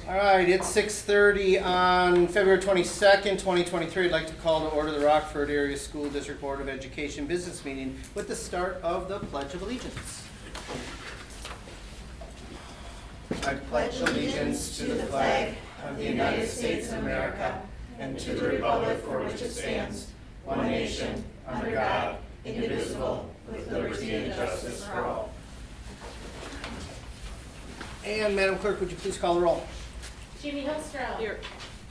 All right, it's 6:30 on February 22nd, 2023. I'd like to call to order the Rockford Area School District Board of Education business meeting with the start of the Pledge of Allegiance. I pledge allegiance to the flag of the United States of America and to the republic for which it stands, one nation, under God, indivisible, with liberty and justice for all. And Madam Clerk, would you please call the roll? Jimmy Hillstrom. Here.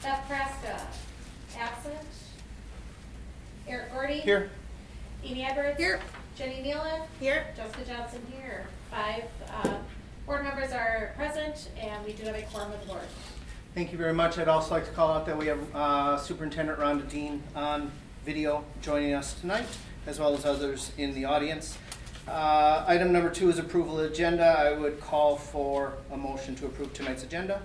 Beth Preska. Absent. Eric Gordy. Here. Amy Edwards. Here. Jenny Nealon. Here. Jessica Johnson here. 5 board members are present, and we do have a quorum of the board. Thank you very much. I'd also like to call out that we have Superintendent Rhonda Dean on video joining us tonight, as well as others in the audience. Item number 2 is approval of agenda. I would call for a motion to approve tonight's agenda.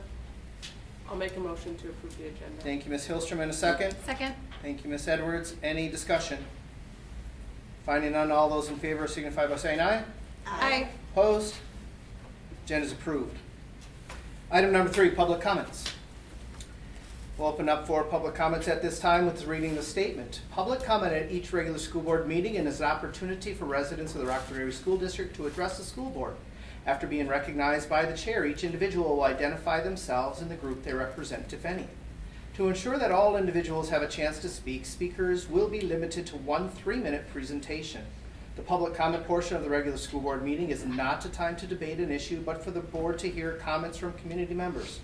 I'll make a motion to approve the agenda. Thank you, Ms. Hillstrom, in a second. Second. Thank you, Ms. Edwards. Any discussion? Finding none, all those in favor signify by saying aye. Aye. Opposed? Agenda is approved. Item number 3, public comments. We'll open up for public comments at this time with reading the statement. Public comment at each regular school board meeting and is an opportunity for residents of the Rockford Area School District to address the school board. After being recognized by the chair, each individual will identify themselves and the group they represent, if any. To ensure that all individuals have a chance to speak, speakers will be limited to 1 3-minute presentation. The public comment portion of the regular school board meeting is not a time to debate an issue, but for the board to hear comments from community members.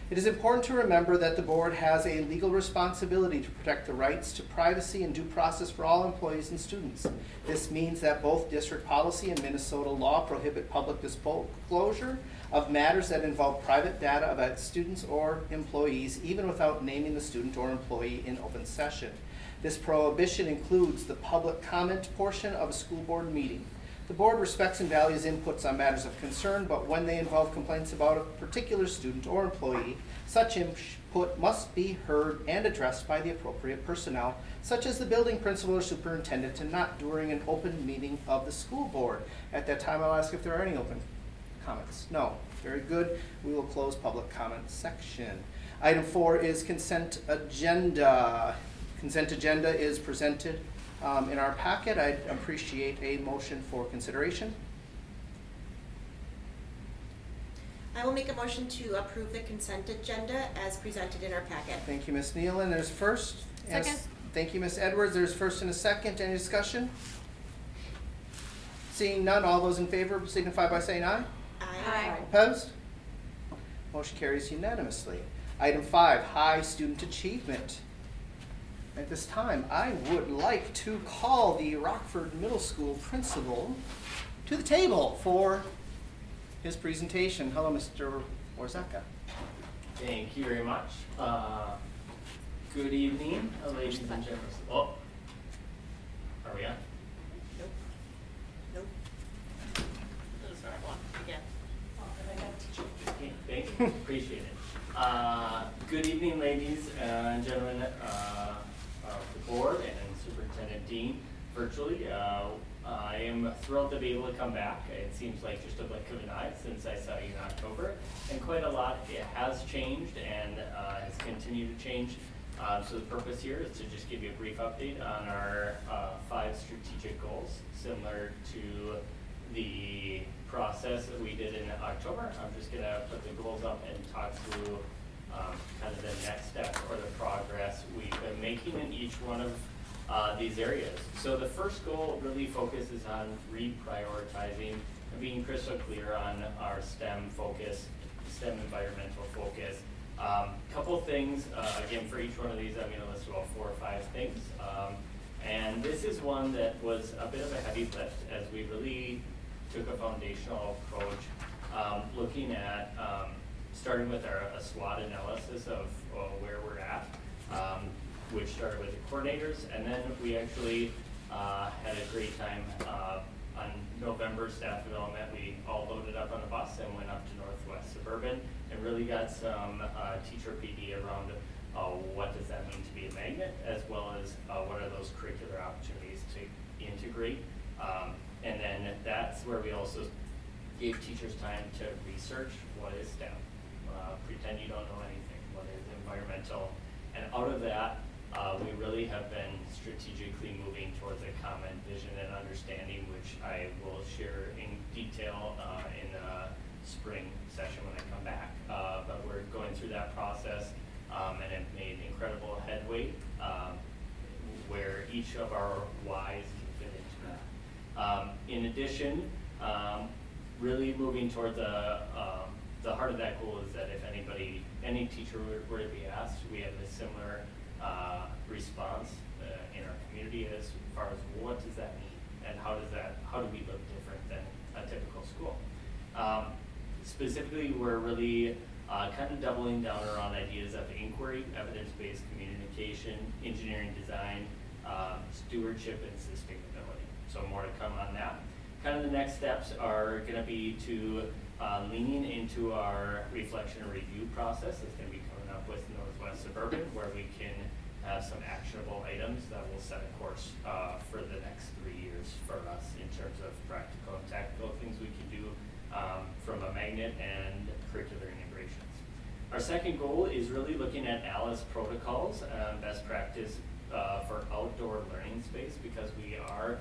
It is important to remember that the board has a legal responsibility to protect the rights to privacy and due process for all employees and students. This means that both district policy and Minnesota law prohibit public disclosure of matters that involve private data about students or employees, even without naming the student or employee in open session. This prohibition includes the public comment portion of a school board meeting. The board respects and values inputs on matters of concern, but when they involve complaints about a particular student or employee, such input must be heard and addressed by the appropriate personnel, such as the building principal or superintendent, and not during an open meeting of the school board. At that time, I'll ask if there are any open comments. No. Very good. We will close public comment section. Item 4 is consent agenda. Consent agenda is presented in our packet. I'd appreciate a motion for consideration. I will make a motion to approve the consent agenda as presented in our packet. Thank you, Ms. Nealon. There's first. Second. Thank you, Ms. Edwards. There's first and a second. Any discussion? Seeing none, all those in favor signify by saying aye. Aye. Opposed? Motion carries unanimously. Item 5, high student achievement. At this time, I would like to call the Rockford Middle School principal to the table for his presentation. Hello, Mr. Warzaka. Thank you very much. Good evening, ladies and gentlemen. Oh, are we on? Nope. Nope. Sorry, again. Okay, thank you. Appreciate it. Good evening, ladies and gentlemen of the board and Superintendent Dean virtually. I am thrilled to be able to come back. It seems like just a blink of an eye since I saw you in October, and quite a lot it has changed and has continued to change. So the purpose here is to just give you a brief update on our 5 strategic goals, similar to the process that we did in October. I'm just going to put the goals up and talk through kind of the next step or the progress we've been making in each one of these areas. So the first goal really focuses on reprioritizing and being crystal clear on our STEM focus, STEM environmental focus. Couple things, again, for each one of these, I'm going to list about 4 or 5 things. And this is one that was a bit of a heavy lift as we really took a foundational approach, looking at starting with a SWOT analysis of where we're at, which started with the coordinators, and then we actually had a great time on November staff development. We all loaded up on a bus and went up to Northwest Suburban and really got some teacher PD around what does that mean to be a magnet, as well as what are those curricular opportunities to integrate. And then that's where we also gave teachers time to research what is STEM. pretend you don't know anything, whether it's environmental. And out of that, we really have been strategically moving towards a common vision and understanding, which I will share in detail in the spring session when I come back. But we're going through that process and have made incredible headway where each of our whys can fit into that. In addition, really moving toward the heart of that goal is that if any teacher were to be asked, we have a similar response in our community as far as what does that mean and how do we look different than a typical school. Specifically, we're really kind of doubling down around ideas of inquiry, evidence-based communication, engineering design, stewardship, and sustainability. So more to come on that. Kind of the next steps are going to be to leaning into our reflection and review process. It's going to be coming up with Northwest Suburban, where we can have some actionable items that will set a course for the next 3 years for us in terms of practical and tactical things we can do from a magnet and curricular integrations. Our second goal is really looking at ALICE protocols, best practice for outdoor learning space, because we are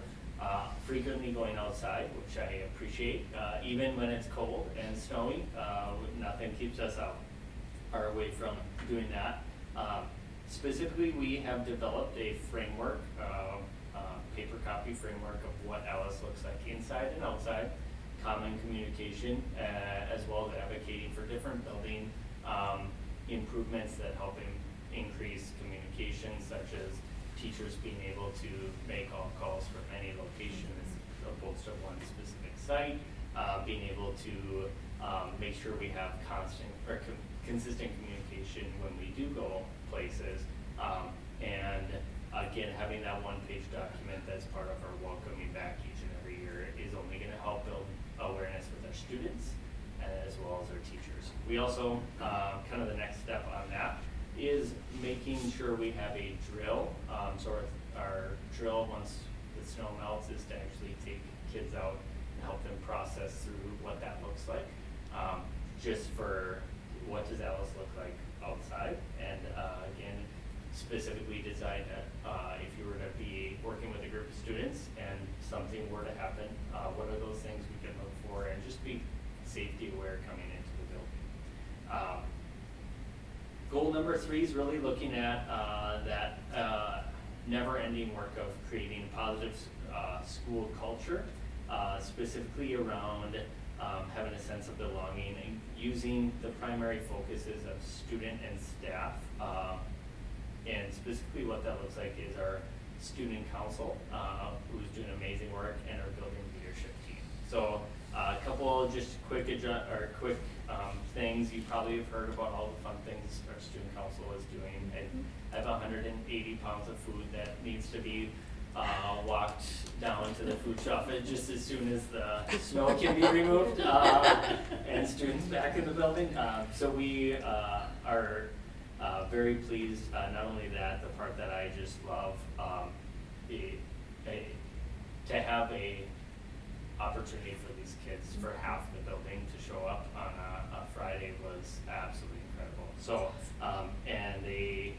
frequently going outside, which I appreciate. Even when it's cold and snowy, nothing keeps us out or away from doing that. Specifically, we have developed a framework, paper copy framework of what ALICE looks like inside and outside, common communication, as well as advocating for different building improvemements that help increase communication, such as teachers being able to make all calls from any location as opposed to one specific site, being able to make sure we have constant or consistent communication when we do go places, and again, having that one-page document that's part of our welcoming back each and every year is only going to help build awareness with our students as well as our teachers. We also, kind of the next step on that is making sure we have a drill. So our drill, once the snow melts, is to actually take kids out and help them process through what that looks like. Just for what does Alice look like outside, and again, specifically designed that if you were to be working with a group of students and something were to happen, what are those things we can look for, and just be safety aware coming into the building. Goal number 3 is really looking at that never-ending work of creating positive school culture, specifically around having a sense of belonging and using the primary focuses of student and staff. And specifically what that looks like is our student council, who's doing amazing work, and our building leadership team. So a couple just quick things. You probably have heard about all the fun things our student council is doing. I have 180 pounds of food that needs to be walked down to the food shelf just as soon as the snow can be removed and students back in the building. So we are very pleased, not only that, the part that I just love, to have a opportunity for these kids, for half the building to show up on a Friday was absolutely incredible. So, and they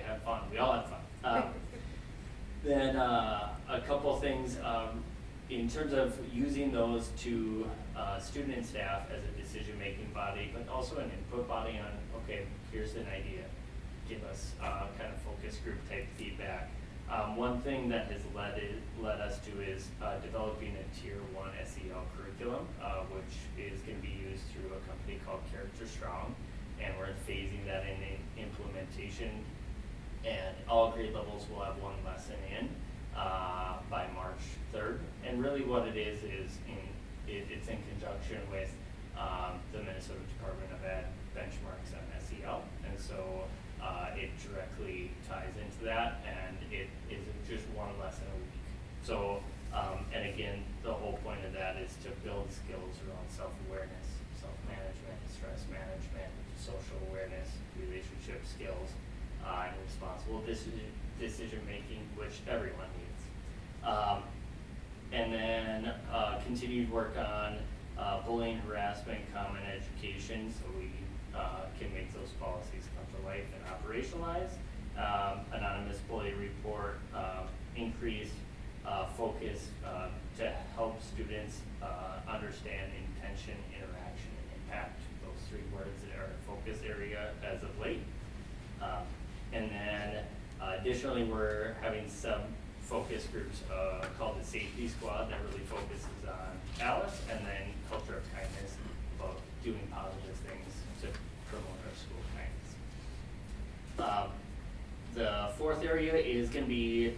had fun. We all had fun. Then a couple things in terms of using those to student and staff as a decision-making body, but also an input body on, okay, here's an idea. Give us kind of focus group type feedback. One thing that has led us to is developing a Tier 1 SEL curriculum, which is going to be used through a company called Character Strong, and we're phasing that in implementation. And all grade levels will have one lesson in by March 3rd. And really what it is it's in conjunction with the Minnesota Department of Ed benchmarks on SEL. And so it directly ties into that, and it is just one lesson a week. So, and again, the whole point of that is to build skills around self-awareness, self-management, stress management, social awareness, relationship skills, and responsible decision-making, which everyone needs. And then continued work on bullying, harassment, common education, so we can make operationalized. Anonymous bully report, increased focus to help students understand intention, interaction, and impact. Those 3 words that are a focus area as of late. And then additionally, we're having some focus groups called the Safety Squad that really focuses on Alice, and then culture of kindness, about doing positive things to promote our school kindness. The 4th area is going to be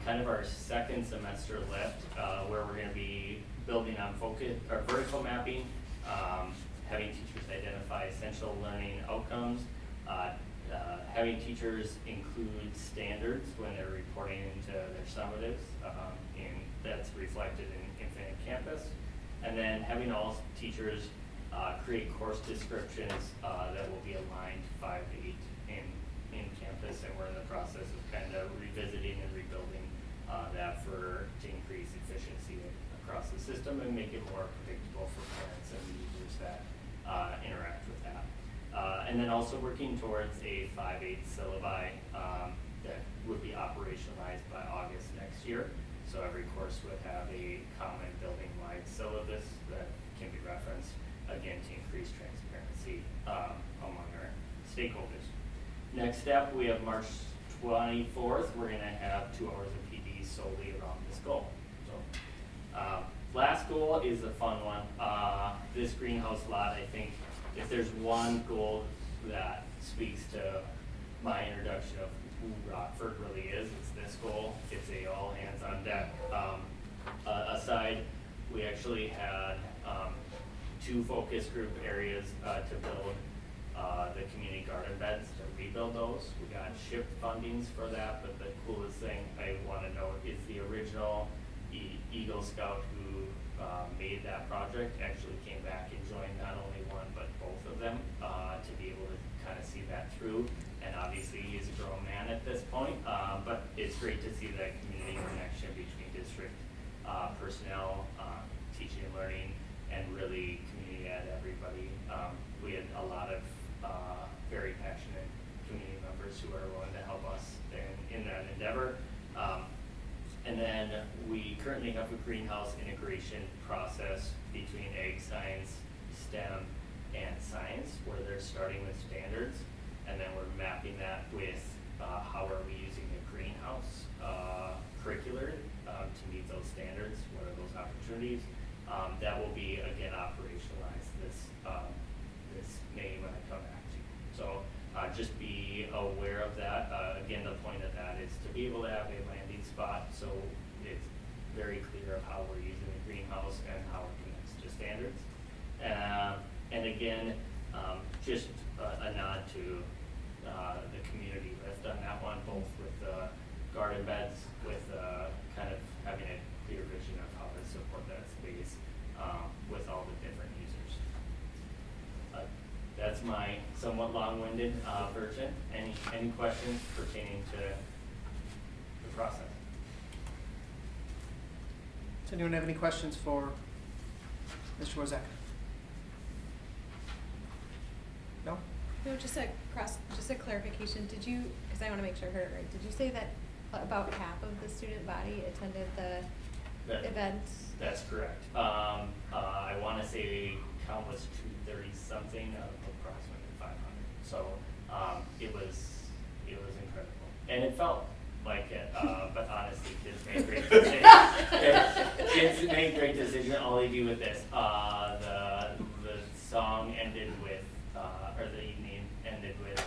kind of our 2nd semester lift, where we're going to be building on focus or vertical mapping, having teachers identify essential learning outcomes, having teachers include standards when they're reporting into their summatives, and that's reflected in Infinite Campus, and then having all teachers create course descriptions that will be aligned 5 to 8 in campus, and we're in the process of kind of revisiting and rebuilding that to increase efficiency across the system and make it more predictable for parents and users that interact with that. And then also working towards a 5/8 syllabi that would be operationalized by August next year. So every course would have a common building-wide syllabus that can be referenced, again, to increase transparency among our stakeholders. Next step, we have March 24th. We're going to have 2 hours of PD solely around this goal. So, last goal is a fun one. This greenhouse lot, I think, if there's one goal that speaks to my introduction of who Rockford really is, it's this goal. It's a all hands on deck. Aside, we actually had 2 focus group areas to build the community garden beds, to rebuild those. We got SHIP fundings for that, but the coolest thing I want to note is the original Eagle Scout who made that project actually came back and joined not only one but both of them to be able to kind of see that through. And obviously he's a grown man at this point, but it's great to see that community connection between district personnel, teaching and learning, and really community at everybody. We had a lot of very passionate community members who are willing to help us in that endeavor. And then we currently have a greenhouse integration process between ag science, STEM, and science, where they're starting with standards, and then we're mapping that with how are we using the greenhouse curricular to meet those standards, what are those opportunities. That will be, again, operationalized this May when I come back to you. So just be aware of that. Again, the point of that is to be able to have a landing spot so it's very clear of how we're using the greenhouse and how it connects to standards. And again, just a nod to the community lift on that one, both with the garden beds, with kind of having a clear vision of how to support that space with all the different users. That's my somewhat long-winded version. Any questions pertaining to the process? Does anyone have any questions for Mr. Wozak? No? No, just a clarification. Did you, because I want to make sure I heard it right, did you say that about half of the student body attended the event? That's correct. I want to say count was 230 something of approximately 500. So it was incredible, and it felt like it. But honestly, kids made great decisions. Kids made great decisions. All they do with this, the song ended with, or the evening ended with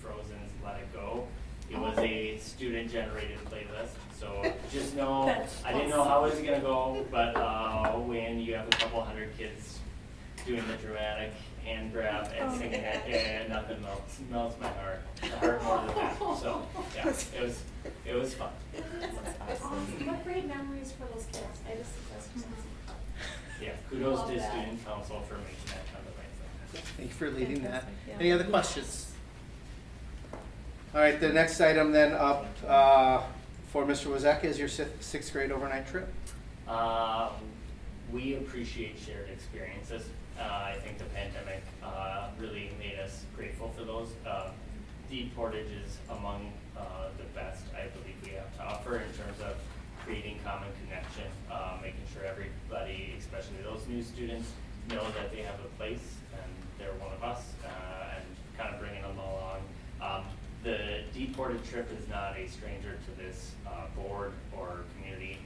Frozen's "Let It Go." It was a student-generated playlist, so just know, I didn't know how it was going to go, but when you have a couple hundred kids doing the dramatic hand grab and singing it, and nothing melts my heart. The heart more than that. So, yeah, it was fun. Awesome. What great memories for those kids. That's awesome. Yeah, kudos Love to that. student council for making that kind of thing. Thank you for leading that. Fantastic, yeah. Any other questions? All right, the next item then up for Mr. Wozak is your 6th grade overnight trip. We appreciate shared experiences. I think the pandemic really made us grateful for those. Deep Portage is among the best I believe we have to offer in terms of creating common connection, making sure everybody, especially those new students, know that they have a place and they're one of us, and kind of bringing them along. The Deep Portage trip is not a stranger to this board or community,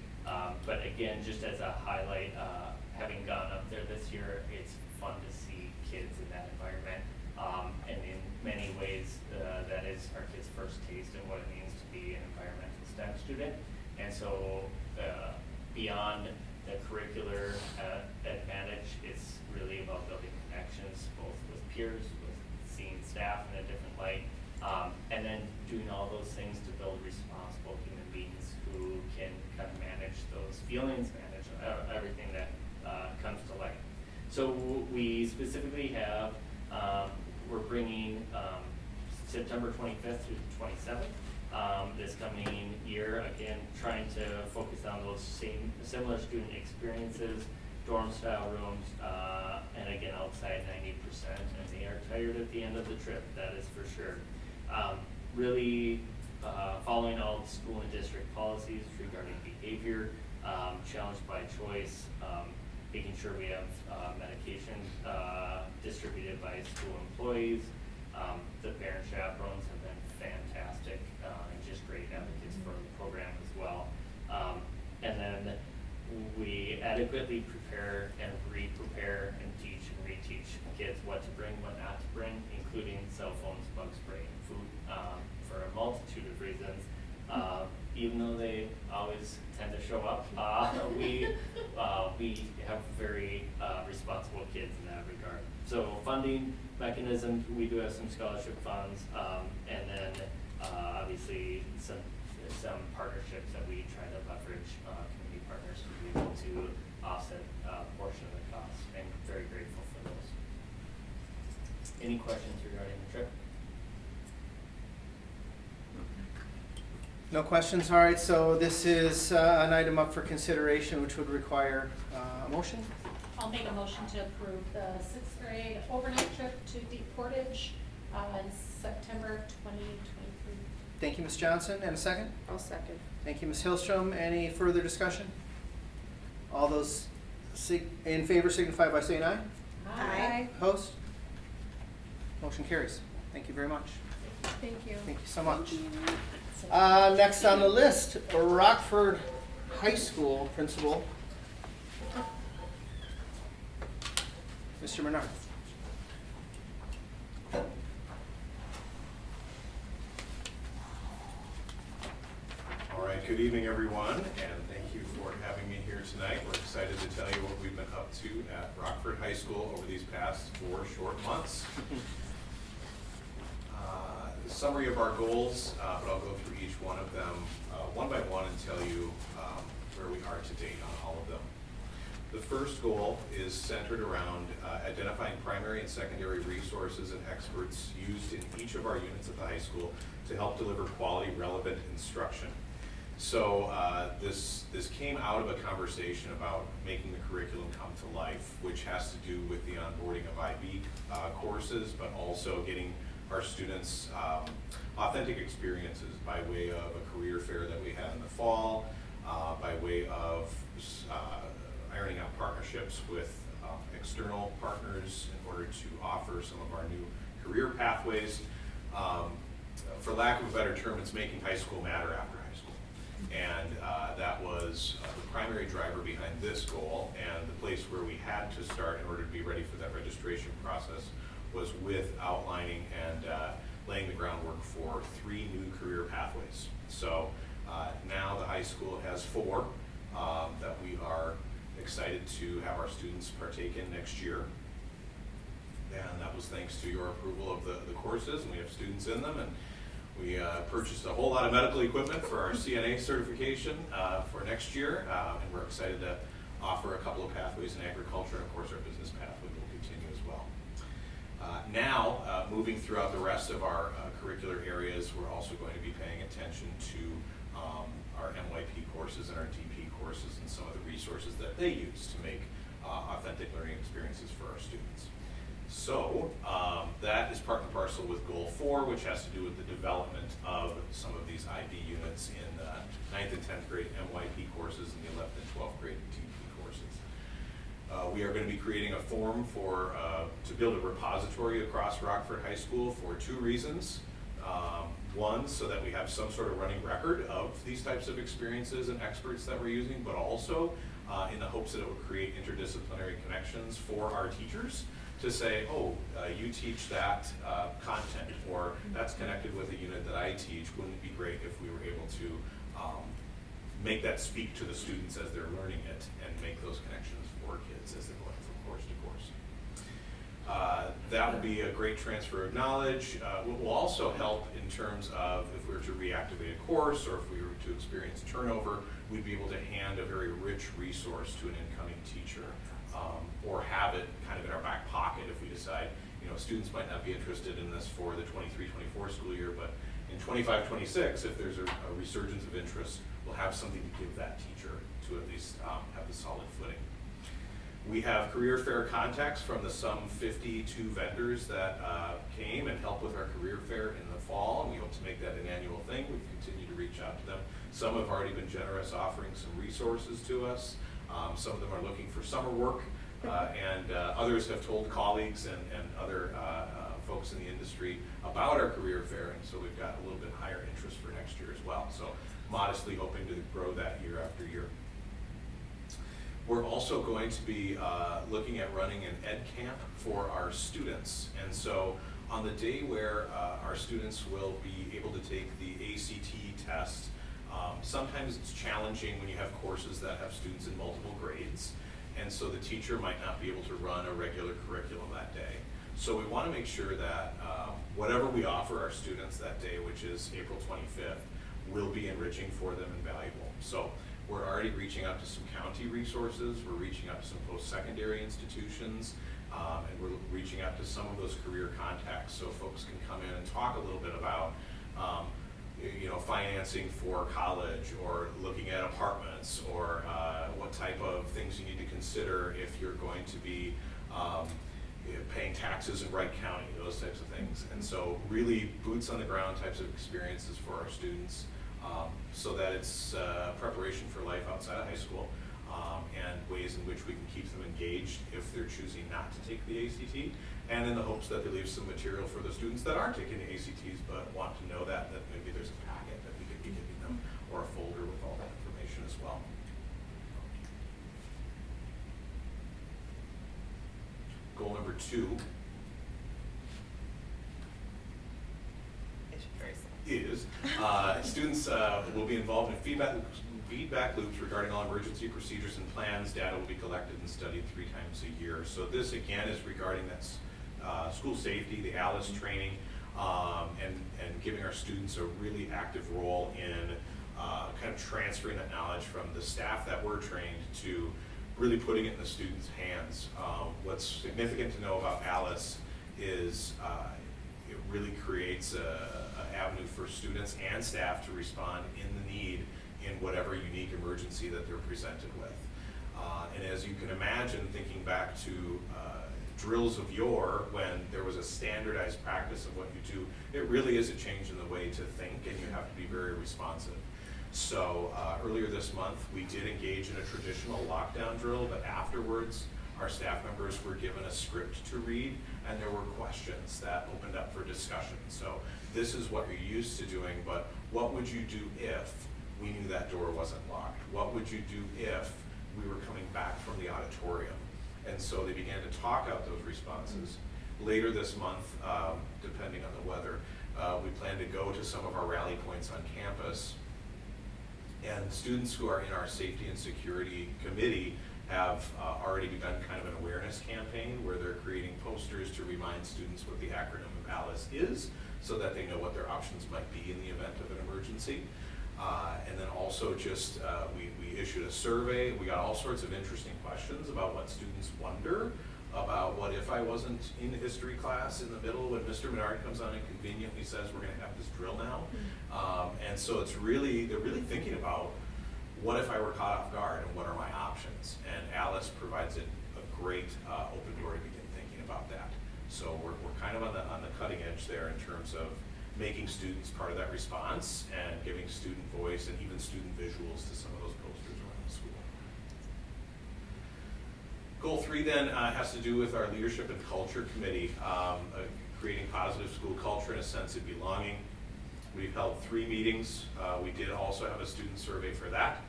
but again, just as a highlight, having gone up there this year, it's fun to see kids in that environment. And in many ways, that is our kids' first taste of what it means to be an environmental STEM student. And so beyond the curricular advantage, it's really about building connections, both with peers, with seeing staff in a different light, and then doing all those things to build responsible human beings who can kind of manage those feelings, manage everything that comes to light. So we specifically have, we're bringing September 25th through the 27th. This coming year, again, trying to focus on those similar student experiences, dorm style rooms, and again, outside 90%, and they are tired at the end of the trip, that is for sure. Really following all the school and district policies regarding behavior, challenge by choice, making sure we have medication distributed by school employees. The parent chaperones have been fantastic and just great advocates for the program as well. And then we adequately prepare and re-prepare and teach and reteach kids what to bring, what not to bring, including cell phones, bug spray, and food, for a multitude of reasons. Even though they always tend to show up, we have very responsible kids in that regard. So funding mechanisms, we do have some scholarship funds, and then obviously some partnerships that we try to leverage, community partners to be able to offset a portion of the cost, and very grateful for those. Any questions regarding the trip? No questions? All right, so this is an item up for consideration, which would require a motion. I'll make a motion to approve the 6th grade overnight trip to Deep Portage in September 2023. Thank you, Ms. Johnson. And a second? I'll second. Thank you, Ms. Hillstrom. Any further discussion? All those in favor signify by saying aye. Aye. Opposed? Motion carries. Thank you very much. Thank you. Thank you so much. Next on the list, Rockford High School Principal, Mr. Menard. All right, good evening, everyone, and thank you for having me here tonight. We're excited to tell you what we've been up to at Rockford High School over these past 4 short months. The summary of our goals, but I'll go through each one of them one by one and tell you where we are to date on all of them. The first goal is centered around identifying primary and secondary resources and experts used in each of our units at the high school to help deliver quality, relevant instruction. So this came out of a conversation about making the curriculum come to life, which has to do with the onboarding of IB courses, but also getting our students authentic experiences by way of a career fair that we had in the fall, by way of ironing out partnerships with external partners in order to offer some of our new career pathways. For lack of a better term, it's making high school matter after high school. And that was the primary driver behind this goal, and the place where we had to start in order to be ready for that registration process was with outlining and laying the groundwork for 3 new career pathways. So now the high school has 4 that we are excited to have our students partake in next year. And that was thanks to your approval of the courses, and we have students in them. And we purchased a whole lot of medical equipment for our CNA certification for next year, and we're excited to offer a couple of pathways in agriculture, and of course our business pathway will continue as well. Now, moving throughout the rest of our curricular areas, we're also going to be paying attention to our NYP courses and our DP courses and some of the resources that they use to make authentic learning experiences for our students. So that is part and parcel wrestle with goal 4, which has to do with the development of some of these IB units in 9th and 10th grade MYP courses and the 11th and 12th grade TP courses. We are going to be creating a form to build a repository across Rockford High School for 2 reasons. One, so that we have some sort of running record of these types of experiences and experts that we're using, but also in the hopes that it would create interdisciplinary connections for our teachers to say, oh, you teach that content, or that's connected with a unit that I teach. Wouldn't it be great if we were able to make that speak to the students as they're learning it and make those connections for kids as they're going from course to course. That will be a great transfer of knowledge. It will also help in terms of if we were to reactivate a course or if we were to experience turnover, we'd be able to hand a very rich resource to an incoming teacher, or have it kind of in our back pocket if we decide, students might not be interested in this for the 23-24 school year, but in 25-26, if there's a resurgence of interest, we'll have something to give that teacher to at least have the solid footing. We have career fair contacts from the some 52 vendors that came and helped with our career fair in the fall, and we hope to make that an annual thing. We continue to reach out to them. Some have already been generous, offering some resources to us. Some of them are looking for summer work, and others have told colleagues and other folks in the industry about our career fair, and so we've got a little bit higher interest for next year as well. So modestly hoping to grow that year after year. We're also going to be looking at running an ed camp for our students. And so on the day where our students will be able to take the ACT test, sometimes it's challenging when you have courses that have students in multiple grades. And so the teacher might not be able to run a regular curriculum that day. So we want to make sure that whatever we offer our students that day, which is April 25th, will be enriching for them and valuable. So we're already reaching out to some county resources, we're reaching out to some post-secondary institutions, and we're reaching out to some of those career contacts so folks can come in and talk a little bit about financing for college, or looking at apartments, or what type of things you need to consider if you're going to be paying taxes in Wright County, those types of things. And so really boots on the ground types of experiences for our students, so that it's preparation for life outside of high school, and ways in which we can keep them engaged if they're choosing not to take the ACT, and in the hopes that they leave some material for the students that aren't taking the ACTs but want to know that maybe there's a packet that we could be giving them, or a folder with all that information as well. Goal number 2 is students will be involved in feedback loops regarding all emergency procedures and plans. Data will be collected and studied 3 times a year. So this again is regarding that school safety, the ALICE training, and giving our students a really active role in kind of transferring that knowledge from the staff that were trained to really putting it in the students' hands. What's significant to know about ALICE is it really creates an avenue for students and staff to respond in the need in whatever unique emergency that they're presented with. And as you can imagine, thinking back to drills of yore, when there was a standardized practice of what you do, it really is a change in the way to think, and you have to be very responsive. So earlier this month, we did engage in a traditional lockdown drill, but afterwards, our staff members were given a script to read, and there were questions that opened up for discussion. So this is what you're used to doing, but what would you do if we knew that door wasn't locked? What would you do if we were coming back from the auditorium? And so they began to talk out those responses. Later this month, depending on the weather, we plan to go to some of our rally points on campus, and students who are in our safety and security committee have already begun kind of an awareness campaign where they're creating posters to remind students what the acronym of ALICE is, so that they know what their options might be in the event of an emergency. And then also just, we issued a survey. We got all sorts of interesting questions about what students wonder about what if I wasn't in history class in the middle when Mr. Menard comes on and conveniently says we're going to have this drill now. And so they're really thinking about what if I were caught off guard and what are my options? And ALICE provides a great open door to begin thinking about that. So we're kind of on the cutting edge there in terms of making students part of that response and giving student voice and even student visuals to some of those posters around the school. Goal 3 then has to do with our leadership and culture committee, creating positive school culture and a sense of belonging. We've held 3 meetings. We did also have a student survey for that.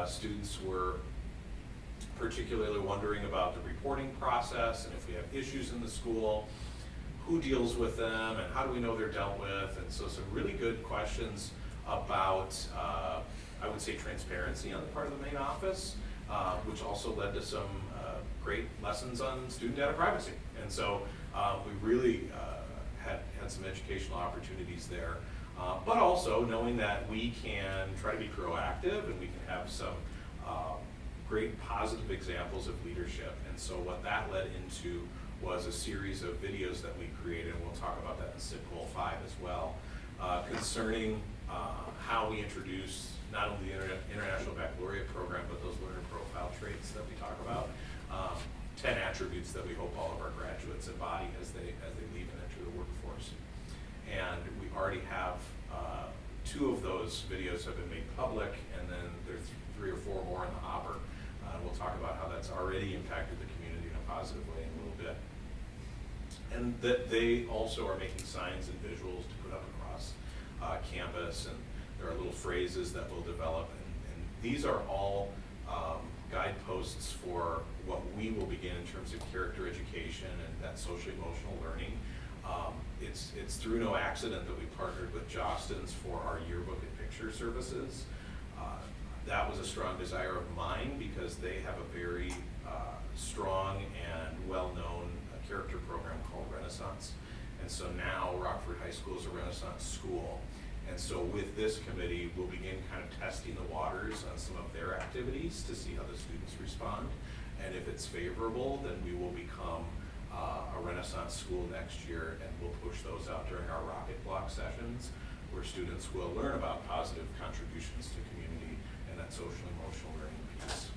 Students were particularly wondering about the reporting process and if we have issues in the school, who deals with them, and how do we know they're dealt with, and so some really good questions about, I would say, transparency on the part of the main office, which also led to some great lessons on student data privacy. And so we really had some educational opportunities there, but also knowing that we can try to be proactive and we can have some great positive examples of leadership. And so what that led into was a series of videos that we created, and we'll talk about that in SIP Goal 5 as well, concerning how we introduce not only the International Baccalaureate program, but those learner profile traits that we talk about, 10 attributes that we hope all of our graduates embody as they leave and enter the workforce. And we already have 2 of those videos have been made public, and then there's 3 or 4 more in the hopper. We'll talk about how that's already impacted the community in a positive way in a little bit. And that they also are making signs and visuals to put up across campus, and there are little phrases that we'll develop, and these are all guideposts for what we will begin in terms of character education and that social emotional learning. It's through no accident that we partnered with Jostens for our yearbook and picture services. That was a strong desire of mine because they have a very strong and well-known character program called Renaissance. And so now Rockford High School is a Renaissance school. And so with this committee, we'll begin kind of testing the waters on some of their activities to see how the students respond. And if it's favorable, then we will become a Renaissance school next year, and we'll push those out during our Rocket Block sessions, where students will learn about positive contributions to community and that social emotional learning piece.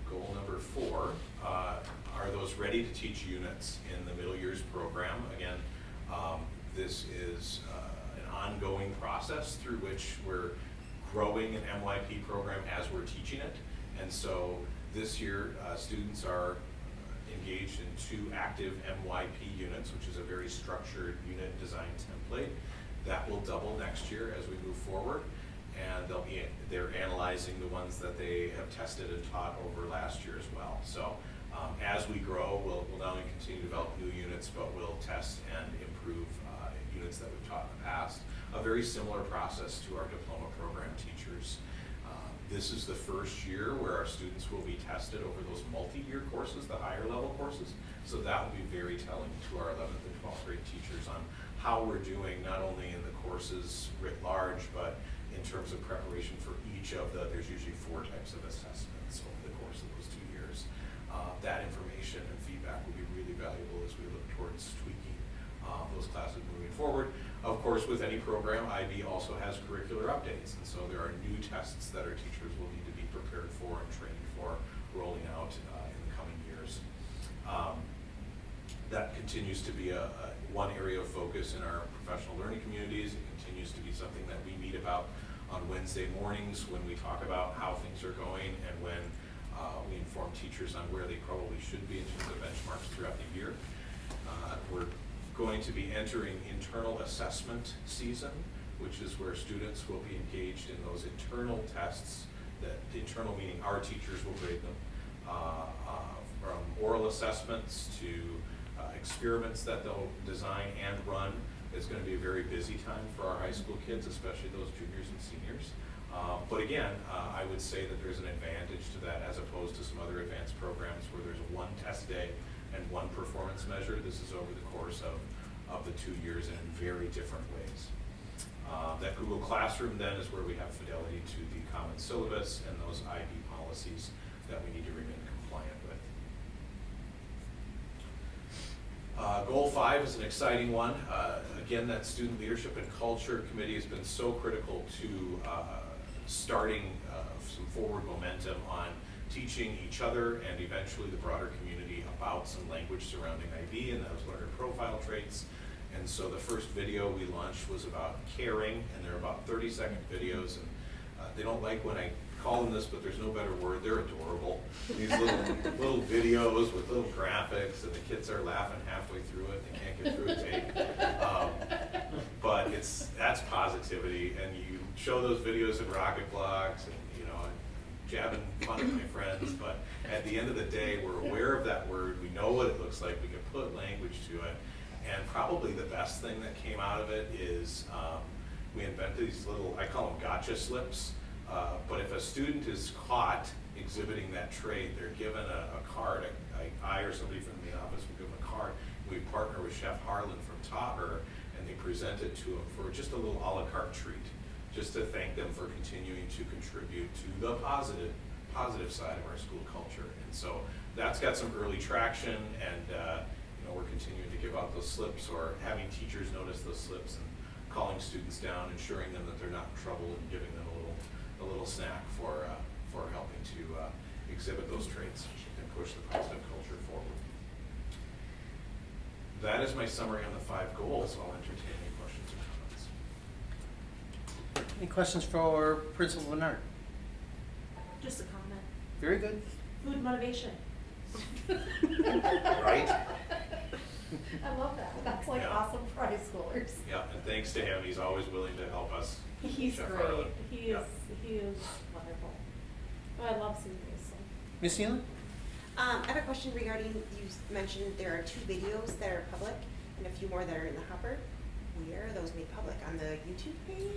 Goal number 4 are those ready to teach units in the middle years program. Again, this is an ongoing process through which we're growing an MYP program as we're teaching it. And so this year, students are engaged in 2 active MYP units, which is a very structured unit design template. That will double next year as we move forward. And they're analyzing the ones that they have tested and taught over last year as well. So as we grow, we'll not only continue to develop new units, but we'll test and improve units that we've taught in the past. A very similar process to our diploma program teachers. This is the first year where our students will be tested over those multi-year courses, the higher level courses. So that will be very telling to our 11th and 12th grade teachers on how we're doing, not only in the courses writ large, but in terms of preparation for each of there's usually 4 types of assessments over the course of those 2 years. That information and feedback will be really valuable as we look towards tweaking those classes moving forward. Of course, with any program, IB also has curricular updates, and so there are new tests that our teachers will need to be prepared for and trained for rolling out in the coming years. That continues to be one area of focus in our professional learning communities. It continues to be something that we meet about on Wednesday mornings when we talk about how things are going, and when we inform teachers on where they probably should be in terms of benchmarks throughout the year. We're going to be entering internal assessment season, which is where students will be engaged in those internal tests. That internal meaning our teachers will grade them, from oral assessments to experiments that they'll design and run. It's going to be a very busy time for our high school kids, especially those juniors and seniors. But again, I would say that there's an advantage to that as opposed to some other advanced programs where there's 1 test day and 1 performance measure. This is over the course of the 2 years and in very different ways. That Google Classroom then is where we have fidelity to the common syllabus and those IB policies that we need to remain compliant with. Goal 5 is an exciting one. Again, that Student Leadership and Culture Committee has been so critical to starting some forward momentum on teaching each other and eventually the broader community about some language surrounding IB and those learner profile traits. And so the first video we launched was about caring, and they're about 30-second videos. And they don't like when I call them this, but there's no better word. They're adorable. These little videos with little graphics, and the kids are laughing halfway through it. They can't get through a tape. But that's positivity, and you show those videos in Rocket Blogs, and jabbing fun at my friends. But at the end of the day, we're aware of that word. We know what it looks like. We can put language to it. And probably the best thing that came out of it is we invented these little, I call them gotcha slips. But if a student is caught exhibiting that trait, they're given a card. I or somebody from the office will give them a card. We partner with Chef Harlan from Tauber, and they present it to them for just a little a la carte treat, just to thank them for continuing to contribute to the positive side of our school culture. And so that's got some early traction, and we're continuing to give out those slips, or having teachers notice those slips and calling students down, ensuring them that they're not in trouble, and giving them a little snack for helping to exhibit those traits and push the positive culture forward. That is my summary on the 5 goals. I'll entertain any questions or comments. Any questions for Principal Bernard? Just a comment. Very good. Food motivation. Right? I love that. That's like Yeah. awesome for high schoolers. Yeah, and thanks to him, he's always willing to help us. He's Chef great. Harlan. He is wonderful. Oh, I love seeing these. So. Ms. Nealon? I have a question regarding, you mentioned there are 2 videos that are public and a few more that are in the hopper. Where are those made public? On the YouTube page?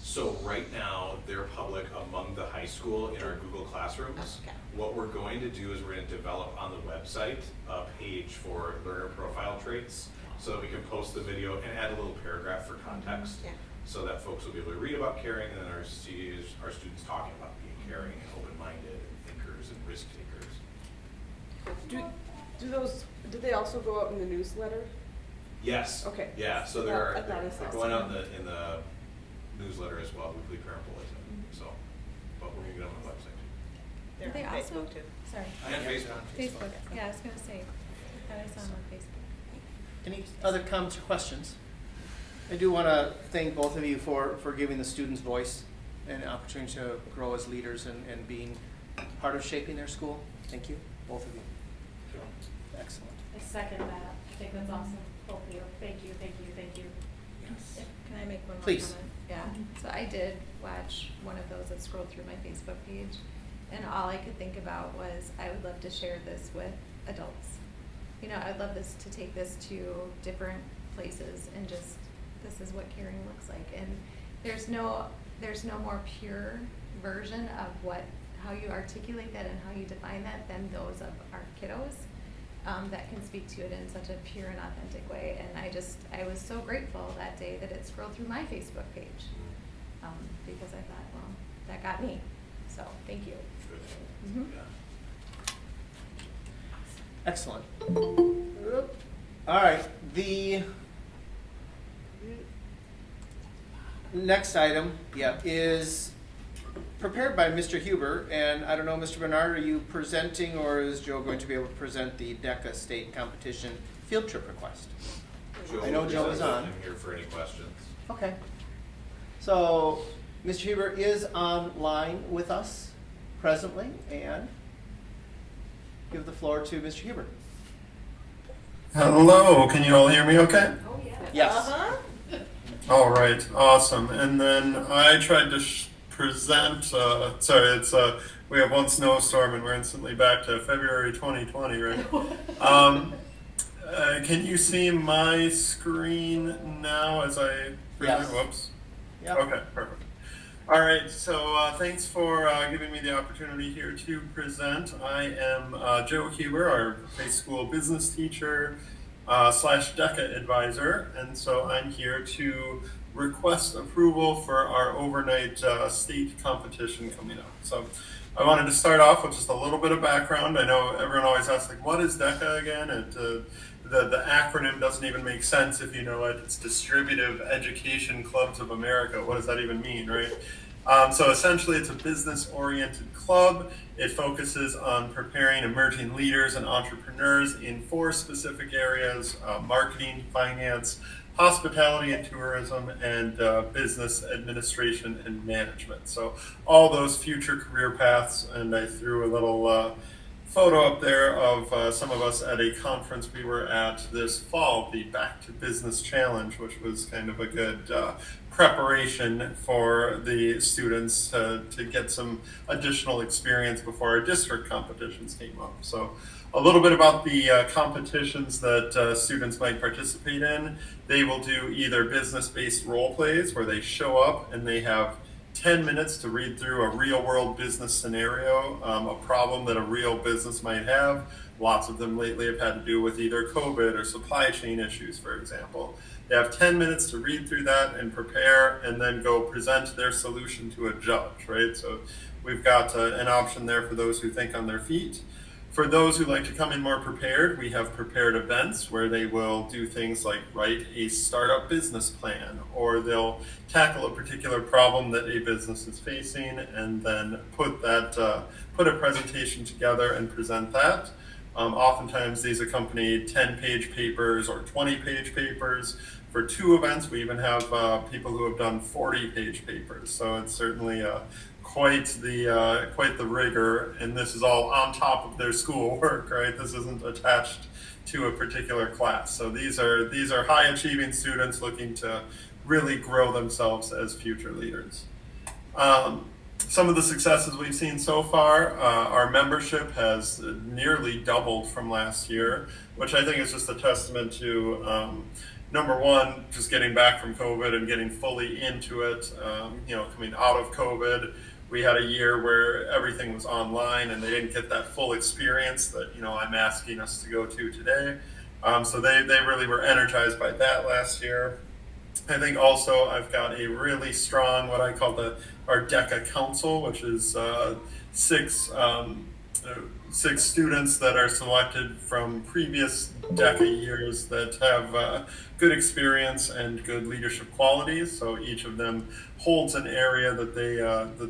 So right now, they're public among the high school in our Google Classrooms. Okay. What we're going to do is we're going to develop on the website a page for learner profile traits, so that we can post the video and add a little paragraph for context, Yeah. so that folks will be able to read about caring, and then our students talking about being caring and open-minded and thinkers and risk takers. Do they also go out in the newsletter? Yes. Okay. Yeah, so I thought I saw they're going out some. in the newsletter as well, weekly parent bulletin, so, but we're gonna get them on the website. They're Are they on also, Facebook too. sorry, And Facebook. Facebook, yeah, I was gonna say, I thought I saw them on Facebook. Any other comments or questions? I do want to thank both of you for giving the students voice and opportunity to grow as leaders and being part of shaping their school. Thank you, both of you. Excellent. I second that. I think that's awesome. Both of you. Thank you. Thank you. Thank you. Yes. Can I make one more Please. comment? Yeah, so I did watch one of those that scrolled through my Facebook page, and all I could think about was, I would love to share this with adults. I'd love to take this to different places and just, this is what caring looks like. And there's no more pure version of how you articulate that and how you define that than those of our kiddos. That can speak to it in such a pure and authentic way. And I was so grateful that day that it scrolled through my Facebook page, because I thought, well, that got me. So thank you. Good. Mhm. Yeah. Excellent. All right, the next item, is prepared by Mr. Huber, and I don't know, Mr. Bernard, are you presenting, or is Joe going to be able to present the DECA state competition field trip request? I know Joe is on. I'm here for any questions. Okay. So, Mr. Huber is online with us presently, and give the floor to Mr. Huber. Hello, can you all hear me okay? Oh, yeah. Yes. Uh-huh. All right, awesome. And then I tried to present, we have one snowstorm and we're instantly back to February 2020, right? Can you see my screen now as I present? Yes. Whoops. Yep. Okay, perfect. All right, so thanks for giving me the opportunity here to present. I am Joe Huber, our high school business teacher / DECA advisor, and so I'm here to request approval for our overnight state competition coming up. So I wanted to start off with just a little bit of background. I know everyone always asks, like, what is DECA again? The acronym doesn't even make sense if you know it. It's Distributive Education Clubs of America. What does that even mean, right? So essentially, it's a business-oriented club. It focuses on preparing emerging leaders and entrepreneurs in 4 specific areas: marketing, finance, hospitality and tourism, and business administration and management. So all those future career paths, and I threw a little photo up there of some of us at a conference we were at this fall, the Back to Business Challenge, which was kind of a good preparation for the students to get some additional experience before our district competitions came up. So a little bit about the competitions that students might participate in. They will do either business-based role plays where they show up and they have 10 minutes to read through a real-world business scenario, a problem that a real business might have. Lots of them lately have had to do with either COVID or supply chain issues, for example. They have 10 minutes to read through that and prepare, and then go present their solution to a judge, right? So we've got an option there for those who think on their feet. For those who like to come in more prepared, we have prepared events where they will do things like write a startup business plan, or they'll tackle a particular problem that a business is facing and then put a presentation together and present that. Oftentimes these accompany 10-page papers or 20-page papers. For 2 events, we even have people who have done 40-page papers. So it's certainly quite the rigor, and this is all on top of their schoolwork, right? This isn't attached to a particular class. So these are high achieving students looking to really grow themselves as future leaders. Some of the successes we've seen so far, our membership has nearly doubled from last year, which I think is just a testament to number one, just getting back from COVID and getting fully into it. Coming out of COVID, we had a year where everything was online and they didn't get that full experience that I'm asking us to go to today. So they really were energized by that last year. I think also I've got a really strong, what I call our DECA Council, which is 6 students that are selected from previous DECA years that have good experience and good leadership qualities. So each of them holds an area that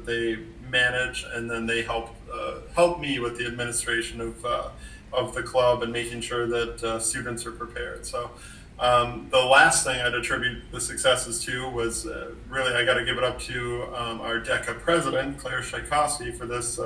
they manage, and then they help me with the administration of the club and making sure that students are prepared. So the last thing I'd attribute the successes to was really, I got to give it up to our DECA president, Claire Tchaikovsky, for this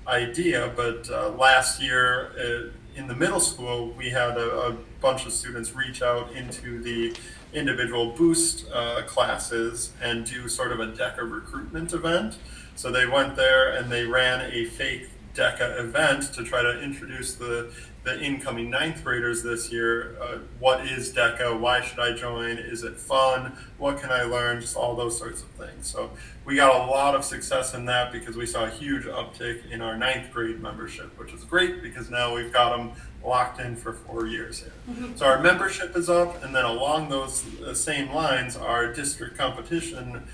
idea. But last year in the middle school, we had a bunch of students reach out into the individual boost classes and do sort of a DECA recruitment event. So they went there and they ran a fake DECA event to try to introduce the incoming 9th graders this year. What is DECA? Why should I join? Is it fun? What can I learn? Just all those sorts of things. So we got a lot of success in that because we saw a huge uptick in our 9th grade membership, which is great because now we've got them locked in for 4 years here. So our membership is up, and then along those same lines, our district competition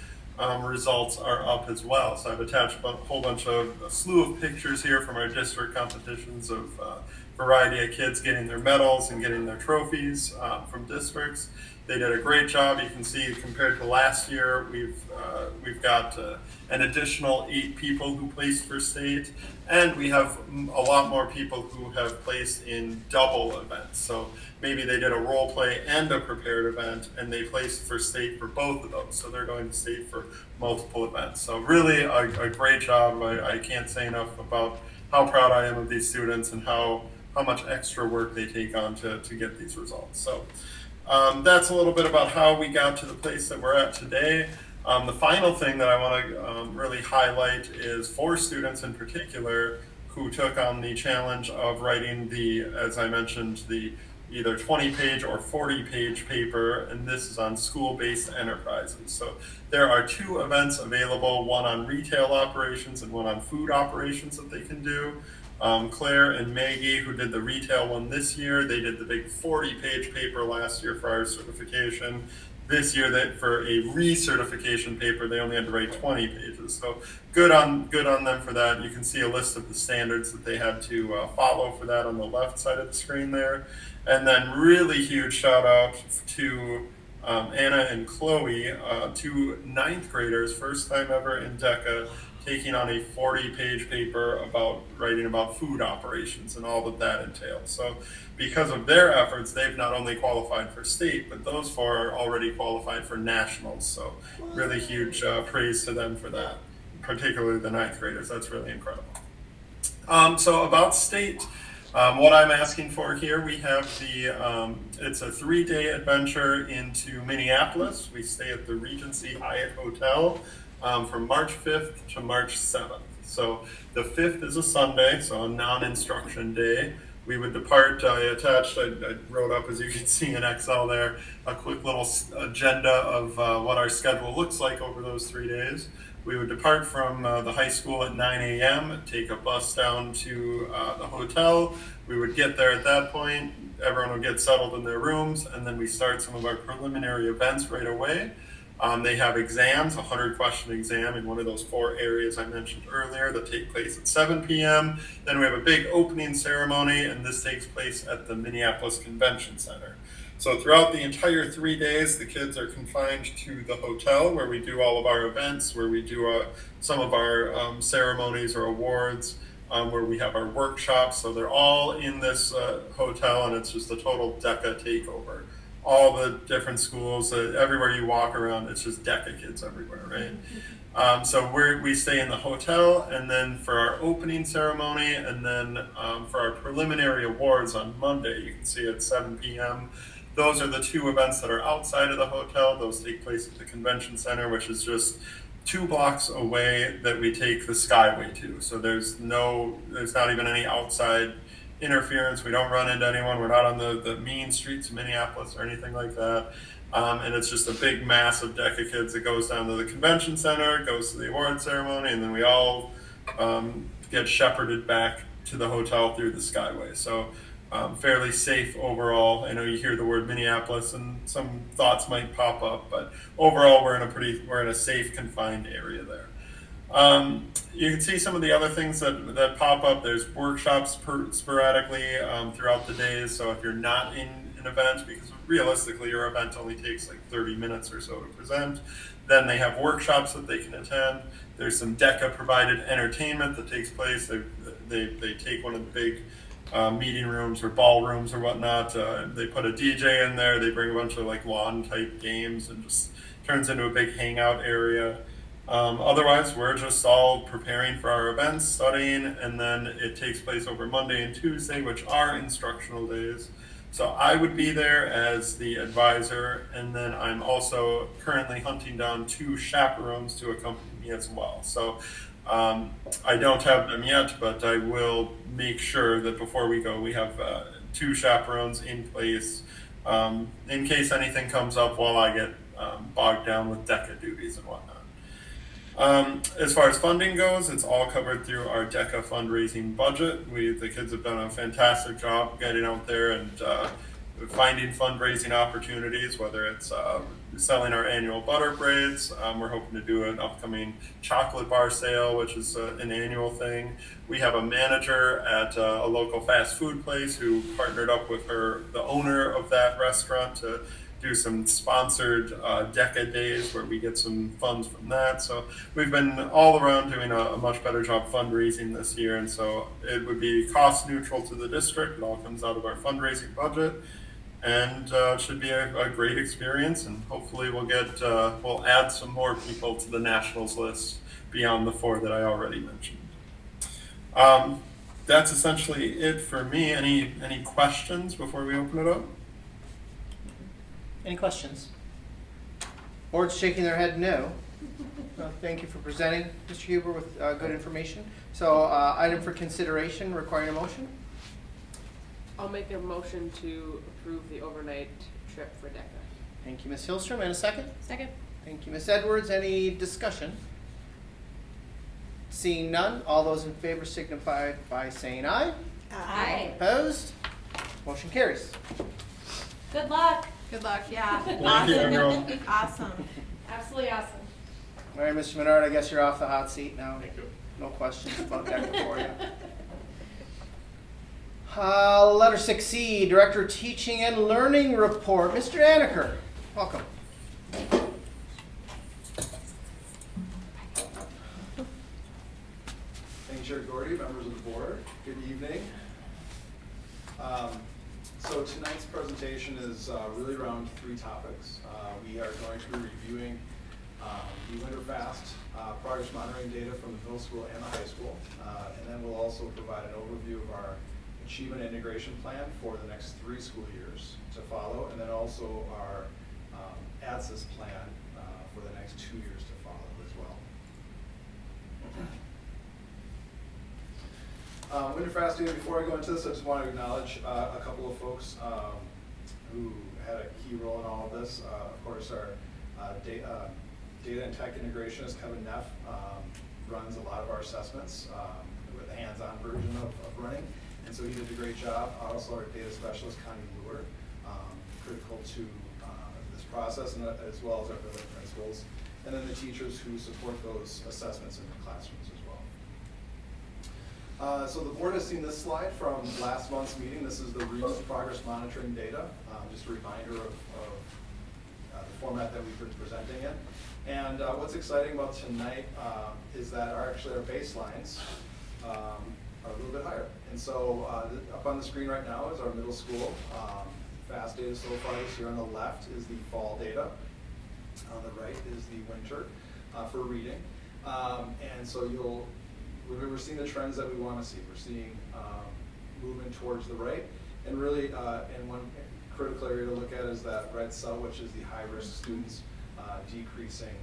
results are up as well. So I've attached a slew of pictures here from our district competitions of variety of kids getting their medals and getting their trophies from districts. They did a great job. You can see compared to last year, we've got an additional 8 people who placed for state, and we have a lot more people who have placed in double events. So maybe they did a role play and a prepared event, and they placed for state for both of those. So they're going to state for multiple events. So really a great job. I can't say enough about how proud I am of these students and how much extra work they take on to get these results. So that's a little bit about how we got to the place that we're at today. The final thing that I want to really highlight is 4 students in particular who took on the challenge of writing as I mentioned, the either 20-page or 40-page paper, and this is on school-based enterprises. So there are 2 events available, one on retail operations and one on food operations that they can do. Claire and Maggie, who did the retail one this year, they did the big 40-page paper last year for our certification. This year, for a recertification paper, they only had to write 20 pages. So good on them for that. You can see a list of the standards that they had to follow for that on the left side of the screen there. And then really huge shout out to Anna and Chloe, two ninth graders, first time ever in DECA, taking on a 40-page paper about writing about food operations and all that that entails. So because of their efforts, they've not only qualified for state, but those four are already qualified for nationals. So really huge praise to them for that, particularly the ninth graders. That's really incredible. So about state, what I'm asking for here, we have it's a 3-day adventure into Minneapolis. We stay at the Regency Hyatt Hotel from March 5th to March 7th. So the 5th is a Sunday, so a non-instruction day. We would depart, I wrote up, as you can see in Excel there, a quick little agenda of what our schedule looks like over those 3 days. We would depart from the high school at 9 a.m., take a bus down to the hotel. We would get there at that point. Everyone would get settled in their rooms, and then we start some of our preliminary events right away. They have exams, a 100-question exam in one of those 4 areas I mentioned earlier that take place at 7 p.m. Then we have a big opening ceremony, and this takes place at the Minneapolis Convention Center. So throughout the entire 3 days, the kids are confined to the hotel where we do all of our events, where we do some of our ceremonies or awards, where we have our workshops. So they're all in this hotel, and it's just a total DECA takeover. All the different schools, everywhere you walk around, it's just DECA kids everywhere, right? So we stay in the hotel, and then for our opening ceremony, and then for our preliminary awards on Monday, you can see at 7 p.m., those are the 2 events that are outside of the hotel. Those take place at the convention center, which is just 2 blocks away that we take the Skyway to. So there's not even any outside interference. We don't run into anyone. We're not on the mean streets of Minneapolis or anything like that. And it's just a big mass of DECA kids that goes down to the convention center, goes to the award ceremony, and then we all get shepherded back to the hotel through the Skyway. So fairly safe overall. I know you hear the word Minneapolis and some thoughts might pop up, but overall we're in a safe, confined area there. You can see some of the other things that pop up. There's workshops sporadically throughout the days. So if you're not in an event, because realistically your event only takes like 30 minutes or so to present, then they have workshops that they can attend. There's some DECA provided entertainment that takes place. They take one of the big meeting rooms or ballrooms or whatnot. They put a DJ in there. They bring a bunch of like lawn type games and just turns into a big hangout area. Otherwise, we're just all preparing for our events, studying, and then it takes place over Monday and Tuesday, which are instructional days. So I would be there as the advisor, and then I'm also currently hunting down 2 chaperones to accompany me as well. So I don't have them yet, but I will make sure that before we go, we have 2 chaperones in place in case anything comes up while I get bogged down with DECA duties and whatnot. As far as funding goes, it's all covered through our DECA fundraising budget. The kids have done a fantastic job getting out there and finding fundraising opportunities, whether it's selling our annual butter braids. We're hoping to do an upcoming chocolate bar sale, which is an annual thing. We have a manager at a local fast food place who partnered up with the owner of that restaurant to do some sponsored DECA days where we get some funds from that. So we've been all around doing a much better job fundraising this year, and so it would be cost neutral to the district. It all comes out of our fundraising budget, and it should be a great experience, and hopefully we'll add some more people to the nationals list beyond the 4 that I already mentioned. That's essentially it for me. Any questions before we open it up? Any questions? Board's shaking their head no. Well, thank you for presenting, Mr. Huber, with good information. So item for consideration requiring a motion? I'll make a motion to approve the overnight trip for DECA. Thank you, Ms. Hillstrom. And a second? Second. Thank you, Ms. Edwards. Any discussion? Seeing none, all those in favor signify by saying aye. Aye. Opposed? Motion carries. Good luck. Good luck, yeah. Thank you, everyone. Awesome. Absolutely awesome. All right, Mr. Menard, I guess you're off the hot seat now. Thank you. No questions about that for you. Letter 6C, Director of Teaching and Learning Report. Mr. Anaker, welcome. Chair Gordy, members of the board, good evening. So tonight's presentation is really around three topics. We are going to be reviewing the Winterfast progress monitoring data from the middle school and the high school. And then we'll also provide an overview of our achievement integration plan for the next 3 school years to follow, and then also our ADSIS plan for the next 2 years to follow as well. Winterfast data, before I go into this, I just want to acknowledge a couple of folks who had a key role in all of this. Of course, our data and tech integrationist, Kevin Neff, runs a lot of our assessments with a hands-on version of running, and so he did a great job. Also, our data specialist, Connie Lure, critical to this process, and as well as our building principals, and then the teachers who support those assessments in the classrooms as well. So the board has seen this slide from last month's meeting. This is the REAPS progress monitoring data. Just a reminder of the format that we've been presenting in. And what's exciting about tonight is that our baselines are a little bit higher. And so up on the screen right now is our middle school FAST data so far this year. On the left is the fall data. On the right is the winter for reading. And so we're seeing the trends that we want to see. We're seeing movement towards the right. And really, and one critical area to look at is that red cell, which is the high-risk students, decreasing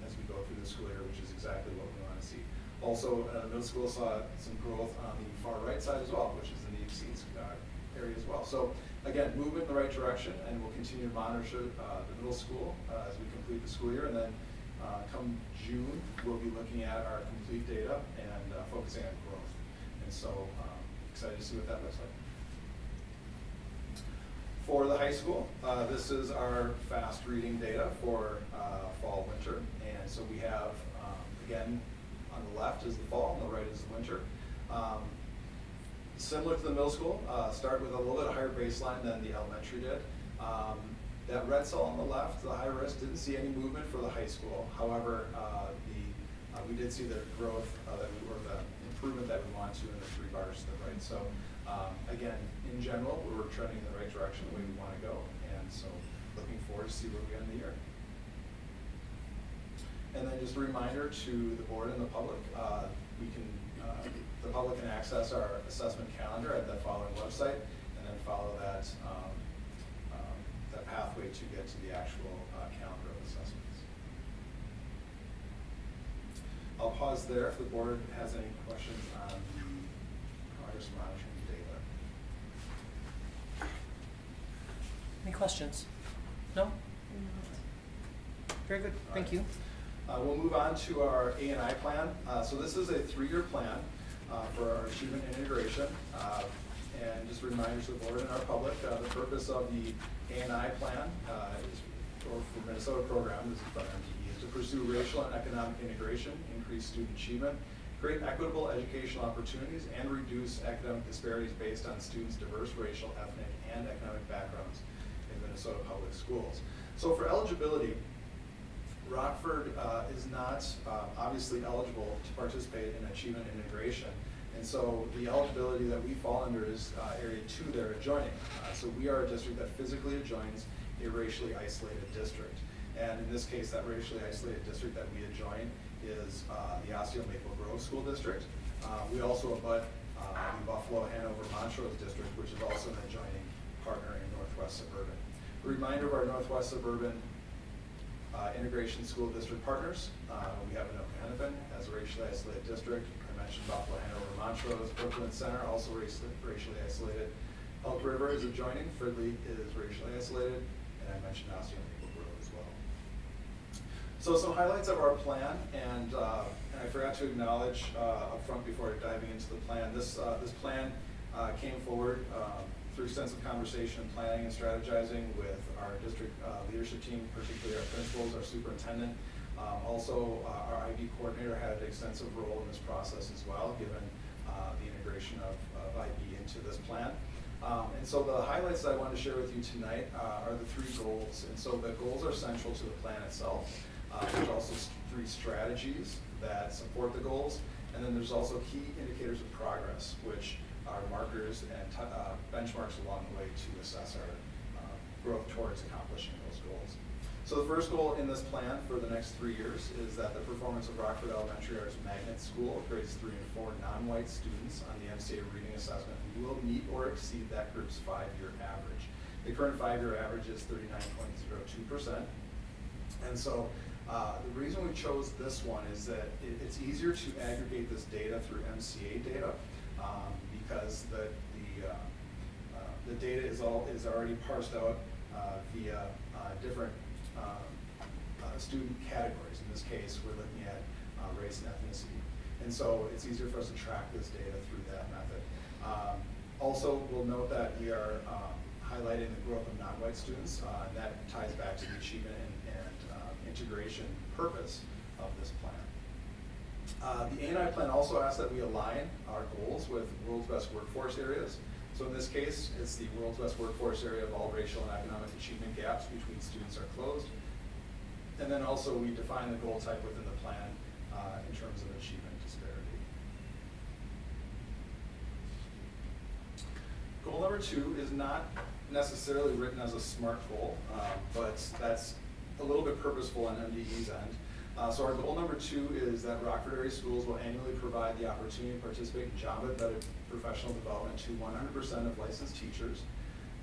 as we go through the school year, which is exactly what we want to see. Also, middle school saw some growth on the far right side as well, which is the need seats area as well. So again, movement in the right direction, and we'll continue to monitor the middle school as we complete the school year. And then come June, we'll be looking at our complete data and focusing on growth. And so excited to see what that looks like. For the high school, this is our fast reading data for fall, winter. And so we have, again, on the left is the fall, on the right is the winter. Similar to the middle school, start with a little bit higher baseline than the elementary did. That red cell on the left, the high risk, didn't see any movement for the high school. However, we did see the growth or the improvement that we want to in the 3 bars to the right. So again, in general, we're trending in the right direction, the way we want to go. And so looking forward to see where we end the year. And then just a reminder to the board and the public, the public can access our assessment calendar at the following website, and then follow that that pathway to get to the actual calendar of assessments. I'll pause there if the board has any questions on the progress monitoring data. Any questions? No? Very good, thank you. We'll move on to our A&I plan. So this is a 3-year plan for our achievement and integration. And just a reminder to the board and our public, the purpose of the A&I plan for Minnesota program, this is MDE, is to pursue racial and economic integration, increase student achievement, create equitable educational opportunities, and reduce academic disparities based on students' diverse racial, ethnic, and economic backgrounds in Minnesota public schools. So for eligibility, Rockford is not obviously eligible to participate in achievement and integration. And so the eligibility that we fall under is area 2 there, adjoining. So we are a district that physically adjoins a racially isolated district. And in this case, that racially isolated district that we adjoin is the Osseo Maple Grove School District. We also abut the Buffalo, Hanover, Montrose District, which is also an adjoining partner in Northwest Suburban. A reminder of our Northwest Suburban integration school district partners. We have Hennepin as a racially isolated district. I mentioned Buffalo, Hanover, Montrose. Brooklyn Center, also racially isolated. Elk River is adjoining. Fridley is racially isolated. And I mentioned Osseo Maple Grove as well. So some highlights of our plan, and I forgot to acknowledge up front before diving into the plan. This plan came forward through extensive conversation, planning, and strategizing with our district leadership team, particularly our principals, our superintendent. Also, our IB coordinator had an extensive role in this process as well, given the integration of IB into this plan. And so the highlights that I wanted to share with you tonight are the 3 goals. And so the goals are central to the plan itself. There's also 3 strategies that support the goals. And then there's also key indicators of progress, which are markers and benchmarks along the way to assess our growth towards accomplishing those goals. So the first goal in this plan for the next 3 years is that the performance of Rockford Elementary Arts Magnet School, grades 3 and 4 non-white students on the MCA reading assessment will meet or exceed that group's 5-year average. The current 5-year average is 39.02%. And so the reason we chose this one is that it's easier to aggregate this data through MCA data because the data is already parsed out via different student categories. In this case, we're looking at race and ethnicity. And so it's easier for us to track this data through that method. Also, we'll note that we are highlighting the growth of non-white students, and that ties back to the achievement and integration purpose of this plan. The A&I plan also asks that we align our goals with world's best workforce areas. So in this case, it's the world's best workforce area of all racial and economic achievement gaps between students are closed. And then also we define the goal type within the plan in terms of achievement disparity. Goal number 2 is not necessarily written as a SMART goal, but that's a little bit purposeful on MDE's end. So our goal number 2 is that Rockford area schools will annually provide the opportunity to participate in job-embedded professional development to 100% of licensed teachers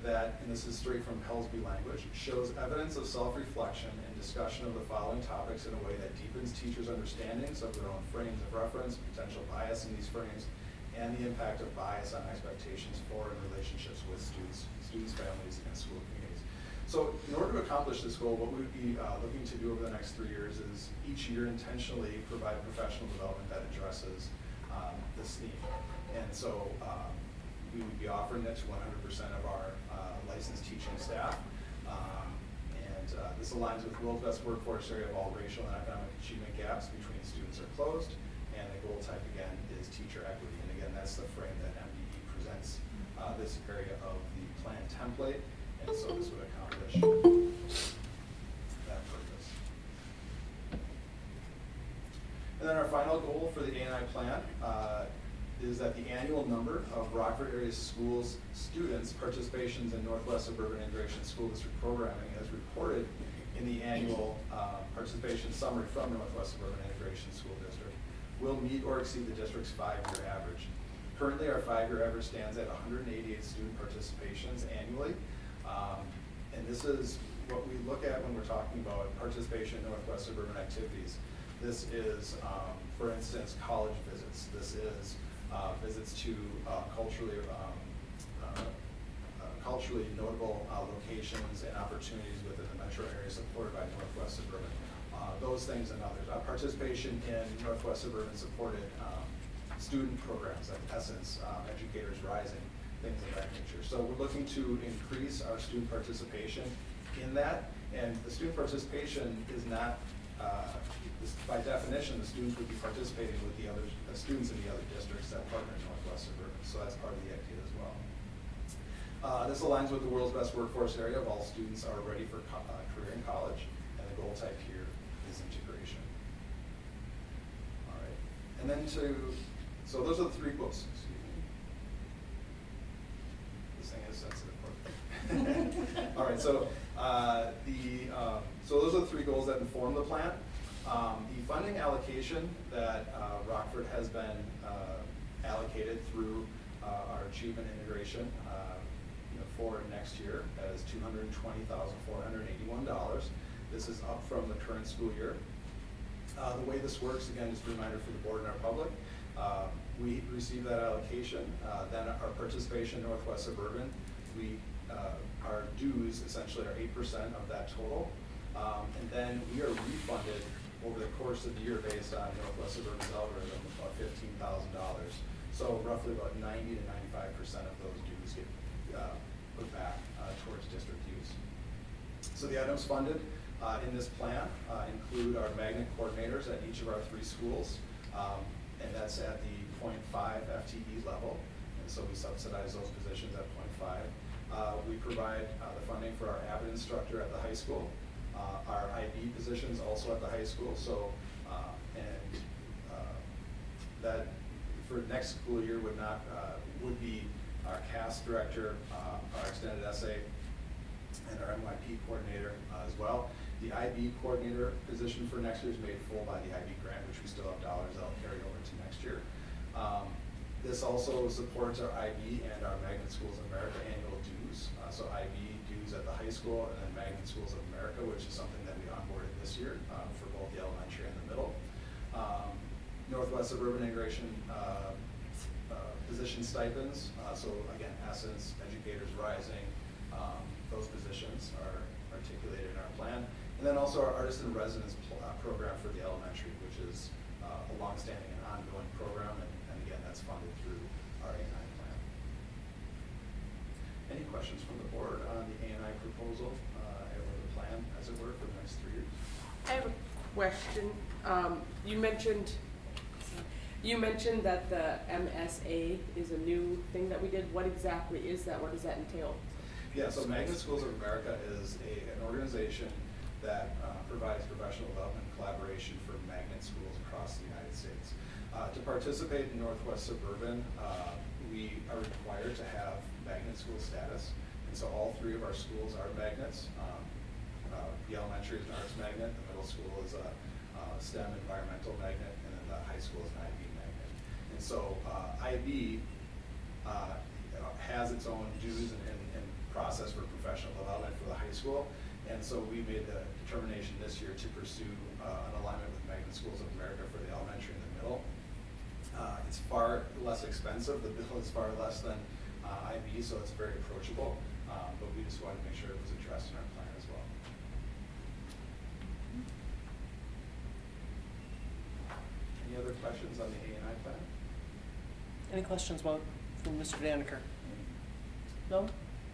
that, and this is straight from Helsby language, shows evidence of self-reflection and discussion of the following topics in a way that deepens teachers' understandings of their own frames of reference, potential bias in these frames, and the impact of bias on expectations for and relationships with students, families, and school communities. So in order to accomplish this goal, what we would be looking to do over the next 3 years is each year intentionally provide professional development that addresses this theme. And so we would be offering that to 100% of our licensed teaching staff. This aligns with world's best workforce area of all racial and economic achievement gaps between students are closed. And the goal type again is teacher equity. And again, that's the frame that MDE presents this area of the plan template. And so this would accomplish that purpose. And then our final goal for the A&I plan is that the annual number of Rockford area schools students' participations in Northwest Suburban Integration School District programming as reported in the annual participation summary from Northwest Suburban Integration School District will meet or exceed the district's 5-year average. Currently, our 5-year average stands at 188 student participations annually. And this is what we look at when we're talking about participation in Northwest Suburban activities. This is, for instance, college visits. This is visits to culturally notable locations and opportunities within the metro area supported by Northwest Suburban. Those things and others. Participation in Northwest Suburban supported student programs like Essence, Educators Rising, things of that nature. So we're looking to increase our student participation in that, and the student participation is not, by definition, the students would be participating with the other students in the other districts that partner in Northwest Suburban, so that's part of the idea as well. This aligns with the world's best workforce area of all students are ready for career in college, and the goal type here is integration. All right, and then so those are the 3 books. This thing is sensitive. All right, so so those are the 3 goals that inform the plan. The funding allocation that Rockford has been allocated through our achievement integration for next year is $220,481. This is up from the current school year. The way this works, again, just a reminder for the board and our public, we receive that allocation, then our participation in Northwest Suburban, our dues essentially are 8% of that total, and then we are refunded over the course of the year based on Northwest Suburban's algorithm of $15,000. So roughly about 90 to 95% of those dues get put back towards district use. So the items funded in this plan include our magnet coordinators at each of our 3 schools, and that's at the 0.5 FTE level, and so we subsidize those positions at 0.5. We provide the funding for our AVID instructor at the high school, our IB positions also at the high school, so that for next school year would be our CAS director, our extended essay, and our MYP coordinator as well. The IB coordinator position for next year is made full by the IB grant, which we still have dollars that'll carry over to next year. This also supports our IB and our Magnet Schools of America annual dues. So IB dues at the high school, and then Magnet Schools of America, which is something that we onboarded this year for both the elementary and the middle. Northwest Suburban Integration position stipends. So again, Essence, Educators Rising, those positions are articulated in our plan. And then also our Artist in Residence program for the elementary, which is a longstanding and ongoing program, and again, that's funded through our A&I plan. Any questions from the board on the A&I proposal, or the plan, as it were, for the next 3 years? I have a question. You mentioned that the MSA is a new thing that we did. What exactly is that? What does that entail? Yeah, so Magnet Schools of America is an organization that provides professional development and collaboration for magnet schools across the United States. To participate in Northwest Suburban, we are required to have magnet school status, and so all 3 of our schools are magnets. The elementary is an arts magnet, the middle school is a STEM environmental magnet, and then the high school is an IB magnet. And so IB has its own dues and process for professional development for the high school, and so we made the determination this year to pursue an alignment with Magnet Schools of America for the elementary and the middle. It's far less expensive. The bill is far less than IB, so it's very approachable, but we just wanted to make sure it was addressed in our plan as well. Any other questions on the A&I plan? Any questions from Mr. Daniker? No?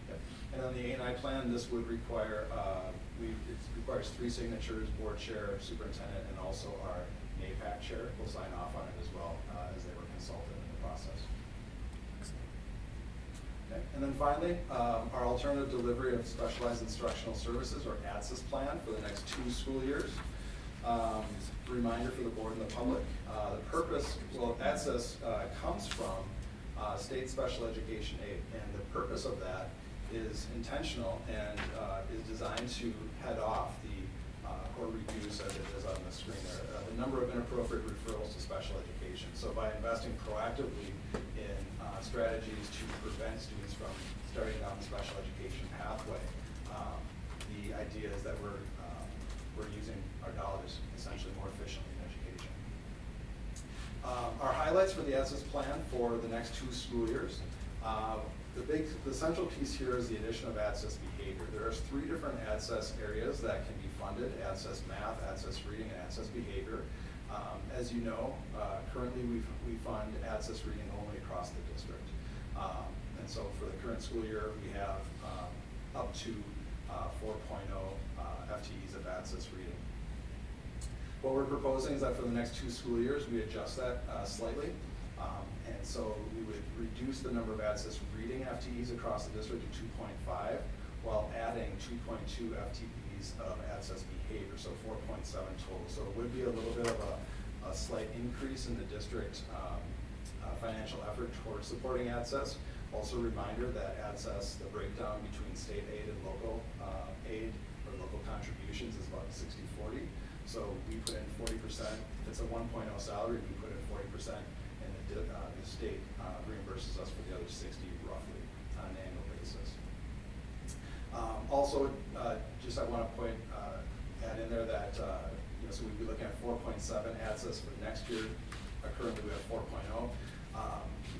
Yep. And on the A&I plan, this would require, it requires 3 signatures, board chair, superintendent, and also our NAPAC chair will sign off on it as well, as they were consulted in the process. Okay. And then finally, our alternative delivery of specialized instructional services, or ADSIS plan, for the next 2 school years. Reminder for the board and the public, the purpose, well, ADSIS comes from state special education aid, and the purpose of that is intentional and is designed to head off or reduce, as it is on the screen there, the number of inappropriate referrals to special education. So by investing proactively in strategies to prevent students from starting down the special education pathway, the idea is that we're using our dollars essentially more efficiently in education. Our highlights for the ADSIS plan for the next 2 school years. The central piece here is the addition of ADSIS behavior. There's 3 different ADSIS areas that can be funded: ADSIS math, ADSIS reading, and ADSIS behavior. As you know, currently we fund ADSIS reading only across the district. And so for the current school year, we have up to 4.0 FTEs of ADSIS reading. What we're proposing is that for the next 2 school years, we adjust that slightly. And so we would reduce the number of ADSIS reading FTEs across the district to 2.5, while adding 2.2 FTEs of ADSIS behavior, so 4.7 total. So it would be a little bit of a slight increase in the district financial effort towards supporting ADSIS. Also, a reminder that ADSIS, the breakdown between state aid and local aid or local contributions is about 60-40. So we put in 40%. If it's a 1.0 salary, we put in 40%, and the state reimburses us for the other 60 roughly on an annual basis. Also, just I want to add in there that so we'd be looking at 4.7 ADSIS for next year. Currently, we have 4.0.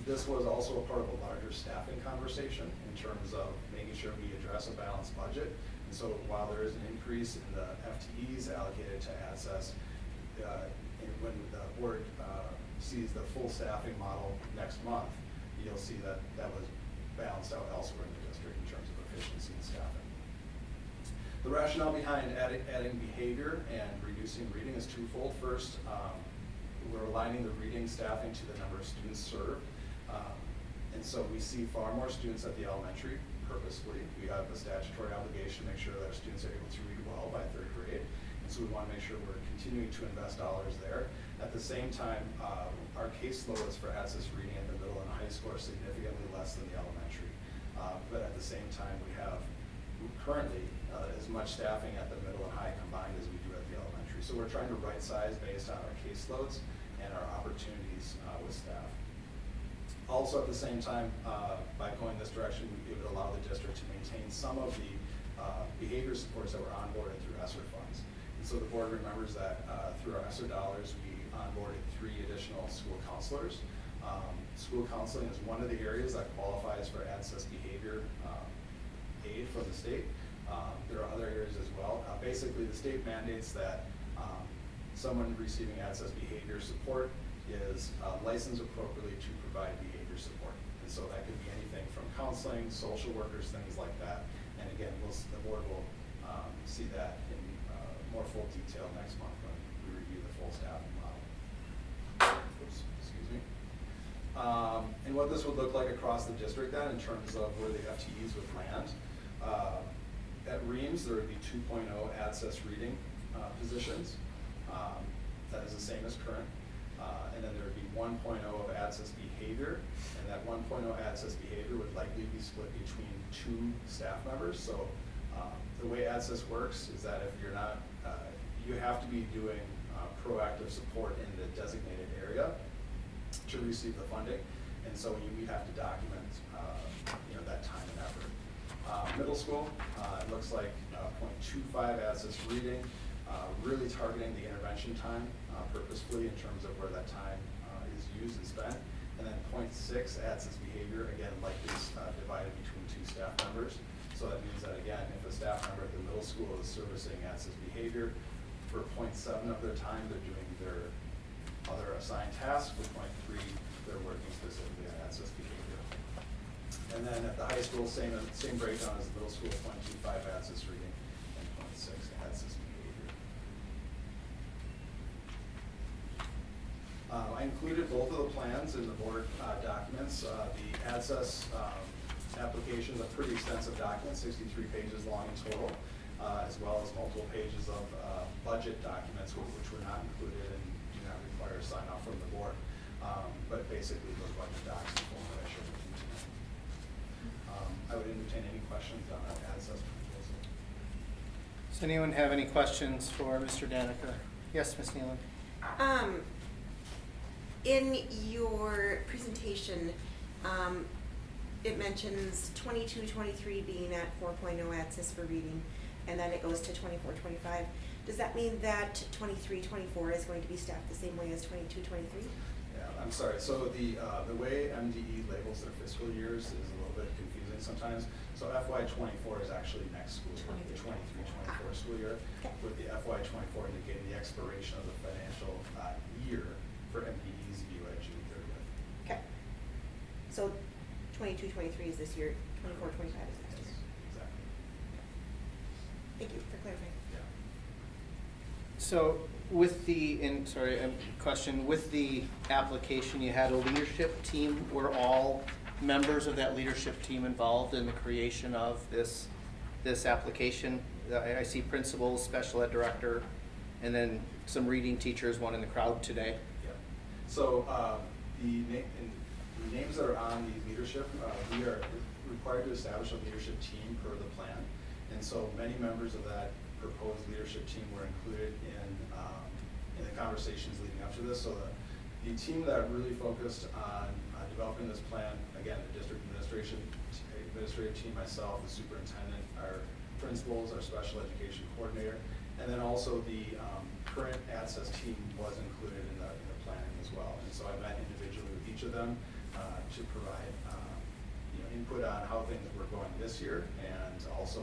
This was also a part of a larger staffing conversation in terms of making sure we address a balanced budget. And so while there is an increase in the FTEs allocated to ADSIS, when the board sees the full staffing model next month, you'll see that that was balanced out elsewhere in the district in terms of efficiency and staffing. The rationale behind adding behavior and reducing reading is twofold. First, we're aligning the reading staffing to the number of students served. And so we see far more students at the elementary purposefully. We have a statutory obligation to make sure that our students are able to read well by 3rd grade. And so we want to make sure we're continuing to invest dollars there. At the same time, our caseloads for access reading at the middle and high school are significantly less than the elementary. But at the same time, we have currently as much staffing at the middle and high combined as we do at the elementary. So we're trying to right size based on our caseloads and our opportunities with staff. Also at the same time, by going this direction, it would allow the district to maintain some of the behavior supports that were onboarded through ESSER funds. And so the board remembers that through our ESSER dollars, we onboarded 3 additional school counselors. School counseling is one of the areas that qualifies for access behavior aid from the state. There are other areas as well. Basically, the state mandates that someone receiving access behavior support is licensed appropriately to provide behavior support. And so that could be anything from counseling, social workers, things like that. And again, the board will see that in more full detail next month when we review the full staffing model. Oops, excuse me. And what this would look like across the district then in terms of where the FTEs would land. At Reams, there would be 2.0 access reading positions. That is the same as current. And then there would be 1.0 of access behavior, and that 1.0 access behavior would likely be split between 2 staff members. So the way access works is that if you're not, you have to be doing proactive support in the designated area to receive the funding, and so we have to document that time and effort. Middle school, it looks like 0.25 access reading, really targeting the intervention time purposefully in terms of where that time is used and spent. And then 0.6 access behavior, again, likely divided between 2 staff members. So that means that, again, if a staff member at the middle school is servicing access behavior, for 0.7 of their time, they're doing their other assigned tasks. For 0.3, they're working specifically on access behavior. And then at the high school, same breakdown as the middle school, 0.25 access reading and 0.6 access behavior. I included both of the plans in the board documents. The access application is a pretty extensive document, 63 pages long in total, as well as multiple pages of budget documents, which were not included and do not require a sign off from the board. But basically, those budget docs and form that I showed with you tonight. I would entertain any questions on that access proposal. Does anyone have any questions for Mr. Danica? Yes, Ms. Nealon. In your presentation, it mentions 22-23 being at 4.0 access for reading, and then it goes to 24-25. Does that mean that 23-24 is going to be staffed the same way as 22-23? Yeah, I'm sorry. So the way MDE labels their fiscal years is a little bit confusing sometimes. So FY24 is actually next school year, the 23-24 school year, with the FY24 indicating the expiration of the financial year for MDE's view at June 30th. Okay. So 22-23 is this year, 24-25 is next year. Exactly. Thank you for clarifying. Yeah. So with the, question, with the application, you had a leadership team. Were all members of that leadership team involved in the creation of this application? I see principals, special ed director, and then some reading teachers, one in the crowd today. Yeah. So the names that are on the leadership, we are required to establish a leadership team per the plan. And so many members of that proposed leadership team were included in the conversations leading up to this. So the team that really focused on developing this plan, again, the district administrative team, myself, the superintendent, our principals, our special education coordinator, and then also the current access team was included in the planning as well. And so I met individually with each of them to provide input on how things were going this year and also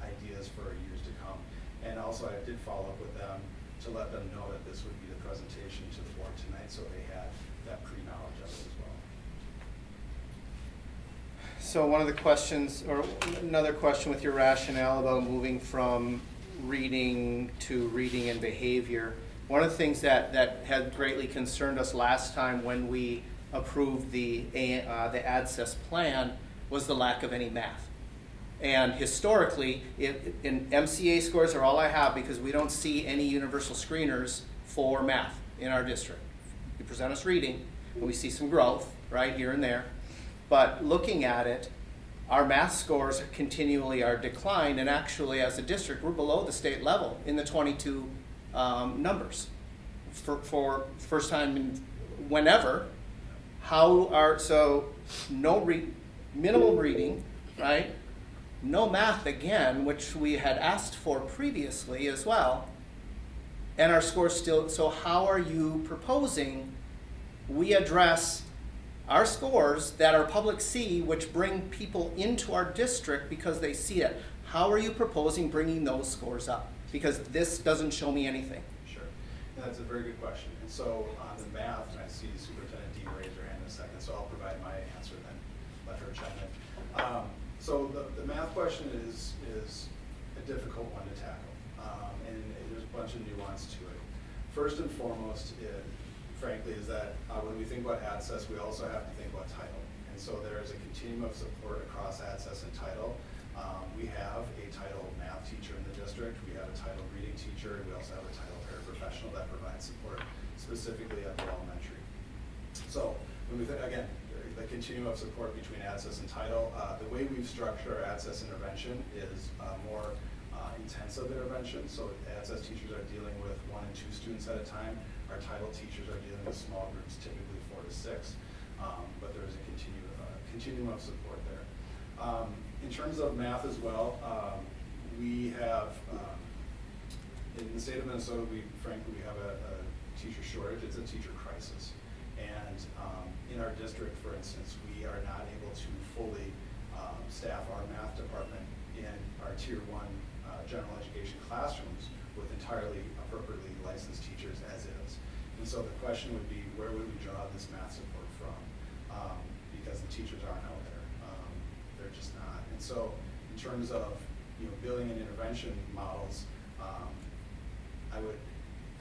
ideas for years to come. And also I did follow up with them to let them know that this would be the presentation to the board tonight, so they had that pre-knowledge of it as well. So one of the questions, or another question with your rationale about moving from reading to reading and behavior. One of the things that had greatly concerned us last time when we approved the ADSES plan was the lack of any math. And historically, MCA scores are all I have because we don't see any universal screeners for math. in our district. You present us reading, and we see some growth, right, here and there. But looking at it, our math scores continually are declined, and actually, as a district, we're below the state level in the 22 numbers for first time in whenever. So minimal reading, right? No math again, which we had asked for previously as well, and our scores still. So how are you proposing we address our scores that our public see, which bring people into our district because they see it? How are you proposing bringing those scores up? Because this doesn't show me anything. Sure, and that's a very good question. And so on the math, and I see Superintendent Dean raise her hand in a second, so I'll provide my answer then, let her chime in. So the math question is a difficult one to tackle, and there's a bunch of nuance to it. First and foremost, frankly, is that when we think about access, we also have to think about title. And so there is a continuum of support across access and title. We have a title math teacher in the district. We have a title reading teacher. We also have a title paraprofessional that provides support specifically at the elementary. So when we think, again, the continuum of support between access and title, the way we've structured our access intervention is more intensive intervention. So access teachers are dealing with 1 and 2 students at a time. Our title teachers are dealing with small groups, typically 4 to 6, but there is a continuum of support there. In terms of math as well, we have, in the state of Minnesota, frankly, we have a teacher shortage. It's a teacher crisis. And in our district, for instance, we are not able to fully staff our math department in our Tier 1 general education classrooms with entirely appropriately licensed teachers as is. And so the question would be, where would we draw this math support from? Because the teachers aren't out there. They're just not. And so in terms of building and intervention models, I would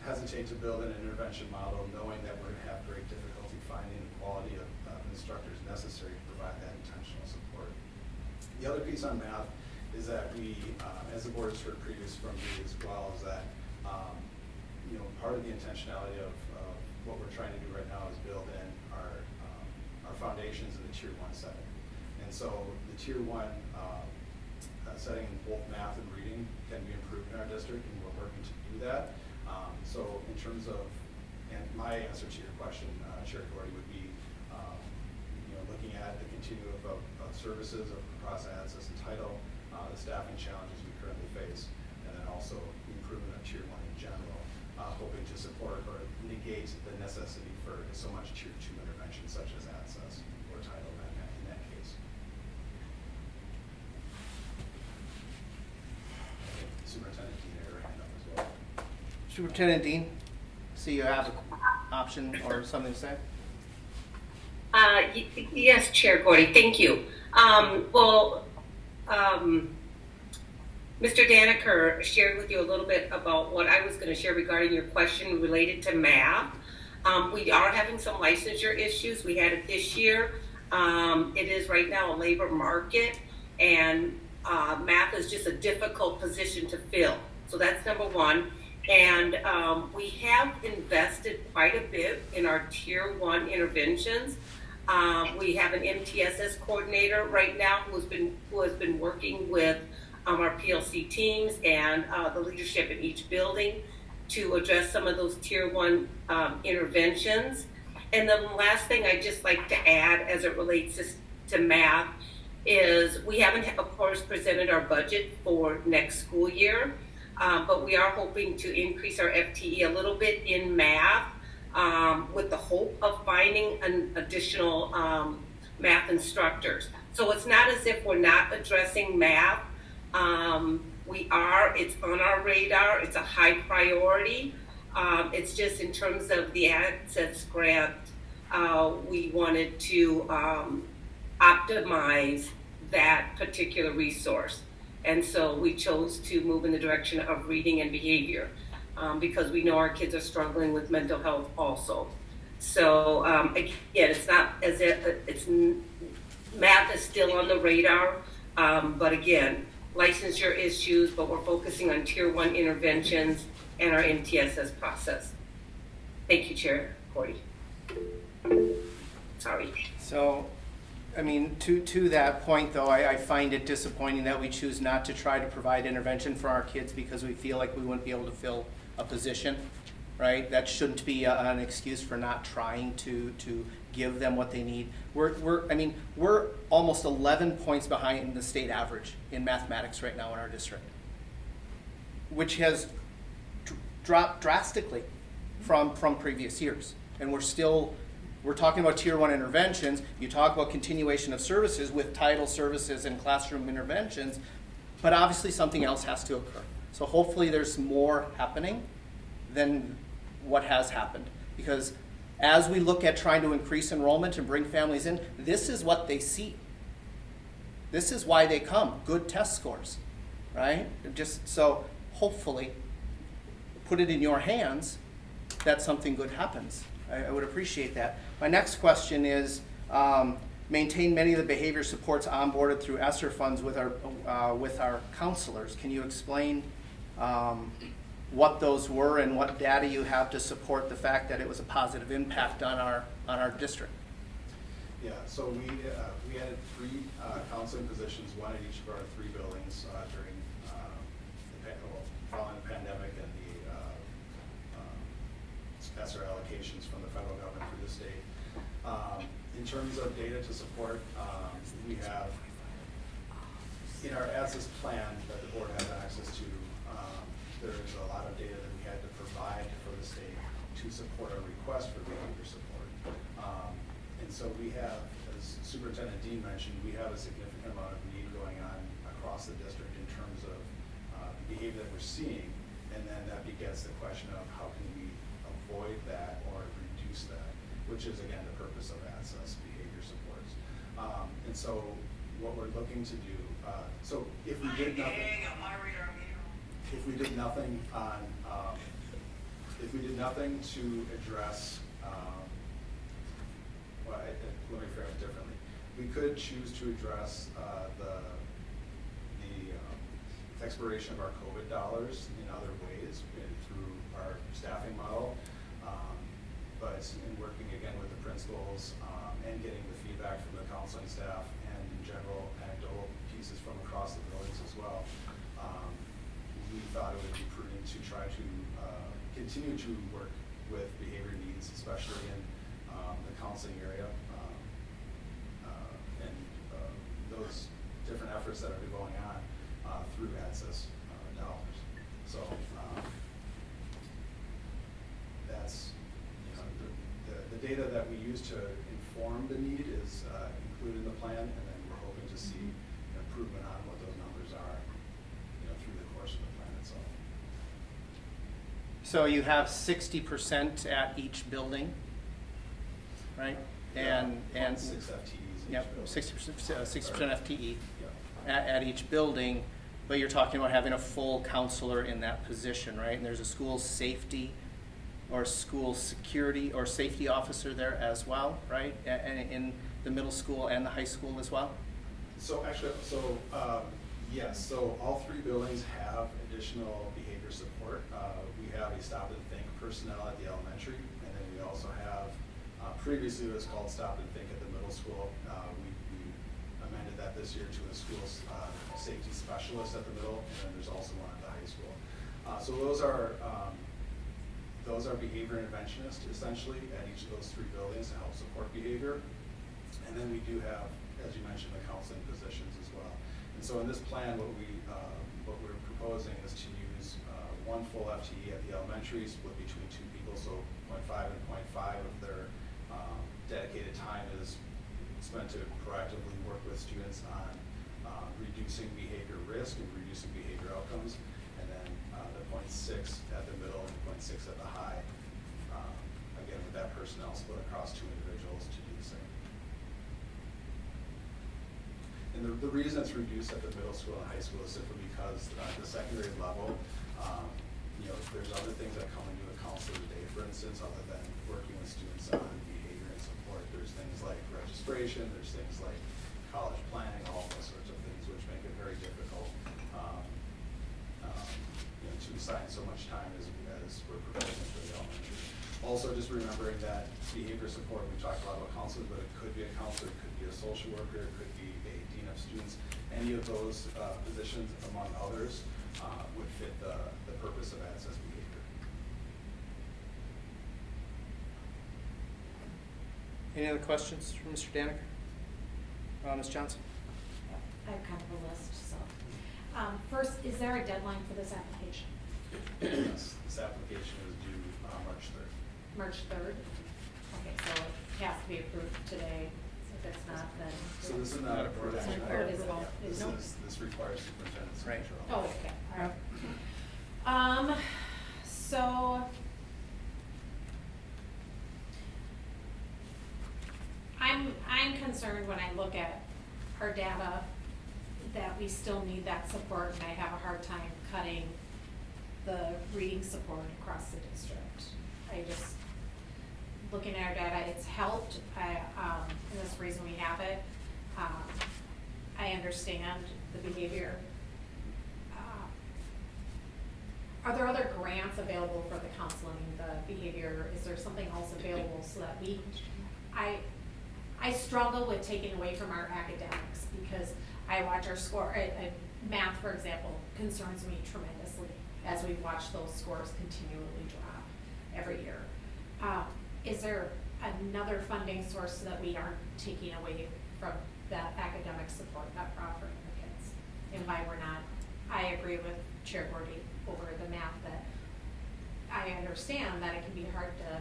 hesitate to build an intervention model knowing that we're going to have great difficulty finding the quality of instructors necessary to provide that intentional support. The other piece on math is that we, as the board has heard previous from me as well, is that part of the intentionality of what we're trying to do right now is build in our foundations in the Tier 1 setting. And so the Tier 1 setting in both math and reading can be improved in our district, and we're working to do that. So in terms of, and my answer to your question, Chair Gordy, would be looking at the continuum of services across access and title, the staffing challenges we currently face, and then also the improvement of Tier 1 in general, hoping to support or negate the necessity for so much Tier 2 intervention such as access or title in that case. Superintendent Dean had her hand up as well. Superintendent Dean, see you have an option or something to say? Yes, Chair Gordy, thank you. Mr. Daniker shared with you a little bit about what I was going to share regarding your question related to math. We are having some licensure issues. We had it this year. It is right now a labor market, and math is just a difficult position to fill. So that's number one. And we have invested quite a bit in our Tier 1 interventions. We have an MTSS coordinator right now who has been working with our PLC teams and the leadership in each building to address some of those Tier 1 interventions. And the last thing I'd just like to add as it relates to math is we haven't, of course, presented our budget for next school year, but we are hoping to increase our FTE a little bit in math with the hope of finding an additional math instructors. So it's not as if we're not addressing math. We are, it's on our radar, it's a high priority. It's just in terms of the access grant, we wanted to optimize that particular resource. And so we chose to move in the direction of reading and behavior because we know our kids are struggling with mental health also. So again, it's not as if math is still on the radar, but again, licensure issues, but we're focusing on Tier 1 interventions and our MTSS process. Thank you, Chair Corey. Sorry. So, I mean, to that point though, I find it disappointing that we choose not to try to provide intervention for our kids because we feel like we wouldn't be able to fill a position, right? That shouldn't be an excuse for not trying to give them what they need. We're almost 11 points behind the state average in mathematics right now in our district, which has dropped drastically from previous years. And we're talking about tier 1 interventions. You talk about continuation of services with title services and classroom interventions, but obviously something else has to occur. So hopefully there's more happening than what has happened. Because as we look at trying to increase enrollment and bring families in, this is what they see. This is why they come, good test scores, right? Just so hopefully put it in your hands that something good happens. I would appreciate that. My next question is, maintain many of the behavior supports onboarded through ESSER funds with our counselors. Can you explain what those were and what data you have to support the fact that it was a positive impact on our district? Yeah, so we added 3 counseling positions, one at each of our 3 buildings during following the pandemic and the ESSER allocations from the federal government through the state. In terms of data to support, we have in our ASSIS plan that the board has access to, there's a lot of data that we had to provide for the state to support our request for behavior support. And so we have, as Superintendent Dean mentioned, we have a significant amount of need going on across the district in terms of the behavior that we're seeing, and then that begets the question of how can we avoid that or reduce that, which is again the purpose of ASSIS behavior supports. And so what we're looking to do, so if we did nothing, if we did nothing to address, let me frame it differently. We could choose to address the expiration of our COVID dollars in other ways through our staffing model, but in working again with the principals and getting the feedback from the counseling staff and in general anecdotal pieces from across the buildings as well, we thought it would be prudent to try to continue to work with behavior needs, especially in the counseling area, and those different efforts that are going on through ASSIS dollars. So that's the data that we use to inform the need is included in the plan, and then we're hoping to see improvement on what those numbers are, through the course of the plan itself. So you have 60% at each building, right? And 6 FTEs. Yep, 60% FTE Yeah. at each building, but you're talking about having a full counselor in that position, right? And there's a school safety or school security or safety officer there as well, right? And in the middle school and the high school as well? So actually, yes, so all 3 buildings have additional behavior support. We have a stop and think personnel at the elementary, and then we also have, previously it was called stop and think at the middle school. We amended that this year to a school safety specialist at the middle, and then there's also one at the high school. So those are behavior interventionists essentially at each of those 3 buildings to help support behavior. And then we do have, as you mentioned, the counseling positions as well. And so in this plan, what we're proposing is to use 1 full FTE at the elementary, split between 2 people, so 0.5 and 0.5 of their dedicated time is spent to proactively work with students on reducing behavior risk and reducing behavior outcomes, and then the 0.6 at the middle and 0.6 at the high, again with that personnel split across 2 individuals to do the same. And the reason it's reduced at the middle school and high school is simply because at the secondary level, there's other things that come into a counselor's day, for instance, other than working with students on behavior and support. There's things like registration, there's things like college planning, all those sorts of things, which make it very difficult to assign so much time as we're proposing for the elementary. Also just remembering that behavior support, we talked a lot about counselors, but it could be a counselor, it could be a social worker, it could be a dean of students. Any of those positions, among others, would fit the purpose of access behavior. Any other questions from Mr. Daniker? Ms. Johnson? I have kind of a list, so. First, is there a deadline for this application? Yes, this application is due March 3rd. March 3rd? Okay, so it has to be approved today. If it's not, then. So this is not a board It's action. not board, is it? This requires superintendent's Right. signature. Oh, okay, all right. So I'm concerned when I look at our data that we still need that support, and I have a hard time cutting the reading support across the district. I just, looking at our data, it's helped, and that's the reason we have it. I understand the behavior. Are there other grants available for the counseling, the behavior? Is there something else available so that I struggle with taking away from our academics because I watch our score, math, for example, concerns me tremendously as we watch those scores continually drop every year. Is there another funding source so that we aren't taking away from that academic support that we're offering the kids? And why we're not, I agree with Chair Gordy over the math that I understand that it can be hard to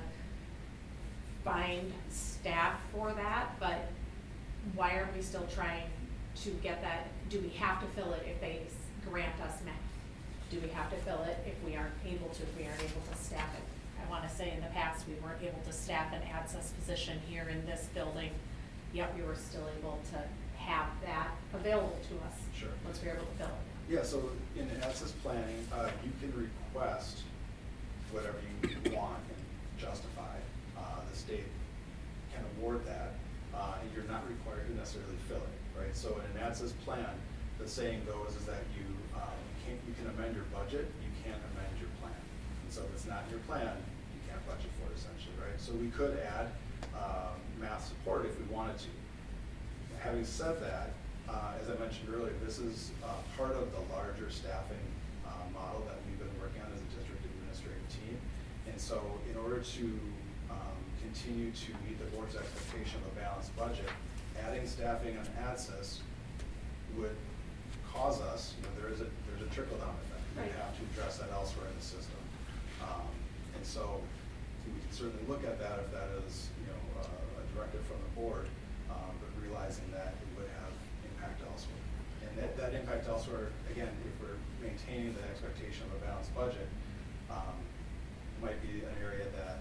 find staff for that, but why aren't we still trying to get that? Do we have to fill it if they grant us math? Do we have to fill it if we aren't able to, if we aren't able to staff it? I want to say in the past, we weren't able to staff an access position here in this building, yet we were still able to have that available to us. Sure. Once we were able to fill it. Yeah, so in access planning, you can request whatever you want and justify. The state can award that, and you're not required to necessarily fill it, right? So in an access plan, the saying goes is that you can amend your budget, you can't amend your plan. And so if it's not in your plan, you can't budget for it essentially, right? So we could add math support if we wanted to. Having said that, as I mentioned earlier, this is part of the larger staffing model that we've been working on as a district administrative team. And so in order to continue to meet the board's expectation of a balanced budget, adding staffing on ADSIS would cause us, there's a trickle-down effect. We Right. have to address that elsewhere in the system. And so we can certainly look at that if that is, a directive from the board, but realizing that it would have impact elsewhere. And that impact elsewhere, again, if we're maintaining the expectation of a balanced budget, might be an area that,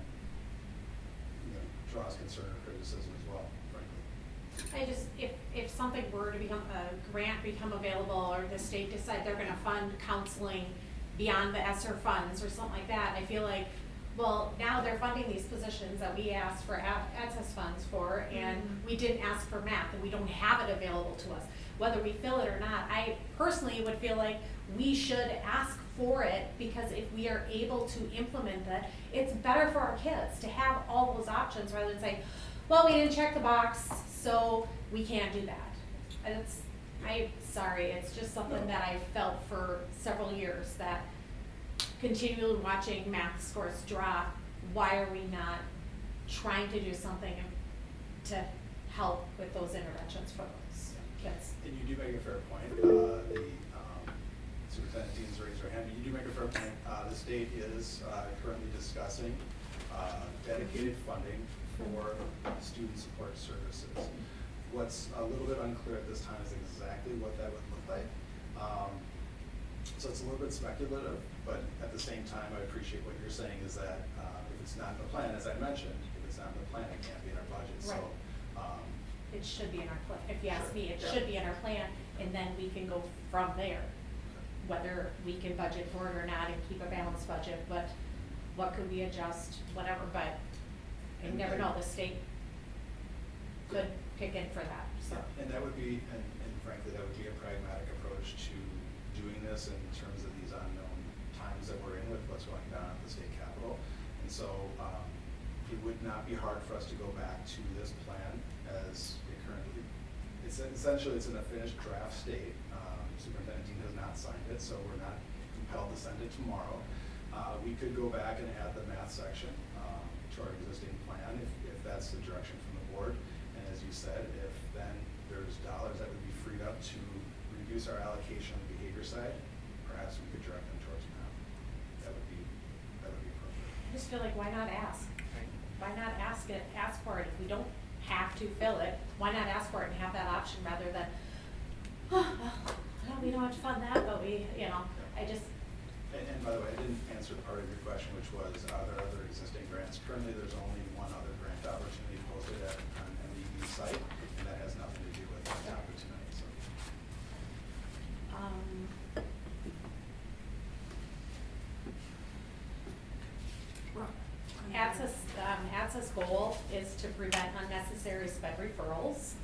draws concern or criticism as well, frankly. I just, if something were to become, a grant become available, or the state decide they're gonna fund counseling beyond the ESSER funds or something like that, I feel like, well, now they're funding these positions that we asked for access funds for, and we didn't ask for math, and we don't have it available to us. Whether we fill it or not, I personally would feel like we should ask for it, because if we are able to implement that, it's better for our kids to have all those options rather than say, well, we didn't check the box, so we can't do that. And it's just something that I felt for several years, that continually watching math scores drop, why are we not trying to do something to help with those interventions for those kids? And you do make a fair point. The Superintendent Dean's raised her hand, but you do make a fair point. The state is currently discussing dedicated funding for student support services. What's a little bit unclear at this time is exactly what that would look like. So it's a little bit speculative, but at the same time, I appreciate what you're saying is that if it's not in the plan, as I mentioned, if it's not in the plan, it can't be in our budget. Right. So It should be in our plan. If you ask Sure. me, it Yeah. should be in our plan, and then we can go from there. Whether we can budget for it or not and keep a balanced budget, but what could we adjust, whatever, but you never know, the state could kick in for that, so. And that would be, and frankly, that would be a pragmatic approach to doing this in terms of these unknown times that we're in with what's going down at the state capitol. And so, it would not be hard for us to go back to this plan as it currently, essentially it's in a finished draft state. Superintendent Dean has not signed it, so we're not compelled to send it tomorrow. We could go back and add the math section to our existing plan if that's the direction from the board. And as you said, if then there's dollars that would be freed up to reduce our allocation on the behavior side, perhaps we could direct them towards math. That would be appropriate. I just feel like, why not ask? Why not ask for it? If we don't have to fill it, why not ask for it and have that option rather than, oh, well, we don't have to fund that, but we, I just. And by the way, I didn't answer part of your question, which was, are there other existing grants? Currently, there's only one other grant opportunity posted at an MDE site, and that has nothing to do with the opportunity. So. ATSA's goal is to prevent unnecessary sped referrals,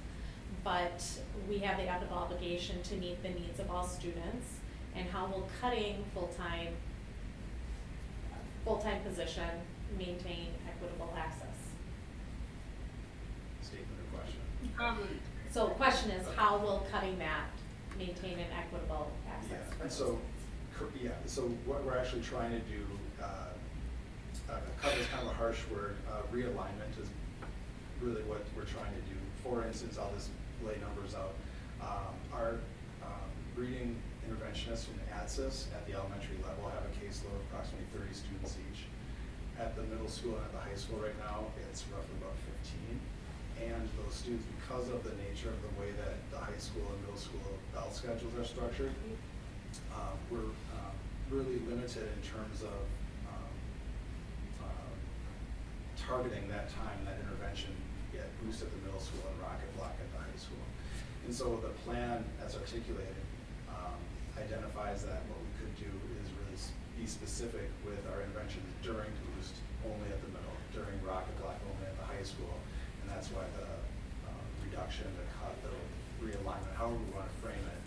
but we have the ethical obligation to meet the needs of all students. And how will cutting full-time position maintain equitable access? Statement or question? So the question is, how will cutting that maintain an equitable access? Yeah, for and those so, students? so what we're actually trying to do, cut is kind of a harsh word, realignment is really what we're trying to do. For instance, I'll just lay numbers out. Our reading interventionists from the ATSIS at the elementary level have a caseload of approximately 30 students each. At the middle school and at the high school right now, it's roughly about 15. And those students, because of the nature of the way that the high school and middle school bell schedules are structured, we're really limited in terms of targeting that time, that intervention get boost at the middle school and rocket block at the high school. And so the plan, as articulated, identifies that what we could do is really be specific with our interventions during boost only at the middle, during rocket block only at the high school, and that's why the reduction, the cut, the realignment, however we want to frame it,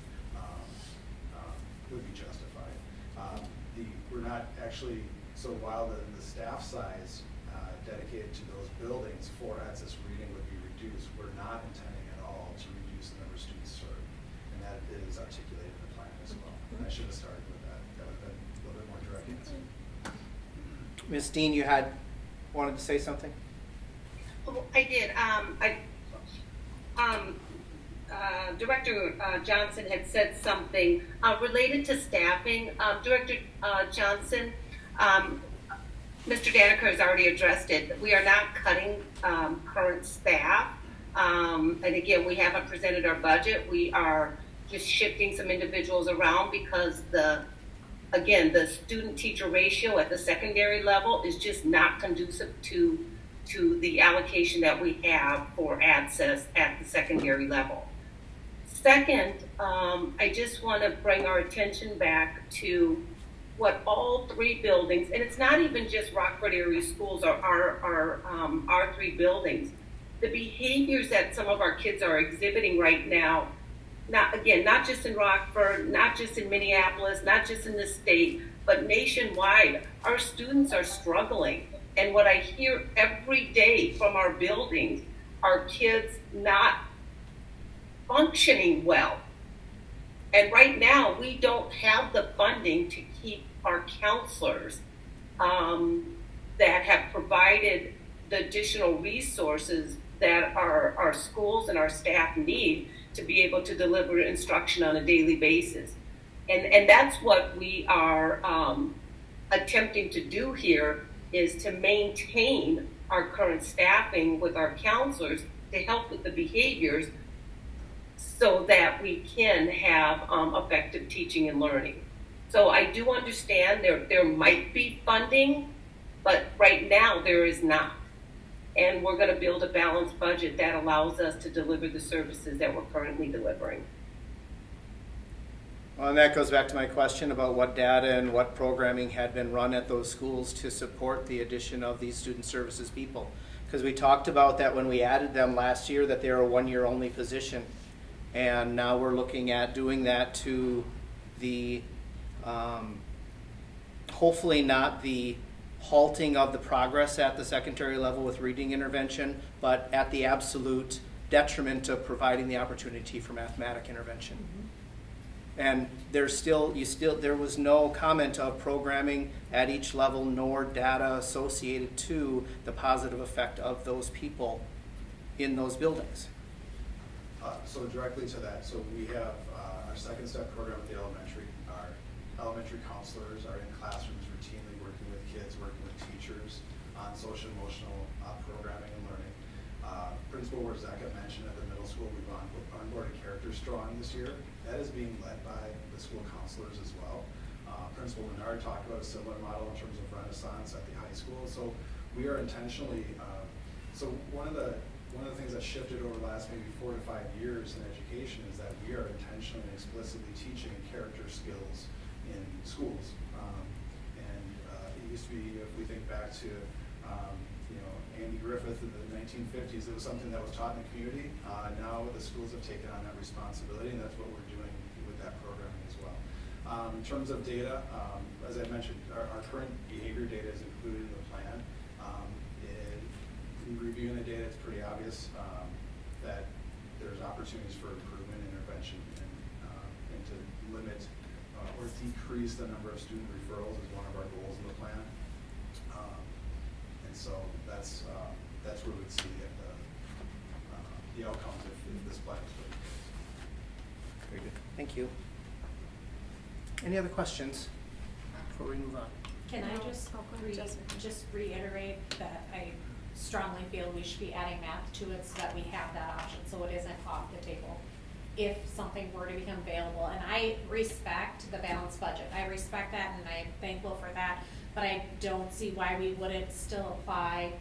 would be justified. We're not actually, so while the staff size dedicated to those buildings for ATSIS reading would be reduced, we're not intending at all to reduce the number of students served, and that is articulated in the plan as well. And I should have started with that. That would have been a little bit more direct answer. Ms. Dean, you wanted to say something? Oh, I did. Director Johnson had said something related to staffing. Director Johnson, Mr. Daneker has already addressed it. We are not cutting current staff. And again, we haven't presented our budget. We are just shifting some individuals around because the student-teacher ratio at the secondary level is just not conducive to the allocation that we have for ATSIS at the secondary level. Second, I just want to bring our attention back to what all three buildings, and it's not even just Rockford area schools, our three buildings, the behaviors that some of our kids are exhibiting right now, not just in Rockford, not just in Minneapolis, not just in the state, but nationwide, our students are struggling. And what I hear every day from our buildings are kids not functioning well. And right now, we don't have the funding to keep our counselors that have provided the additional resources that our schools and our staff need to be able to deliver instruction on a daily basis. And that's what we are attempting to do here, is to maintain our current staffing with our counselors to help with the behaviors so that we can have effective teaching and learning. So I do understand there might be funding, but right now there is not. And we're going to build a balanced budget that allows us to deliver the services that we're currently delivering. Well, and that goes back to my question about what data and what programming had been run at those schools to support the addition of these student services people. Because we talked about that when we added them last year, that they were a one-year only position. And now we're looking at doing that to the, hopefully not the halting of the progress at the secondary level with reading intervention, but at the absolute detriment of providing the opportunity for mathematic intervention. And there was no comment of programming at each level nor data associated to the positive effect of those people in those buildings. So directly to that, so we have our second step program at the elementary. Our elementary counselors are in classrooms routinely working with kids, working with teachers on social emotional programming and learning. Principal Warzeka mentioned at the middle school, we've onboarded Character Strong this year. That is being led by the school counselors as well. Principal Menard talked about a similar model in terms of Renaissance at the high school. So we are intentionally, so one of the things that shifted over the last maybe 4 to 5 years in education is that we are intentionally and explicitly teaching character skills in schools. It used to be, if we think back to Andy Griffith in the 1950s, it was something that was taught in the community. Now the schools have taken on that responsibility, and that's what we're doing with that programming as well. In terms of data, as I mentioned, our current behavior data is included in the plan. In reviewing the data, it's pretty obvious that there's opportunities for improvement, intervention, and to limit or decrease the number of student referrals is one of our goals in the plan. And so that's where we'd see the outcomes if this plan is put in place. Very good. Thank you. Any other questions before we move on? Can I just just reiterate that I strongly feel we should be adding math to it so that we have that option, so it isn't off the table if something were to become available. And I respect the balanced budget. I respect that, and I'm thankful for that. But I don't see why we wouldn't still apply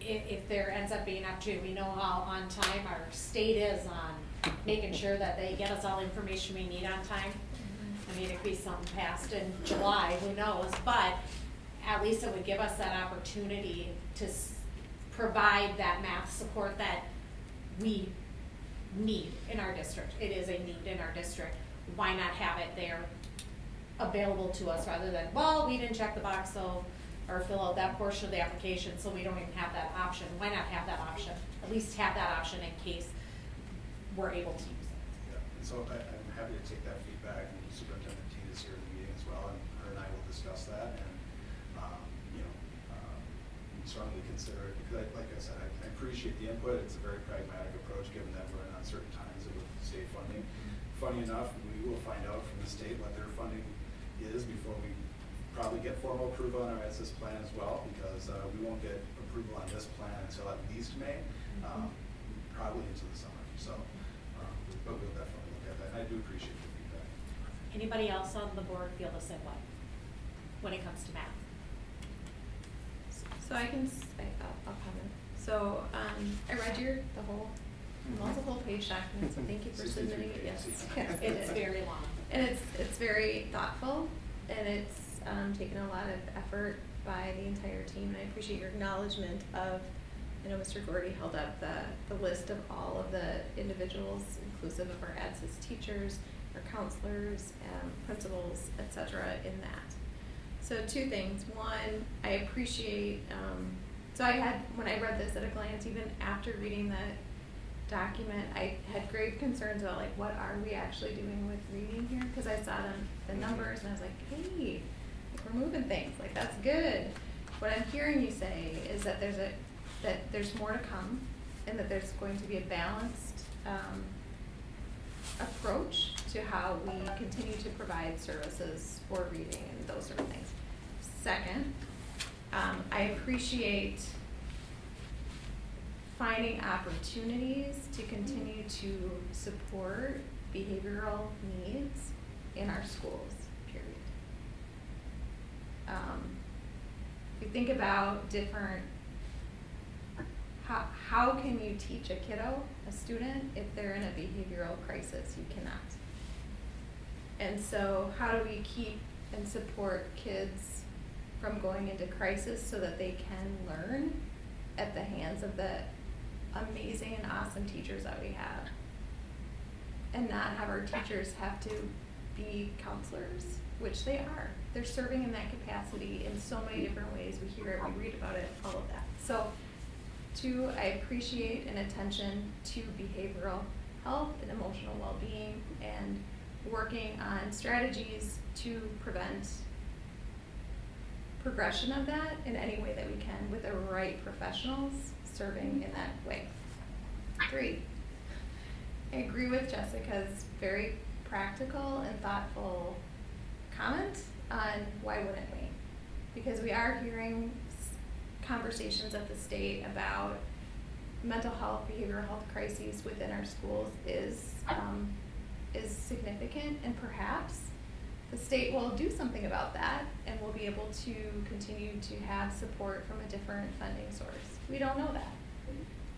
if there ends up being an opportunity. We know how on time our state is on making sure that they get us all the information we need on time. I mean, it could be something passed in July, who knows, but at least it would give us that opportunity to provide that math support that we need in our district. It is a need in our district. Why not have it there available to us rather than, well, we didn't check the box so, or fill out that portion of the application, so we don't even have that option. Why not have that option? At least have that option in case we're able to use it. Yeah, and so I'm happy to take that feedback, and Superintendent Dean is here at the meeting as well, and her and I will discuss that, and strongly consider it, because like I said, I appreciate the input. It's a very pragmatic approach given that we're in uncertain times with state funding. Funny enough, we will find out from the state what their funding is before we probably get formal approval on our ESSIS plan as well, because we won't get approval on this plan until at least May, probably into the summer. So, but we'll definitely look at that. And I do appreciate the feedback. Anybody else on the board feel the same way when it comes to math? So I can, I'll comment. So, I read the whole multiple page document, so thank you for 63 submitting it, yes. pages. Yes, it It's is. very long. And it's very thoughtful, and it's taken a lot of effort by the entire team, and I appreciate your acknowledgement of, I know Mr. Gordy held up the list of all of the individuals, inclusive of our ADSIS teachers, our counselors, principals, et cetera, in that. So 2 things. One, I appreciate, so when I read this at a glance, even after reading the document, I had grave concerns about like, what are we actually doing with reading here? Because I saw the numbers and I was like, hey, like we're moving things, like that's good. What I'm hearing you say is that there's more to come, and that there's going to be a balanced approach to how we continue to provide services for reading and those sort of things. Second, I appreciate finding opportunities to continue to support behavioral needs in our schools, period. If you think about different, how can you teach a kiddo, a student, if they're in a behavioral crisis? You cannot. And so how do we keep and support kids from going into crisis so that they can learn at the hands of the amazing and awesome teachers that we have, and not have our teachers have to be counselors, which they are. They're serving in that capacity in so many different ways. We hear it, we read about it, all of that. So, two, I appreciate an attention to behavioral health and emotional well-being and working on strategies to prevent progression of that in any way that we can with the right professionals serving in that way. 3, I agree with Jessica's very practical and thoughtful comment on why wouldn't we? Because we are hearing conversations at the state about mental health, behavioral health crises within our schools is significant, and perhaps the state will do something about that and we'll be able to continue to have support from a different funding source. We don't know that.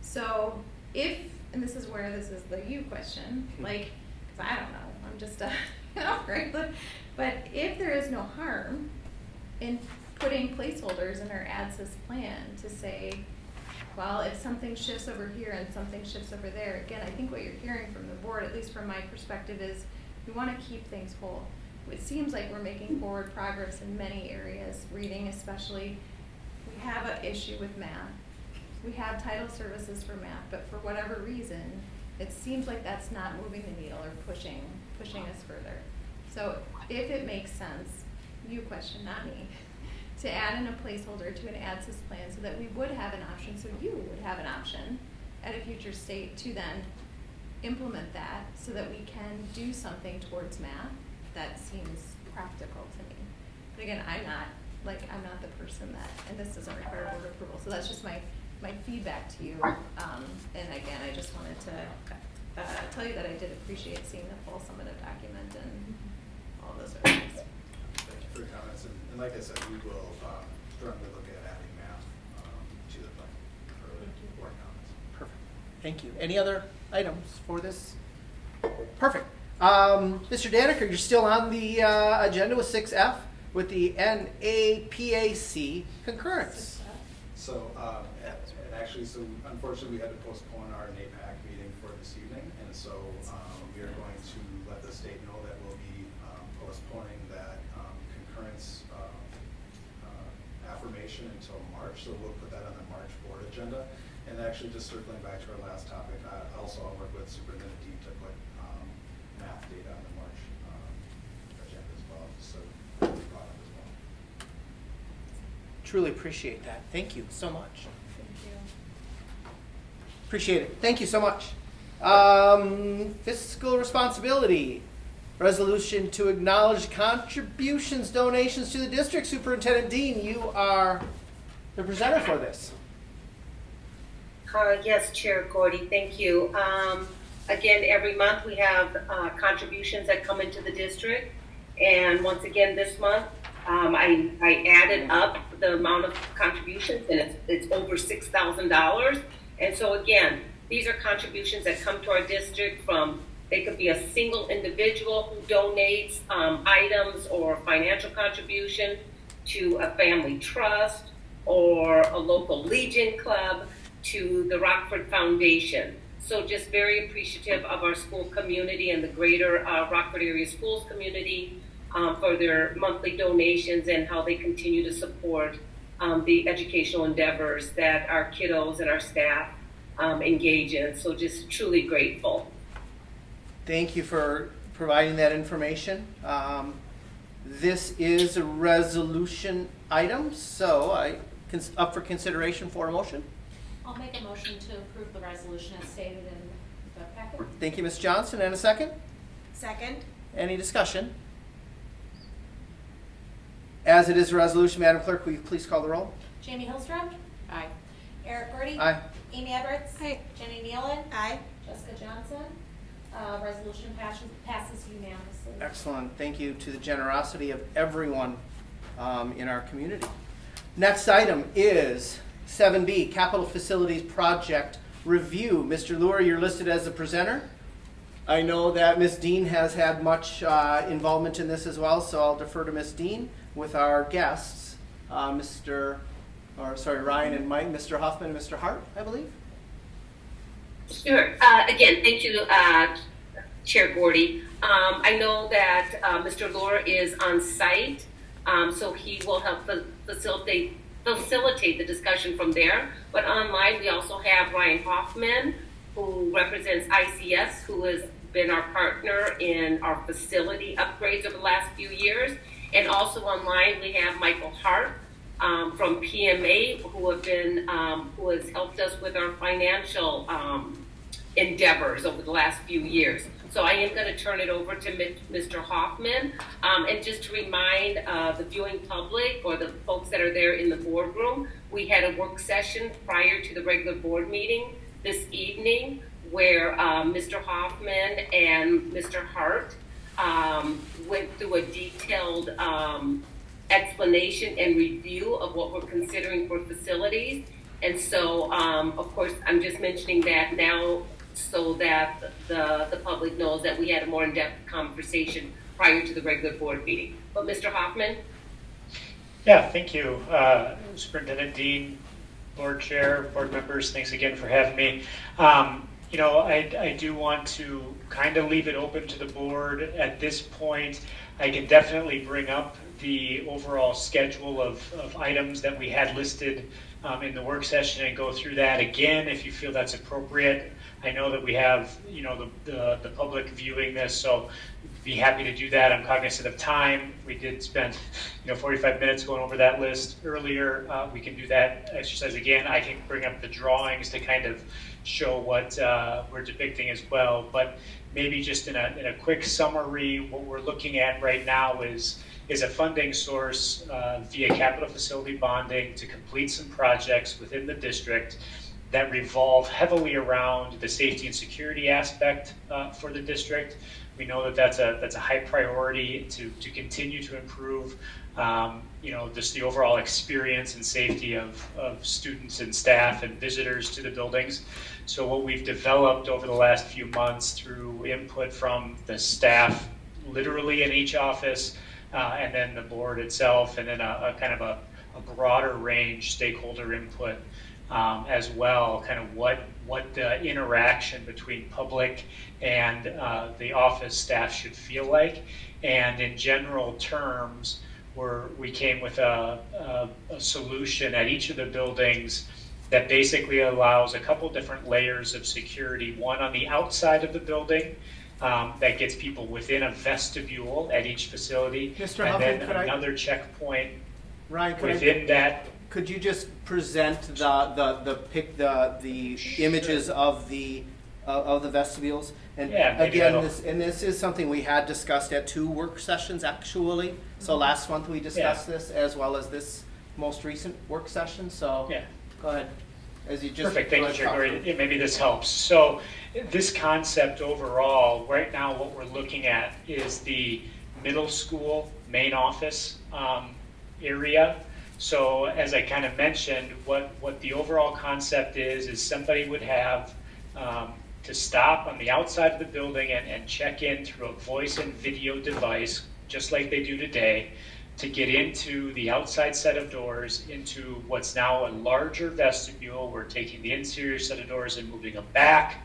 So if, and this is where this is the you question, like, because I don't know, I'm just right? But if there is no harm in putting placeholders in our ADSIS plan to say, well, if something shifts over here and something shifts over there, again, I think what you're hearing from the board, at least from my perspective, is we want to keep things whole. It seems like we're making forward progress in many areas, reading especially. We have an issue with math. We have title services for math, but for whatever reason, it seems like that's not moving the needle or pushing us further. So if it makes sense, you question, not me, to add in a placeholder to an ADSIS plan so that we would have an option, so you would have an option at a future state to then implement that so that we can do something towards math, that seems practical to me. But again, I'm not the person that, and this doesn't require board approval, so that's just my feedback to you. And again, I just wanted to tell you that I did appreciate seeing the full summative document and all those sort of things. Thank you for your comments, and like I said, we will strongly look at adding math to the plan for board comments. Perfect. Thank you. Any other items for this? Perfect. Mr. Daniker, you're still on the agenda with 6F with the NAPAC concurrence. So, and actually, unfortunately, we had to postpone our NAPAC meeting for this evening, and so we are going to let the state know that we'll be postponing that concurrence affirmation until March. So we'll put that on the March board agenda. And actually, just circling back to our last topic, also I'll work with Superintendent Deep to put math data on the March agenda as well, so brought up as well. Truly appreciate that. Thank you so much. Thank you. Appreciate it. Thank you so much. Fiscal responsibility. Resolution to acknowledge contributions, donations to the district. Superintendent Dean, you are the presenter for this. Yes, Chair Gordy, thank you. Again, every month we have contributions that come into the district. And once again, this month, I added up the amount of contributions, and it's over $6,000. And so again, these are contributions that come to our district from, they could be a single individual who donates items or financial contribution to a family trust or a local Legion club to the Rockford Foundation. So just very appreciative of our school community and the greater Rockford area schools community for their monthly donations and how they continue to support the educational endeavors that our kiddos and our staff engage in. So just truly grateful. Thank you for providing that information. This is a resolution item, so up for consideration for a motion. I'll make a motion to approve the resolution as stated in the packet. Thank you, Ms. Johnson. And a second? Second? Any discussion? As it is a resolution, Madam Clerk, will you please call the roll? Jamie Hillstrom? Aye. Eric Gordy? Aye. Amy Edwards? Aye. Jenny Nealon? Aye. Jessica Johnson? Resolution passes unanimously. Excellent. Thank you to the generosity of everyone in our community. Next item is 7B, Capital Facilities Project Review. Mr. Luer, you're listed as the presenter. I know that Ms. Dean has had much involvement in this as well, so I'll defer to Ms. Dean with our guests, Ryan and Mike, Mr. Huffman and Mr. Hart, I believe. Sure. Again, thank you, Chair Gordy. I know that Mr. Lohr is on site, so he will help facilitate the discussion from there. But online, we also have Ryan Hoffman, who represents ICS, who has been our partner in our facility upgrades over the last few years. And also online, we have Michael Hart from PMA, who has helped us with our financial endeavors over the last few years. So I am going to turn it over to Mr. Hoffman. And just to remind the viewing public or the folks that are there in the boardroom, we had a work session prior to the regular board meeting this evening where Mr. Hoffman and Mr. Hart went through a detailed explanation and review of what we're considering for facilities. And so, of course, I'm just mentioning that now so that the public knows that we had a more in-depth conversation prior to the regular board meeting. But Mr. Hoffman? Yeah, thank you. Superintendent Dean, board chair, board members, thanks again for having me. You know, I do want to kind of leave it open to the board at this point. I can definitely bring up the overall schedule of items that we had listed in the work session and go through that again if you feel that's appropriate. I know that we have, you know, the public viewing this, so be happy to do that. I'm cognizant of time. We did spend, 45 minutes going over that list earlier. We can do that exercise again. I can bring up the drawings to kind of show what we're depicting as well. But maybe just in a quick summary, what we're looking at right now is a funding source via capital facility bonding to complete some projects within the district that revolve heavily around the safety and security aspect for the district. We know that that's a high priority to continue to improve, just the overall experience and safety of students and staff and visitors to the buildings. So what we've developed over the last few months through input from the staff, literally in each office, and then the board itself, and then a kind of a broader range stakeholder input as well, kind of what the interaction between public and the office staff should feel like. And in general terms, we came with a solution at each of the buildings that basically allows a couple different layers of security. One on the outside of the building that gets people within a vestibule at each facility, Mr. and Huffman, then another checkpoint Ryan, within that. Could you just present the images of the vestibules? And Yeah, maybe again, that'll- this is something we had discussed at 2 work sessions actually. So last month we discussed this as well as this most recent work session. So Yeah. go ahead. As you just Perfect, thank you, go Chair ahead, Gordy. talk through. Maybe this helps. So this concept overall, right now what we're looking at is the middle school main office area. So as I kind of mentioned, what the overall concept is somebody would have to stop on the outside of the building and check in through a voice and video device, just like they do today, to get into the outside set of doors into what's now a larger vestibule. We're taking the interior set of doors and moving them back,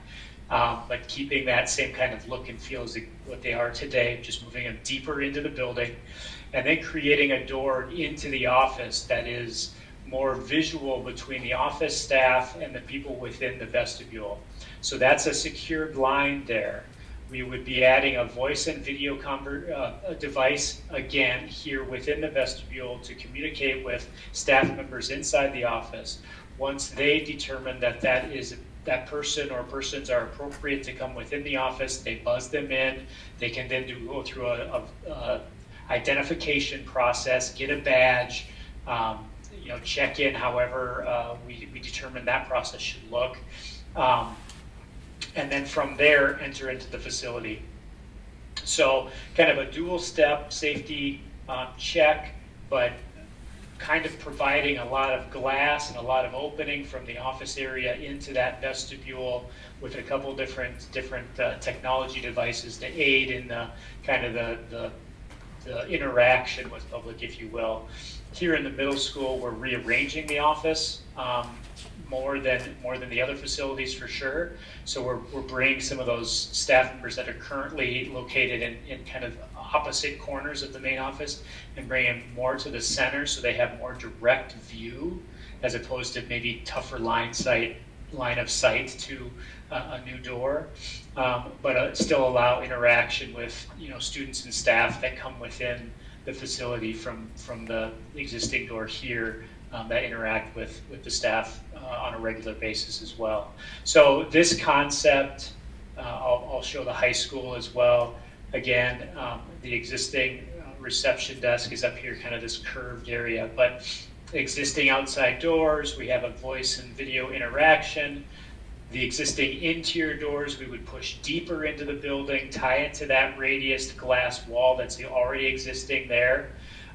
but keeping that same kind of look and feel as what they are today, just moving them deeper into the building, and then creating a door into the office that is more visual between the office staff and the people within the vestibule. So that's a secured line there. We would be adding a voice and video device again here within the vestibule to communicate with staff members inside the office. Once they determine that person or persons are appropriate to come within the office, they buzz them in. They can then go through a identification process, get a badge, check in however we determine that process should look. And then from there, enter into the facility. So kind of a dual step safety check, but kind of providing a lot of glass and a lot of opening from the office area into that vestibule with a couple different technology devices to aid in the kind of the interaction with public, if you will. Here in the middle school, we're rearranging the office more than the other facilities for sure. So we're bringing some of those staff members that are currently located in kind of opposite corners of the main office and bringing them more to the center so they have more direct view as opposed to maybe tougher line of sight to a new door, but still allow interaction with students and staff that come within the facility from the existing door here that interact with the staff on a regular basis as well. So this concept, I'll show the high school as well. Again, the existing reception desk is up here, kind of this curved area, but existing outside doors, we have a voice and video interaction. The existing interior doors, we would push deeper into the building, tie it to that radiused glass wall that's already existing there,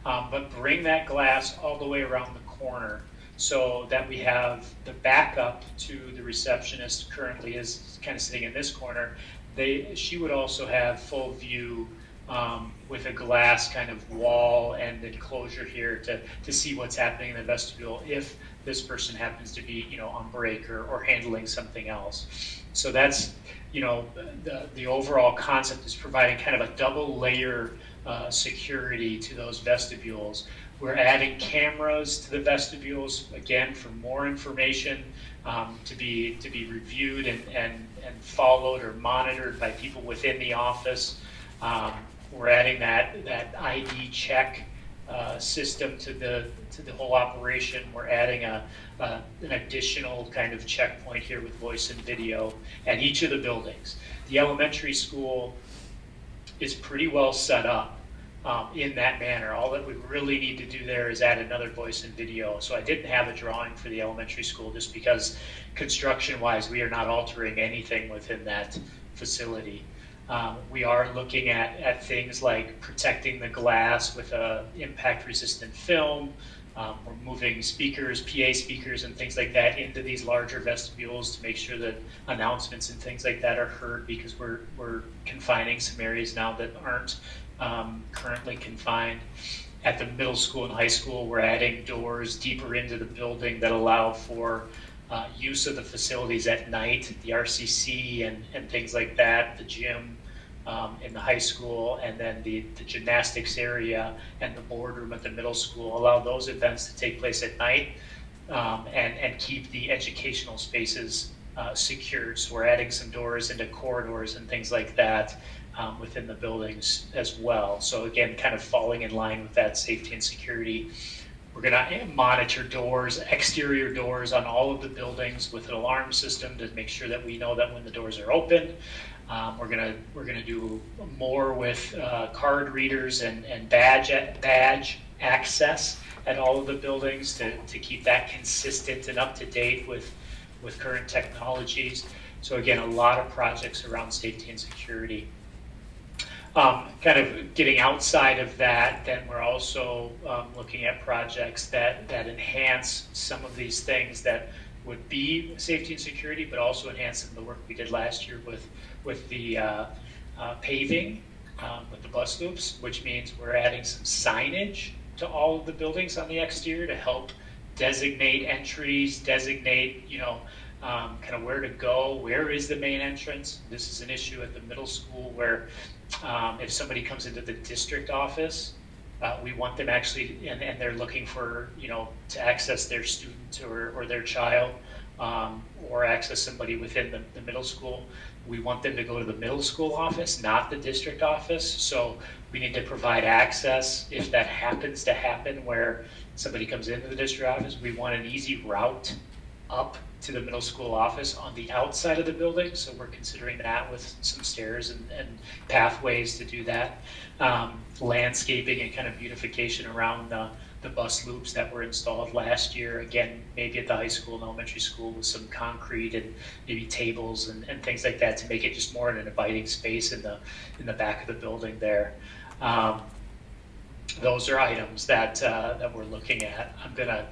but bring that glass all the way around the corner so that we have the backup to the receptionist currently is kind of sitting in this corner. She would also have full view with a glass kind of wall and enclosure here to see what's happening in the vestibule if this person happens to be on break or handling something else. So that's the overall concept is providing kind of a double layer security to those vestibules. We're adding cameras to the vestibules again for more information to be reviewed and followed or monitored by people within the office. We're adding that ID check system to the whole operation. We're adding an additional kind of checkpoint here with voice and video at each of the buildings. The elementary school is pretty well set up in that manner. All that we really need to do there is add another voice and video. So I didn't have a drawing for the elementary school just because construction-wise we are not altering anything within that facility. We are looking at things like protecting the glass with a impact-resistant film. We're moving speakers, PA speakers, and things like that into these larger vestibules to make sure that announcements and things like that are heard because we're confining some areas now that aren't currently confined. At the middle school and high school, we're adding doors deeper into the building that allow for use of the facilities at night, the RCC and things like that, the gym in the high school, and then the gymnastics area and the boardroom at the middle school. Allow those events to take place at night and keep the educational spaces secured. So we're adding some doors into corridors and things like that within the buildings as well. So again, kind of falling in line with that safety and security. We're going to monitor doors, exterior doors on all of the buildings with an alarm system to make sure that we know that when the doors are open. We're gonna do more with card readers and badge access at all of the buildings to keep that consistent and up to date with current technologies. So again, a lot of projects around safety and security. Kind of getting outside of that, then we're also looking at projects that enhance some of these things that would be safety and security, but also enhance some of the work we did last year with the paving, with the bus loops, which means we're adding some signage to all of the buildings on the exterior to help designate entries, designate, kind of where to go, where is the main entrance. This is an issue at the middle school where if somebody comes into the district office, we want them actually, and they're looking for, to access their student or their child, or access somebody within the middle school. We want them to go to the middle school office, not the district office. So we need to provide access if that happens to happen where somebody comes into the district office. We want an easy route up to the middle school office on the outside of the building. So we're considering that with some stairs and pathways to do that. Landscaping and kind of beautification around the bus loops that were installed last year. Again, maybe at the high school and elementary school with some concrete and maybe tables and things like that to make it just more an inviting space in the back of the building there. Those are items that we're looking at. I'm gonna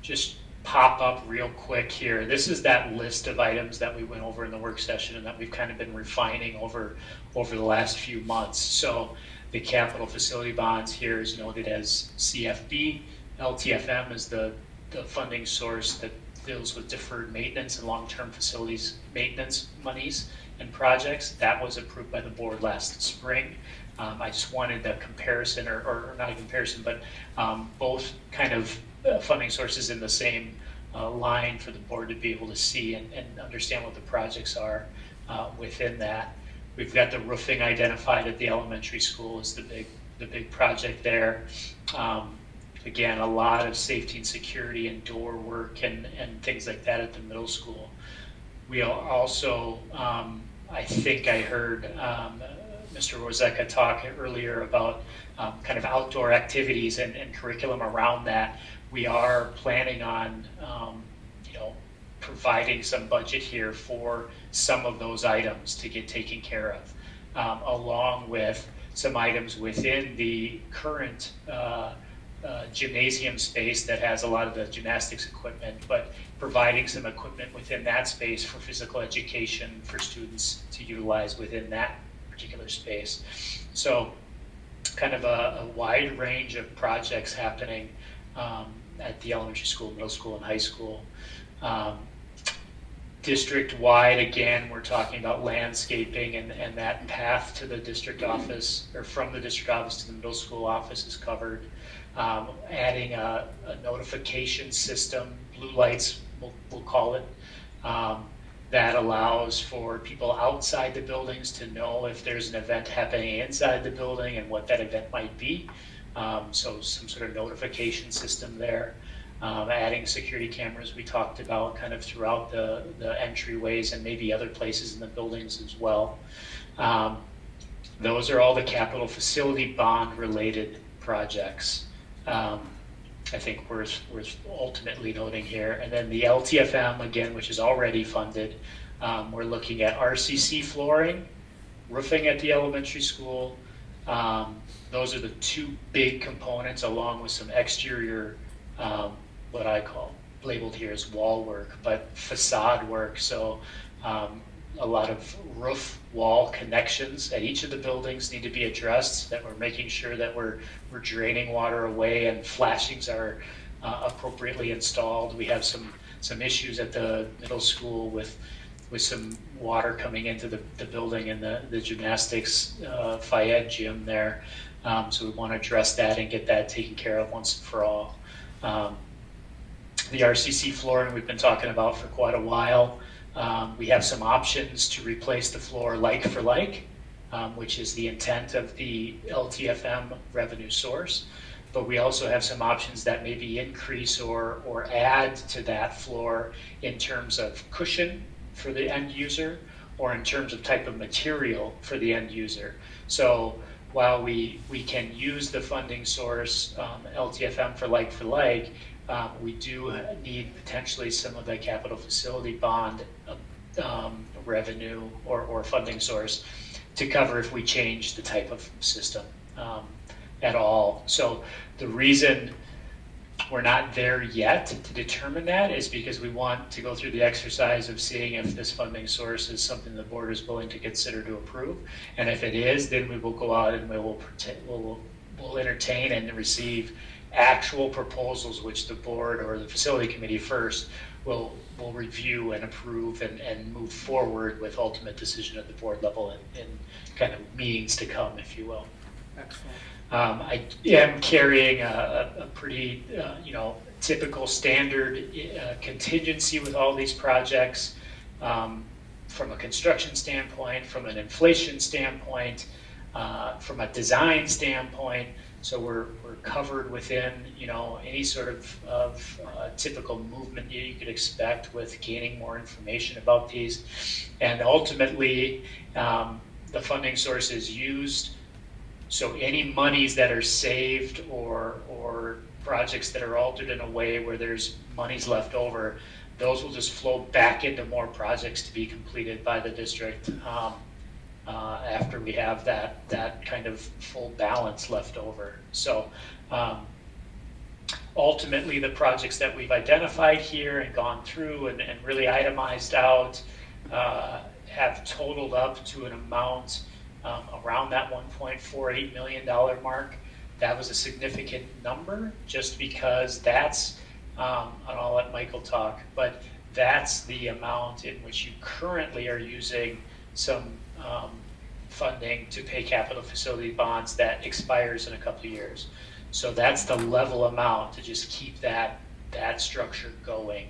just pop up real quick here. This is that list of items that we went over in the work session and that we've kind of been refining over the last few months. So the capital facility bonds here is noted as CFB. LTFM is the funding source that deals with deferred maintenance and long-term facilities maintenance monies and projects. That was approved by the board last spring. I just wanted a comparison, or not a comparison, but both kind of funding sources in the same line for the board to be able to see and understand what the projects are within that. We've got the roofing identified at the elementary school as the big project there. Again, a lot of safety and security and door work and things like that at the middle school. We also, I think I heard Mr. Roseka talk earlier about kind of outdoor activities and curriculum around that. We are planning on, providing some budget here for some of those items to get taken care of, along with some items within the current gymnasium space that has a lot of the gymnastics equipment, but providing some equipment within that space for physical education for students to utilize within that particular space. So kind of a wide range of projects happening at the elementary school, middle school, and high school. District-wide, again, we're talking about landscaping and that path to the district office, or from the district office to the middle school office is covered. Adding a notification system, blue lights, we'll call it, that allows for people outside the buildings to know if there's an event happening inside the building and what that event might be. So some sort of notification system there. Adding security cameras we talked about kind of throughout the entryways and maybe other places in the buildings as well. Those are all the capital facility bond related projects. I think worth ultimately noting here. And then the LTFM, again, which is already funded, we're looking at RCC flooring, roofing at the elementary school. Those are the two big components, along with some exterior, what I call, labeled here as wall work, but facade work. So a lot of roof wall connections at each of the buildings need to be addressed, that we're making sure that we're draining water away and flashings are appropriately installed. We have some issues at the middle school with some water coming into the building and the gymnastics Fayed gym there. So we want to address that and get that taken care of once and for all. The RCC flooring we've been talking about for quite a while. We have some options to replace the floor like for like, which is the intent of the LTFM revenue source. But we also have some options that maybe increase or add to that floor in terms of cushion for the end user, or in terms of type of material for the end user. So while we can use the funding source, LTFM for like, we do need potentially some of the capital facility bond revenue or funding source to cover if we change the type of system at all. So the reason we're not there yet to determine that is because we want to go through the exercise of seeing if this funding source is something the board is willing to consider to approve. And if it is, then we will go out and we'll entertain and receive actual proposals, which the board or the facility committee first will review and approve and move forward with ultimate decision at the board level in kind of meetings to come, if you will. Excellent. I am carrying a pretty, typical standard contingency with all these projects, from a construction standpoint, from an inflation standpoint, from a design standpoint. So we're covered within, any sort of typical movement you could expect with gaining more information about these. And ultimately, the funding source is used. So any monies that are saved or projects that are altered in a way where there's monies left over, those will just flow back into more projects to be completed by the district after we have that kind of full balance left over. So ultimately, the projects that we've identified here and gone through and really itemized out have totaled up to an amount around that $1.48 million mark. That was a significant number just because that's and I'll let Michael talk, but that's the amount in which you currently are using some funding to pay capital facility bonds that expires in a couple of years. So that's the level amount to just keep that structure going.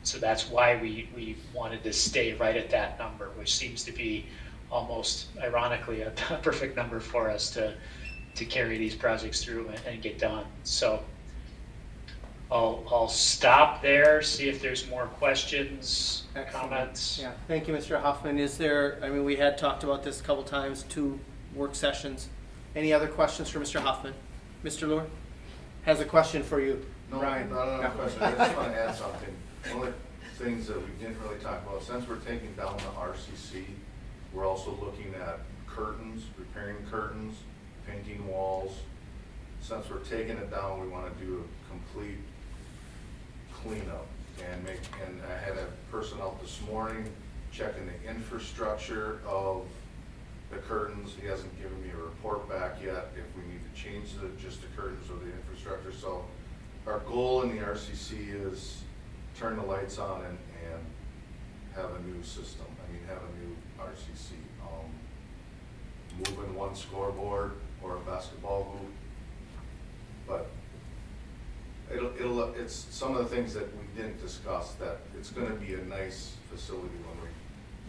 So that's why we wanted to stay right at that number, which seems to be almost ironically a perfect number for us to carry these projects through and get done. So I'll stop there, see if there's more questions, Excellent. comments. Yeah, thank you, Mr. Hoffman. Is there, I mean, we had talked about this a couple times, 2 work sessions. Any other questions for Mr. Hoffman? Mr. Lure has a question for you. No, Ryan. not another Yeah. question. I just want to add something. One of the things that we didn't really talk about, since we're taking down the RCC, we're also looking at curtains, repairing curtains, painting walls. Since we're taking it down, we want to do a complete cleanup and I had a person out this morning checking the infrastructure of the curtains. He hasn't given me a report back yet if we need to change just the curtains or the infrastructure. So our goal in the RCC is turn the lights on and have a new system. I mean, have a new RCC. Move in one scoreboard or a basketball hoop. But it's some of the things that we didn't discuss, that it's going to be a nice facility when we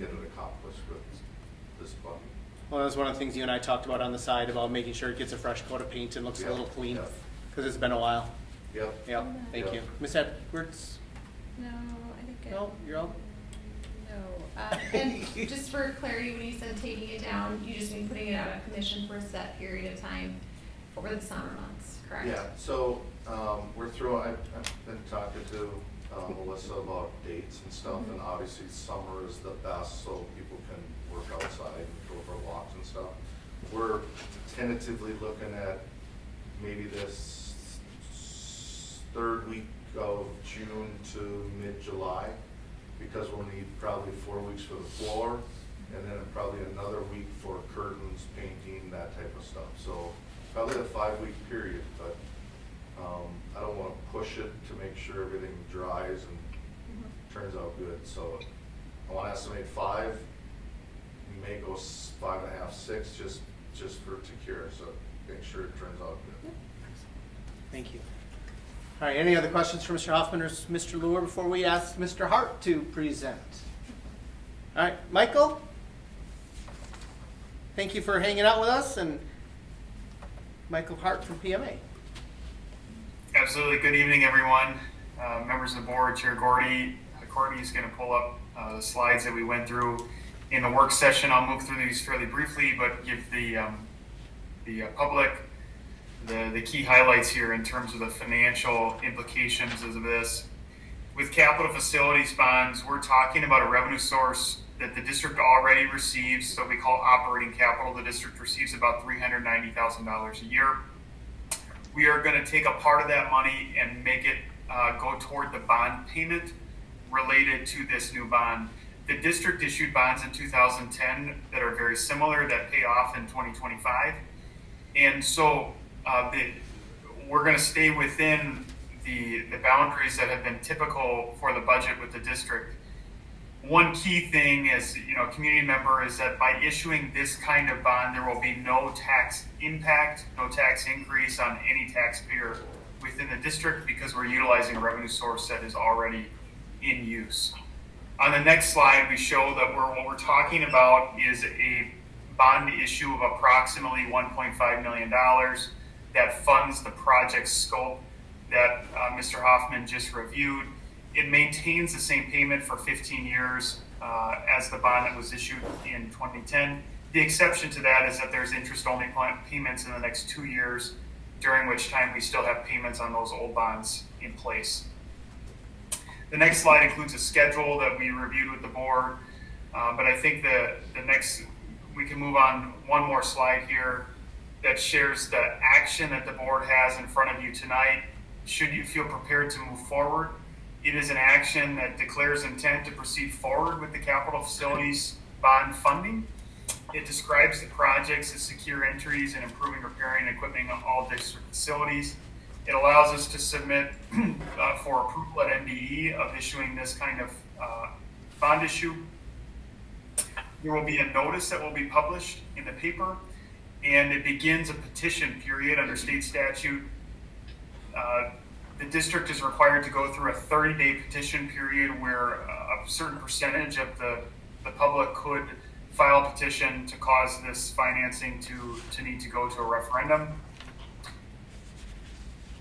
get it accomplished with this funding. Well, that's one of the things you and I talked about on the side about making sure it gets a fresh coat of paint and looks a little clean, because it's been a while. Yep. Yep, thank Yep. you. Ms. Edwards? No, I think No, you're all? No. And just for clarity, when you said taking it down, you just mean putting it out of commission for a set period of time over the summer months, correct? Yeah, so I've been talking to Melissa about dates and stuff, and obviously summer is the best so people can work outside and go for walks and stuff. We're tentatively looking at maybe this 3rd week of June to mid-July, because we'll need probably 4 weeks for the floor, and then probably another week for curtains, painting, that type of stuff. So probably a 5-week period, but I don't want to push it to make sure everything dries and turns out good. So I want to estimate 5. We may go 5.5, 6, just for to cure, so make sure it turns out good. Thank you. All right, any other questions for Mr. Hoffman or Mr. Lure before we ask Mr. Hart to present? All right, Michael? Thank you for hanging out with us, and Michael Hart from PMA. Absolutely. Good evening, everyone. Members of the board, Chair Gordy. Courtney's going to pull up the slides that we went through in the work session. I'll move through these fairly briefly, but give the public the key highlights here in terms of the financial implications of this. With capital facilities bonds, we're talking about a revenue source that the district already receives, so we call operating capital. The district receives about $390,000 a year. We are going to take a part of that money and make it go toward the bond payment related to this new bond. The district issued bonds in 2010 that are very similar, that pay off in 2025. And so we're going to stay within the boundaries that have been typical for the budget with the district. One key thing as community member is that by issuing this kind of bond, there will be no tax impact, no tax increase on any taxpayer within the district, because we're utilizing a revenue source that is already in use. On the next slide, we show that what we're talking about is a bond issue of approximately $1.5 million that funds the project scope that Mr. Hoffman just reviewed. It maintains the same payment for 15 years as the bond that was issued in 2010. The exception to that is that there's interest-only payments in the next 2 years, during which time we still have payments on those old bonds in place. The next slide includes a schedule that we reviewed with the board, but I think the next, we can move on one more slide here that shares the action that the board has in front of you tonight. Should you feel prepared to move forward, it is an action that declares intent to proceed forward with the capital facilities bond funding. It describes the projects as secure entries and improving, repairing, and equipping all district facilities. It allows us to submit for approval at NDE of issuing this kind of bond issue. There will be a notice that will be published in the paper, and it begins a petition period under state statute. The district is required to go through a 30-day petition period where a certain percentage of the public could file a petition to cause this financing to need to go to a referendum.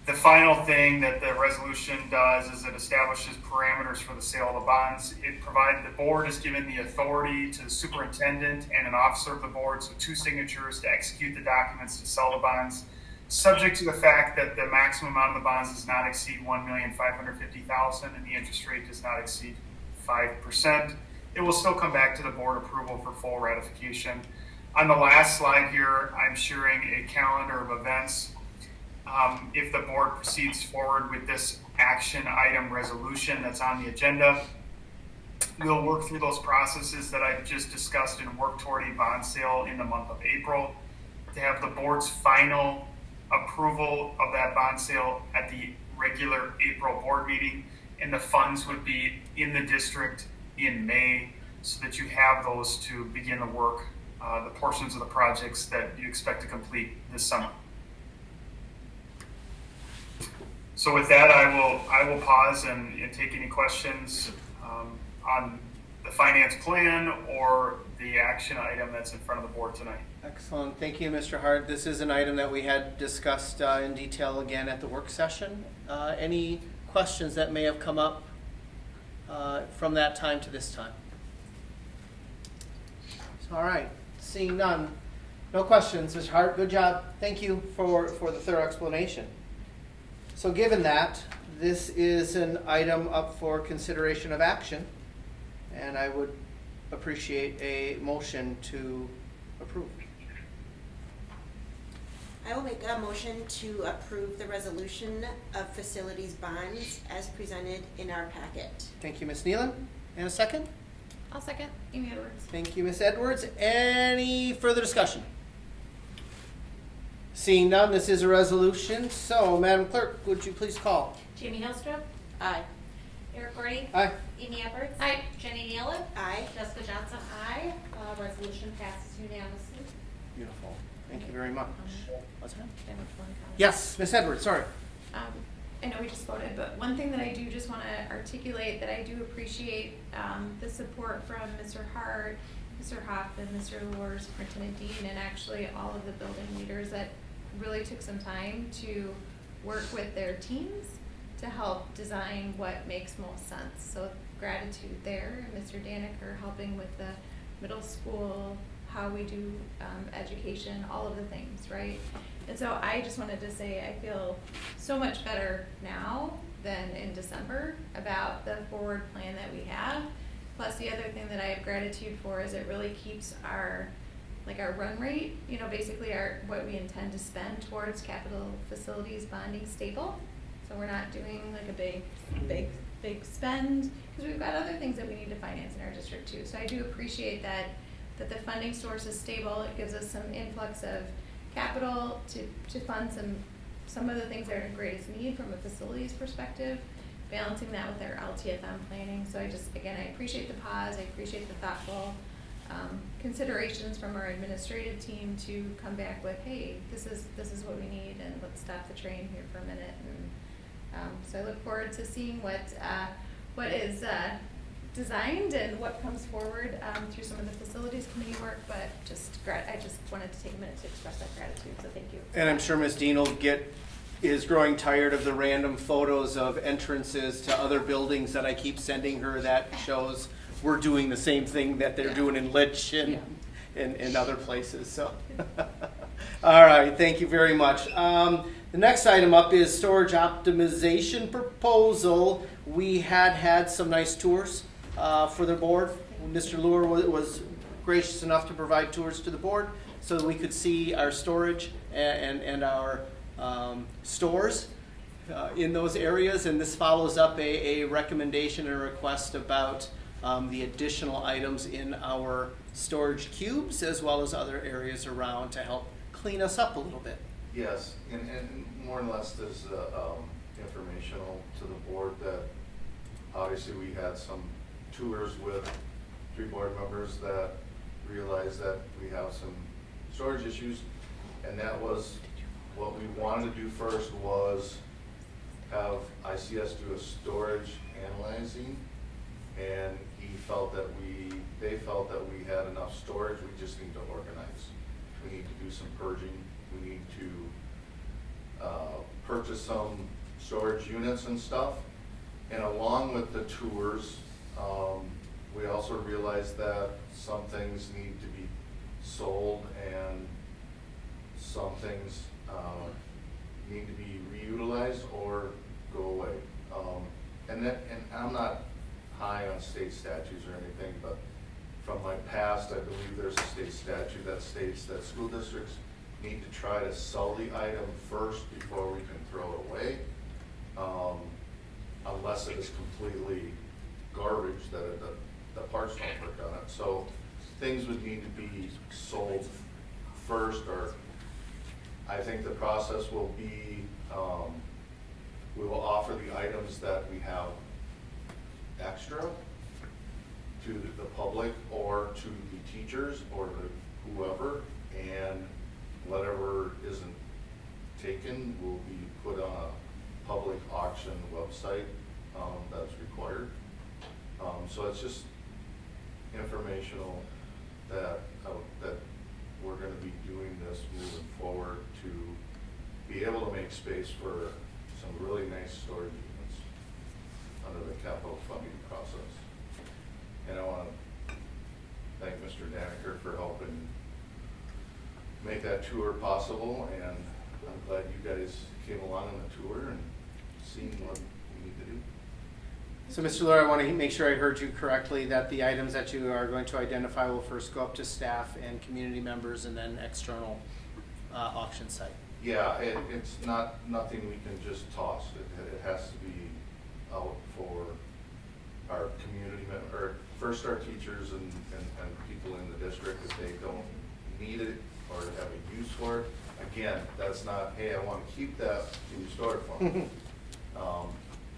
The final thing that the resolution does is it establishes parameters for the sale of the bonds. It provides the board is given the authority to the superintendent and an officer of the board, so 2 signatures, to execute the documents to sell the bonds, subject to the fact that the maximum amount of the bonds does not exceed $1,550,000 and the interest rate does not exceed 5%. It will still come back to the board approval for full ratification. On the last slide here, I'm sharing a calendar of events. If the board proceeds forward with this action item resolution that's on the agenda, we'll work through those processes that I've just discussed and work toward a bond sale in the month of April to have the board's final approval of that bond sale at the regular April board meeting, and the funds would be in the district in May so that you have those to begin the work, the portions of the projects that you expect to complete this summer. So with that, I will pause and take any questions on the finance plan or the action item that's in front of the board tonight. Excellent. Thank you, Mr. Hart. This is an item that we had discussed in detail again at the work session. Any questions that may have come up from that time to this time? All right. Seeing none. No questions. Mr. Hart, good job. Thank you for the thorough explanation. So given that, this is an item up for consideration of action, and I would appreciate a motion to approve. I will make a motion to approve the resolution of facilities bonds as presented in our packet. Thank you, Ms. Nealon. And a second? I'll second. Amy Edwards. Thank you, Ms. Edwards. Any further discussion? Seeing none, this is a resolution. So, Madam Clerk, would you please call? Jamie Hillstrop, Aye. Eric Gordy, Aye. Amy Edwards. Aye. Jenny Nealon, Aye. Jessica Johnson, aye. Resolution passes unanimously. Beautiful. Thank you very much. What's that? Can I make one comment? Yes, Ms. Edwards, sorry. I know we just voted, but one thing that I do just want to articulate that I do appreciate the support from Mr. Hart, Mr. Hoffman, Mr. Lohr, Superintendent Dean, and actually all of the building leaders that really took some time to work with their teams to help design what makes most sense. So gratitude there. Mr. Daniker helping with the middle school, how we do education, all of the things, right? And so I just wanted to say I feel so much better now than in December about the forward plan that we have. Plus the other thing that I have gratitude for is it really keeps our run rate, basically what we intend to spend towards capital facilities bonding stable. So we're not doing like a big spend because we've got other things that we need to finance in our district too. So I do appreciate that the funding source is stable. It gives us some influx of capital to fund some of the things that are in greatest need from a facilities perspective, balancing that with our LTFM planning. So I appreciate the pause. I appreciate the thoughtful considerations from our administrative team to come back with, hey, this is what we need, and let's stop the train here for a minute. And so I look forward to seeing what is designed and what comes forward through some of the facilities committee work. But I just wanted to take a minute to express that gratitude. So thank you. And I'm sure Ms. Dean is growing tired of the random photos of entrances to other buildings that I keep sending her that shows we're doing the same thing that they're doing in Litch and other places. So, all right, thank you very much. The next item up is storage optimization proposal. We had some nice tours for the board. Mr. Lohr was gracious enough to provide tours to the board so that we could see our storage and our stores in those areas. And this follows up a recommendation and a request about the additional items in our storage cubes as well as other areas around to help clean us up a little bit. Yes, and more or less there's informational to the board that obviously we had some tours with 3 board members that realized that we have some storage issues, and that was what we wanted to do first was have ICS do a storage analyzing, and they felt that we had enough storage. We just need to organize. We need to do some purging. We need to purchase some storage units and stuff. And along with the tours, we also realized that some things need to be sold and some things need to be reutilized or go away. And I'm not high on state statutes or anything, but from my past, I believe there's a state statute that states that school districts need to try to sell the item first before we can throw it away, unless it is completely garbage that the parts don't work on it. So things would need to be sold first, or I think the process will be, we will offer the items that we have extra to the public or to the teachers or to whoever, and whatever isn't taken will be put on a public auction website that's required. So it's just informational that we're going to be doing this moving forward to be able to make space for some really nice storage units under the capital funding process. And I want to thank Mr. Daniker for helping make that tour possible, and I'm glad you guys came along on the tour and seen what we need to do. So Mr. Luhr, I want to make sure I heard you correctly, that the items that you are going to identify will first go up to staff and community members and then external auction site. Yeah, it's nothing we can just toss. It has to be out for our community or first our teachers and people in the district if they don't need it or have a use for it. Again, that's not, hey, I want to keep that, can you store it for me?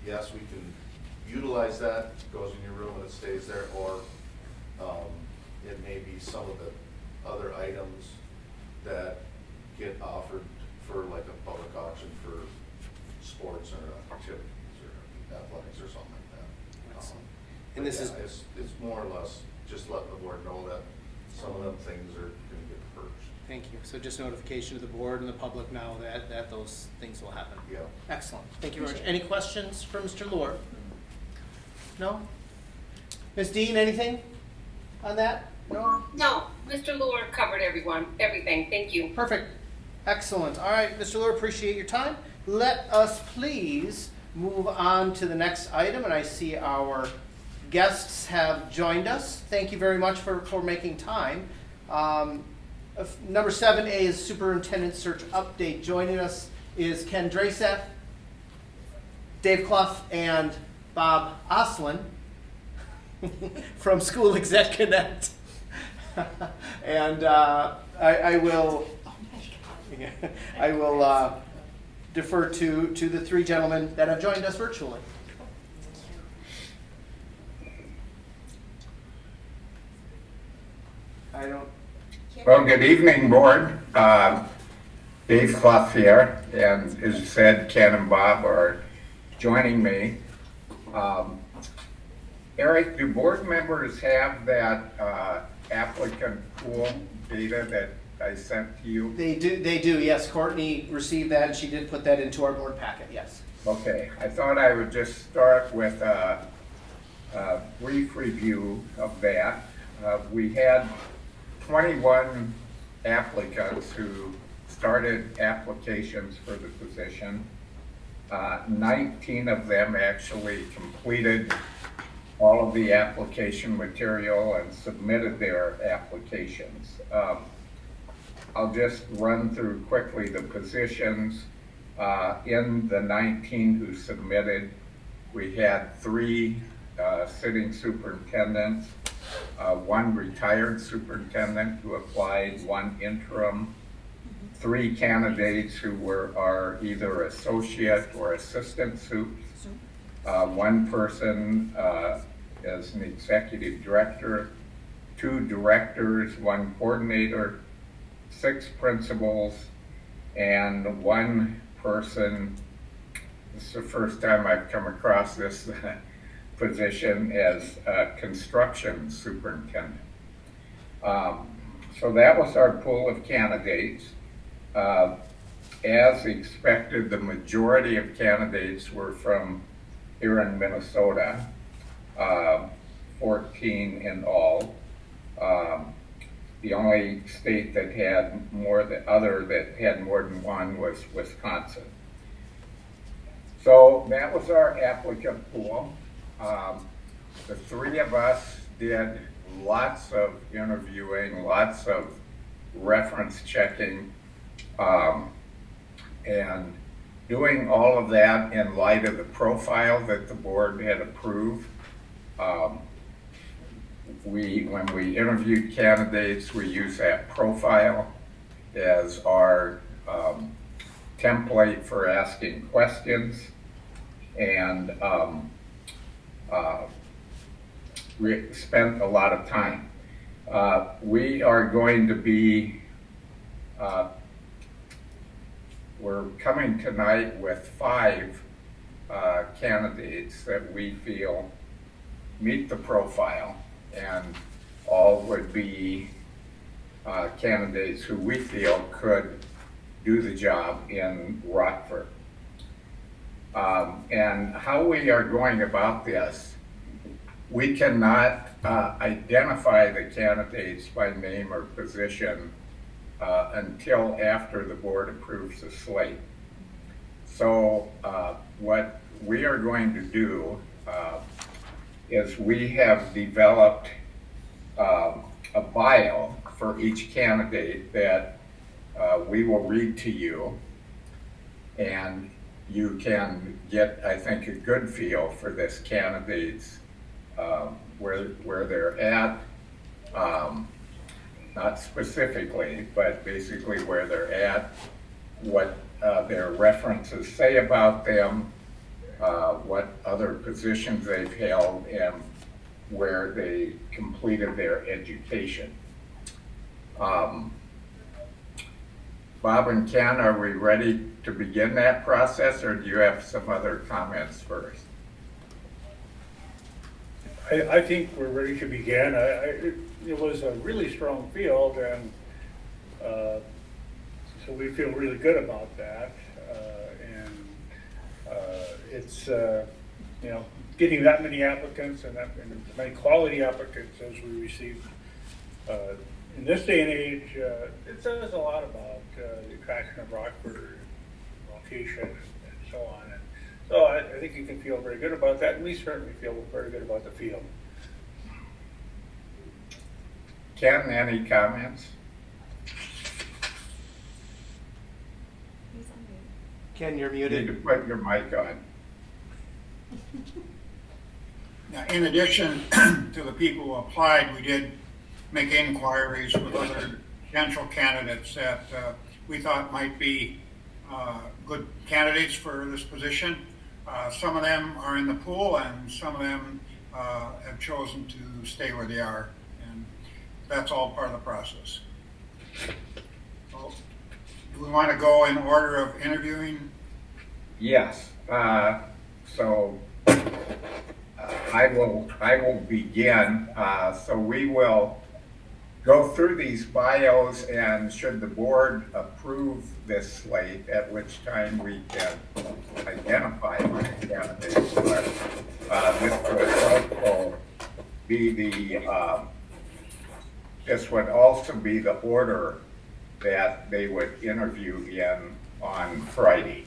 Yes, we can utilize that, it goes in your room and it stays there, or it may be some of the other items that get offered for like a public auction for sports or activities or athletics or something like that. And this is it's more or less just letting the board know that some of them things are going to get purged. Thank you. So just notification to the board and the public now that those things will happen. Yeah. Excellent. Thank you very much. Any questions for Mr. Luhr? No? Ms. Dean, anything on that? No? No, Mr. Luhr covered everything. Thank you. Perfect. Excellent. All right, Mr. Luhr, appreciate your time. Let us please move on to the next item, and I see our guests have joined us. Thank you very much for making time. Number 7A is Superintendent Search Update. Joining us is Ken Draseth, Dave Clough, and Bob Oslin from School Exec Connect. And I will defer to the 3 gentlemen that have joined us virtually. Well, good evening, board. Dave Clough here, and as you said, Ken and Bob are joining me. Eric, do board members have that applicant pool data that I sent to you? They do, yes. Courtney received that, and she did put that into our board packet, yes. Okay, I thought I would just start with a brief review of that. We had 21 applicants who started applications for the position. 19 of them actually completed all of the application material and submitted their applications. I'll just run through quickly the positions. In the 19 who submitted, we had 3 sitting superintendents, 1 retired superintendent who applied, 1 interim, 3 candidates who are either associate or assistant soups. 1 person as an executive director, 2 directors, 1 coordinator, 6 principals, and 1 person. This is the first time I've come across this position as construction superintendent. So that was our pool of candidates. As expected, the majority of candidates were from here in Minnesota, 14 in all. The only state that had more than one was Wisconsin. So that was our applicant pool. The 3 of us did lots of interviewing, lots of reference checking, and doing all of that in light of the profile that the board had approved. When we interviewed candidates, we used that profile as our template for asking questions, and we spent a lot of time. We are going to be, we're coming tonight with 5 candidates that we feel meet the profile, and all would be candidates who we feel could do the job in Rockford. And how we are going about this, we cannot identify the candidates by name or position until after the board approves the slate. So what we are going to do is we have developed a bio for each candidate that we will read to you, and you can get, I think, a good feel for this candidate's where they're at, not specifically, but basically where they're at, what their references say about them, what other positions they've held, and where they completed their education. Bob and Ken, are we ready to begin that process, or do you have some other comments first? I think we're ready to begin. It was a really strong field, and so we feel really good about that. It's getting that many applicants and many quality applicants as we received in this day and age. It says a lot about the attraction of Rockford, location, and so on. And so I think you can feel very good about that, and we certainly feel very good about the field. Ken, any comments? Ken, you're You muted. need to put your mic on. Now, in addition to the people who applied, we did make inquiries with other potential candidates that we thought might be good candidates for this position. Some of them are in the pool, and some of them have chosen to stay where they are, and that's all part of the process. So, do we want to go in order of interviewing? Yes. So I will begin. So we will go through these bios, and should the board approve this slate, at which time we can identify my candidates. But this would also be this would also be the order that they would interview in on Friday.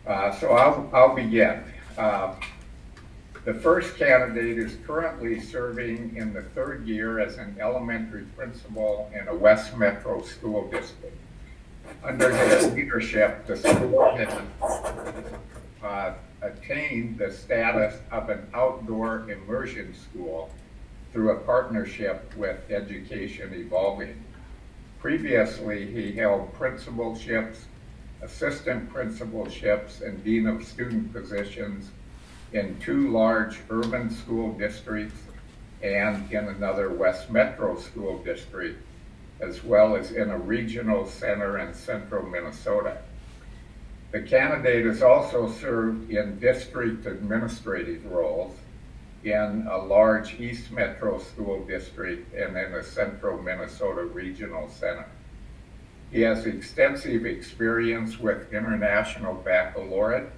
So I'll begin. The first candidate is currently serving in the 3rd year as an elementary principal in a West Metro school district. Under his leadership, the school has attained the status of an outdoor immersion school through a partnership with Education Evolving. Previously, he held principalships, assistant principalships, and dean of student positions in 2 large urban school districts and in another West Metro school district, as well as in a regional center in central Minnesota. The candidate has also served in district administrative roles in a large East Metro school district and in a central Minnesota regional center. He has extensive experience with international baccalaureate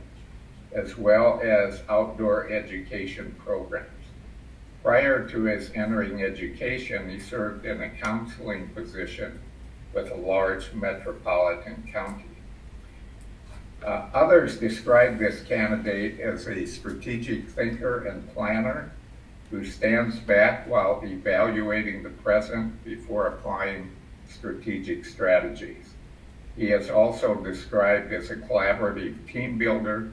as well as outdoor education programs. Prior to his entering education, he served in a counseling position with a large metropolitan county. Others describe this candidate as a strategic thinker and planner who stands back while evaluating the present before applying strategic strategies. He is also described as a collaborative team builder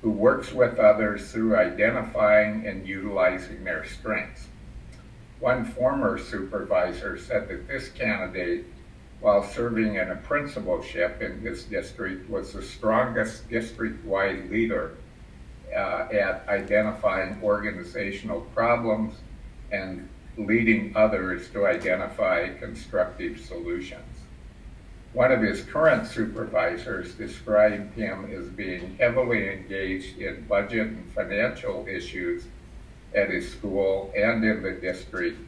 who works with others through identifying and utilizing their strengths. One former supervisor said that this candidate, while serving in a principalship in his district, was the strongest district-wide leader at identifying organizational problems and leading others to identify constructive solutions. One of his current supervisors described him as being heavily engaged in budget and financial issues at his school and in the district,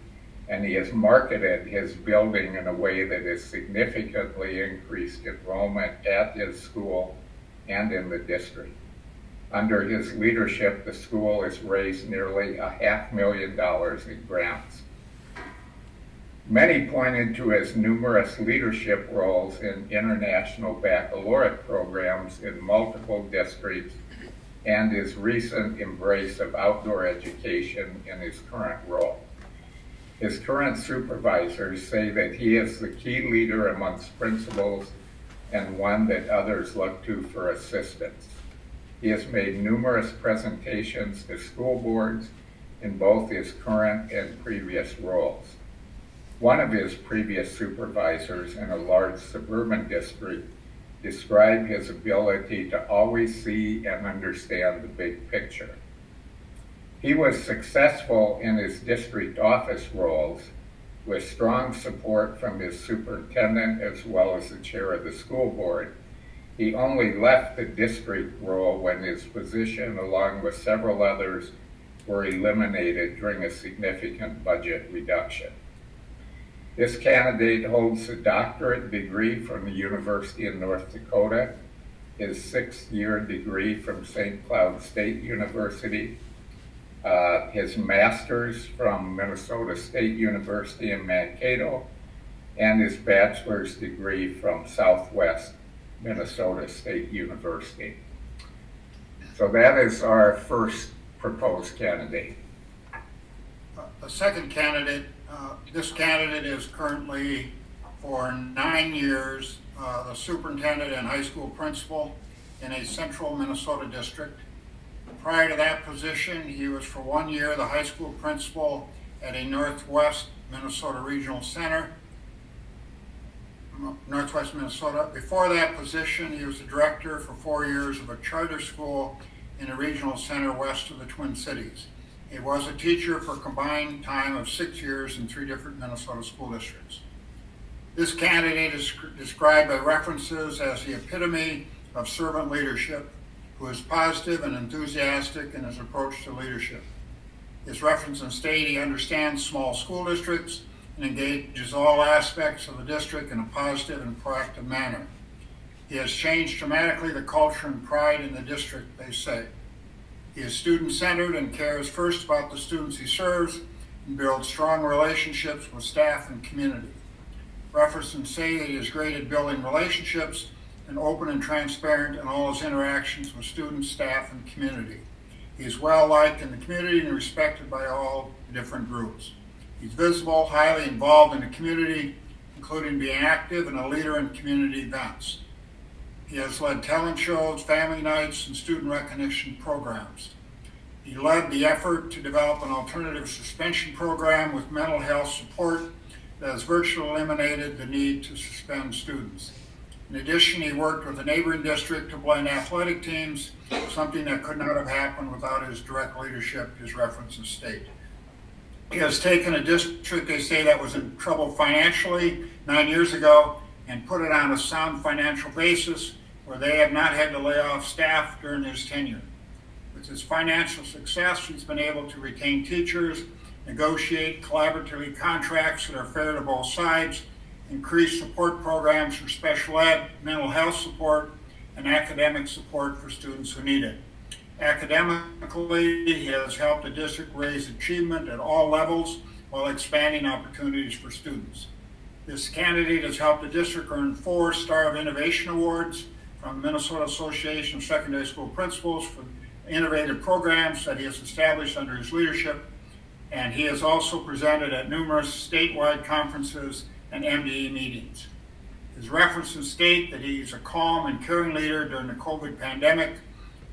and he has marketed his building in a way that has significantly increased enrollment at his school and in the district. Under his leadership, the school has raised nearly $500,000 in grants. Many pointed to his numerous leadership roles in international baccalaureate programs in multiple districts and his recent embrace of outdoor education in his current role. His current supervisors say that he is the key leader amongst principals and one that others look to for assistance. He has made numerous presentations to school boards in both his current and previous roles. One of his previous supervisors in a large suburban district described his ability to always see and understand the big picture. He was successful in his district office roles with strong support from his superintendent as well as the chair of the school board. He only left the district role when his position, along with several others, were eliminated during a significant budget reduction. This candidate holds a doctorate degree from the University of North Dakota, his 6th-year degree from St. Cloud State University, his master's from Minnesota State University in Mankato, and his bachelor's degree from Southwest Minnesota State University. So that is our first proposed candidate. The second candidate, this candidate is currently for 9 years the superintendent and high school principal in a central Minnesota district. Prior to that position, he was for 1 year the high school principal at a Northwest Minnesota regional center, Northwest Minnesota. Before that position, he was the director for 4 years of a charter school in a regional center west of the Twin Cities. He was a teacher for a combined time of 6 years in 3 different Minnesota school districts. This candidate is described by references as the epitome of servant leadership, who is positive and enthusiastic in his approach to leadership. His references state he understands small school districts and engages all aspects of the district in a positive and proactive manner. He has changed dramatically the culture and pride in the district, they say. He is student-centered and cares first about the students he serves and builds strong relationships with staff and community. References say that he is great at building relationships and open and transparent in all his interactions with students, staff, and community. He is well-liked in the community and respected by all different groups. He's visible, highly involved in the community, including being active and a leader in community events. He has led talent shows, family nights, and student recognition programs. He led the effort to develop an alternative suspension program with mental health support that has virtually eliminated the need to suspend students. In addition, he worked with a neighboring district to blend athletic teams, something that could not have happened without his direct leadership, his references state. He has taken a district, they say, that was in trouble financially 9 years ago and put it on a sound financial basis where they have not had to lay off staff during his tenure. With his financial success, he's been able to retain teachers, negotiate collaboratively contracts that are fair to both sides, increase support programs for special ed, mental health support, and academic support for students who need it. Academically, he has helped the district raise achievement at all levels while expanding opportunities for students. This candidate has helped the district earn 4 Star of Innovation Awards from the Minnesota Association of Secondary School Principals for innovative programs that he has established under his leadership, and he has also presented at numerous statewide conferences and MDE meetings. His references state that he's a calm and caring leader during the COVID pandemic.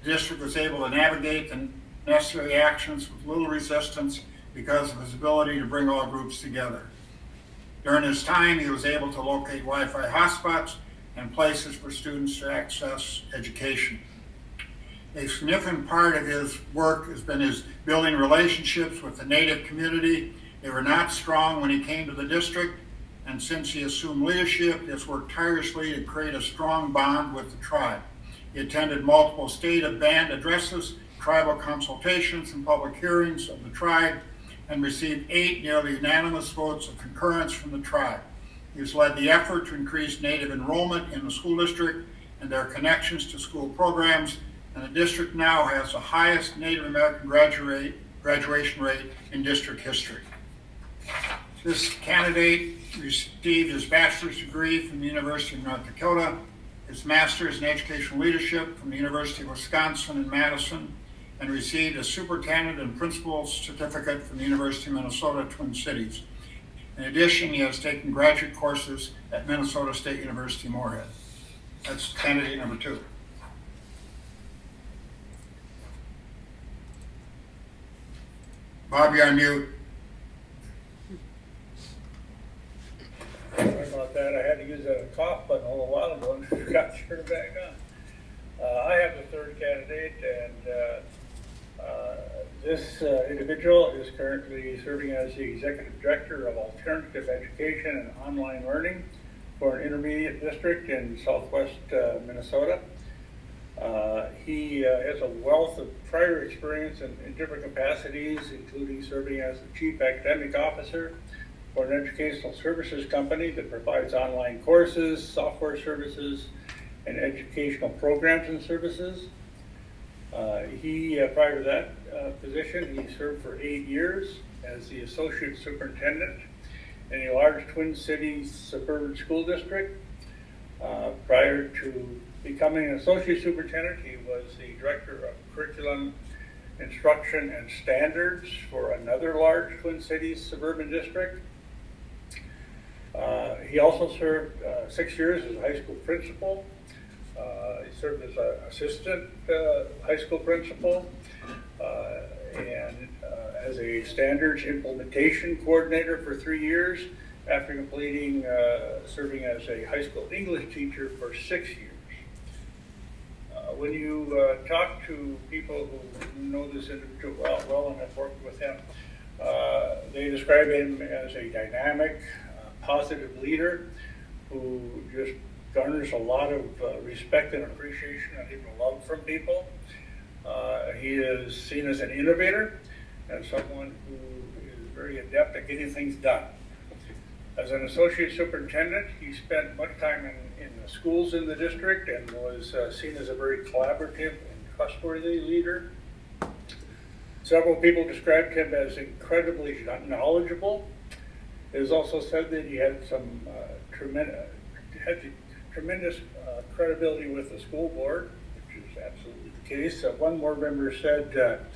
The district was able to navigate the necessary actions with little resistance because of his ability to bring all groups together. During his time, he was able to locate Wi-Fi hotspots and places for students to access education. A significant part of his work has been his building relationships with the Native community. They were not strong when he came to the district, and since he assumed leadership, he has worked tirelessly to create a strong bond with the tribe. He attended multiple state of band addresses, tribal consultations, and public hearings of the tribe, and received 8 nearly unanimous votes of concurrence from the tribe. He has led the effort to increase Native enrollment in the school district and their connections to school programs, and the district now has the highest Native American graduation rate in district history. This candidate received his bachelor's degree from the University of North Dakota, his master's in educational leadership from the University of Wisconsin in Madison, and received a superintendent and principal certificate from the University of Minnesota Twin Cities. In addition, he has taken graduate courses at Minnesota State University Moorhead. That's candidate number 2. Bob, you're on mute. Sorry about that. I had to use that cough button a little while ago and forgot to turn it back on. I have the third candidate, and this individual is currently serving as the Executive Director of Alternative Education and Online Learning for an intermediate district in southwest Minnesota. He has a wealth of prior experience in different capacities, including serving as the Chief Academic Officer for an educational services company that provides online courses, software services, and educational programs and services. Prior to that position, he served for 8 years as the Associate Superintendent in a large Twin Cities suburban school district. Prior to becoming an Associate Superintendent, he was the Director of Curriculum, Instruction, and Standards for another large Twin Cities suburban district. He also served 6 years as a high school principal. He served as an assistant high school principal and as a standards implementation coordinator for 3 years after completing serving as a high school English teacher for 6 years. When you talk to people who know this individual well and have worked with him, they describe him as a dynamic, positive leader who just garners a lot of respect and appreciation and even love from people. He is seen as an innovator and someone who is very adept at getting things done. As an associate superintendent, he spent much time in the schools in the district and was seen as a very collaborative and trustworthy leader. Several people described him as incredibly knowledgeable. It is also said that he had some tremendous credibility with the school board, which is absolutely the case. One board member said that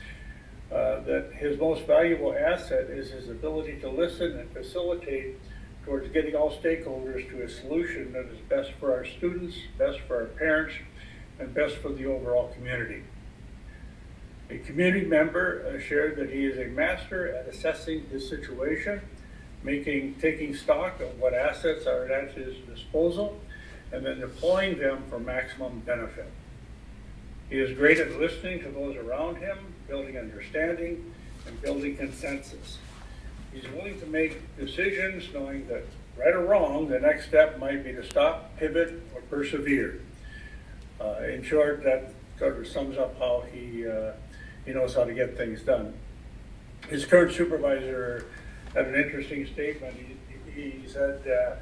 his most valuable asset is his ability to listen and facilitate towards getting all stakeholders to a solution that is best for our students, best for our parents, and best for the overall community. A community member shared that he is a master at assessing his situation taking stock of what assets are at his disposal, and then deploying them for maximum benefit. He is great at listening to those around him, building understanding, and building consensus. He's willing to make decisions knowing that, right or wrong, the next step might be to stop, pivot, or persevere. In short, that sort of sums up how he knows how to get things done. His current supervisor had an interesting statement. He said,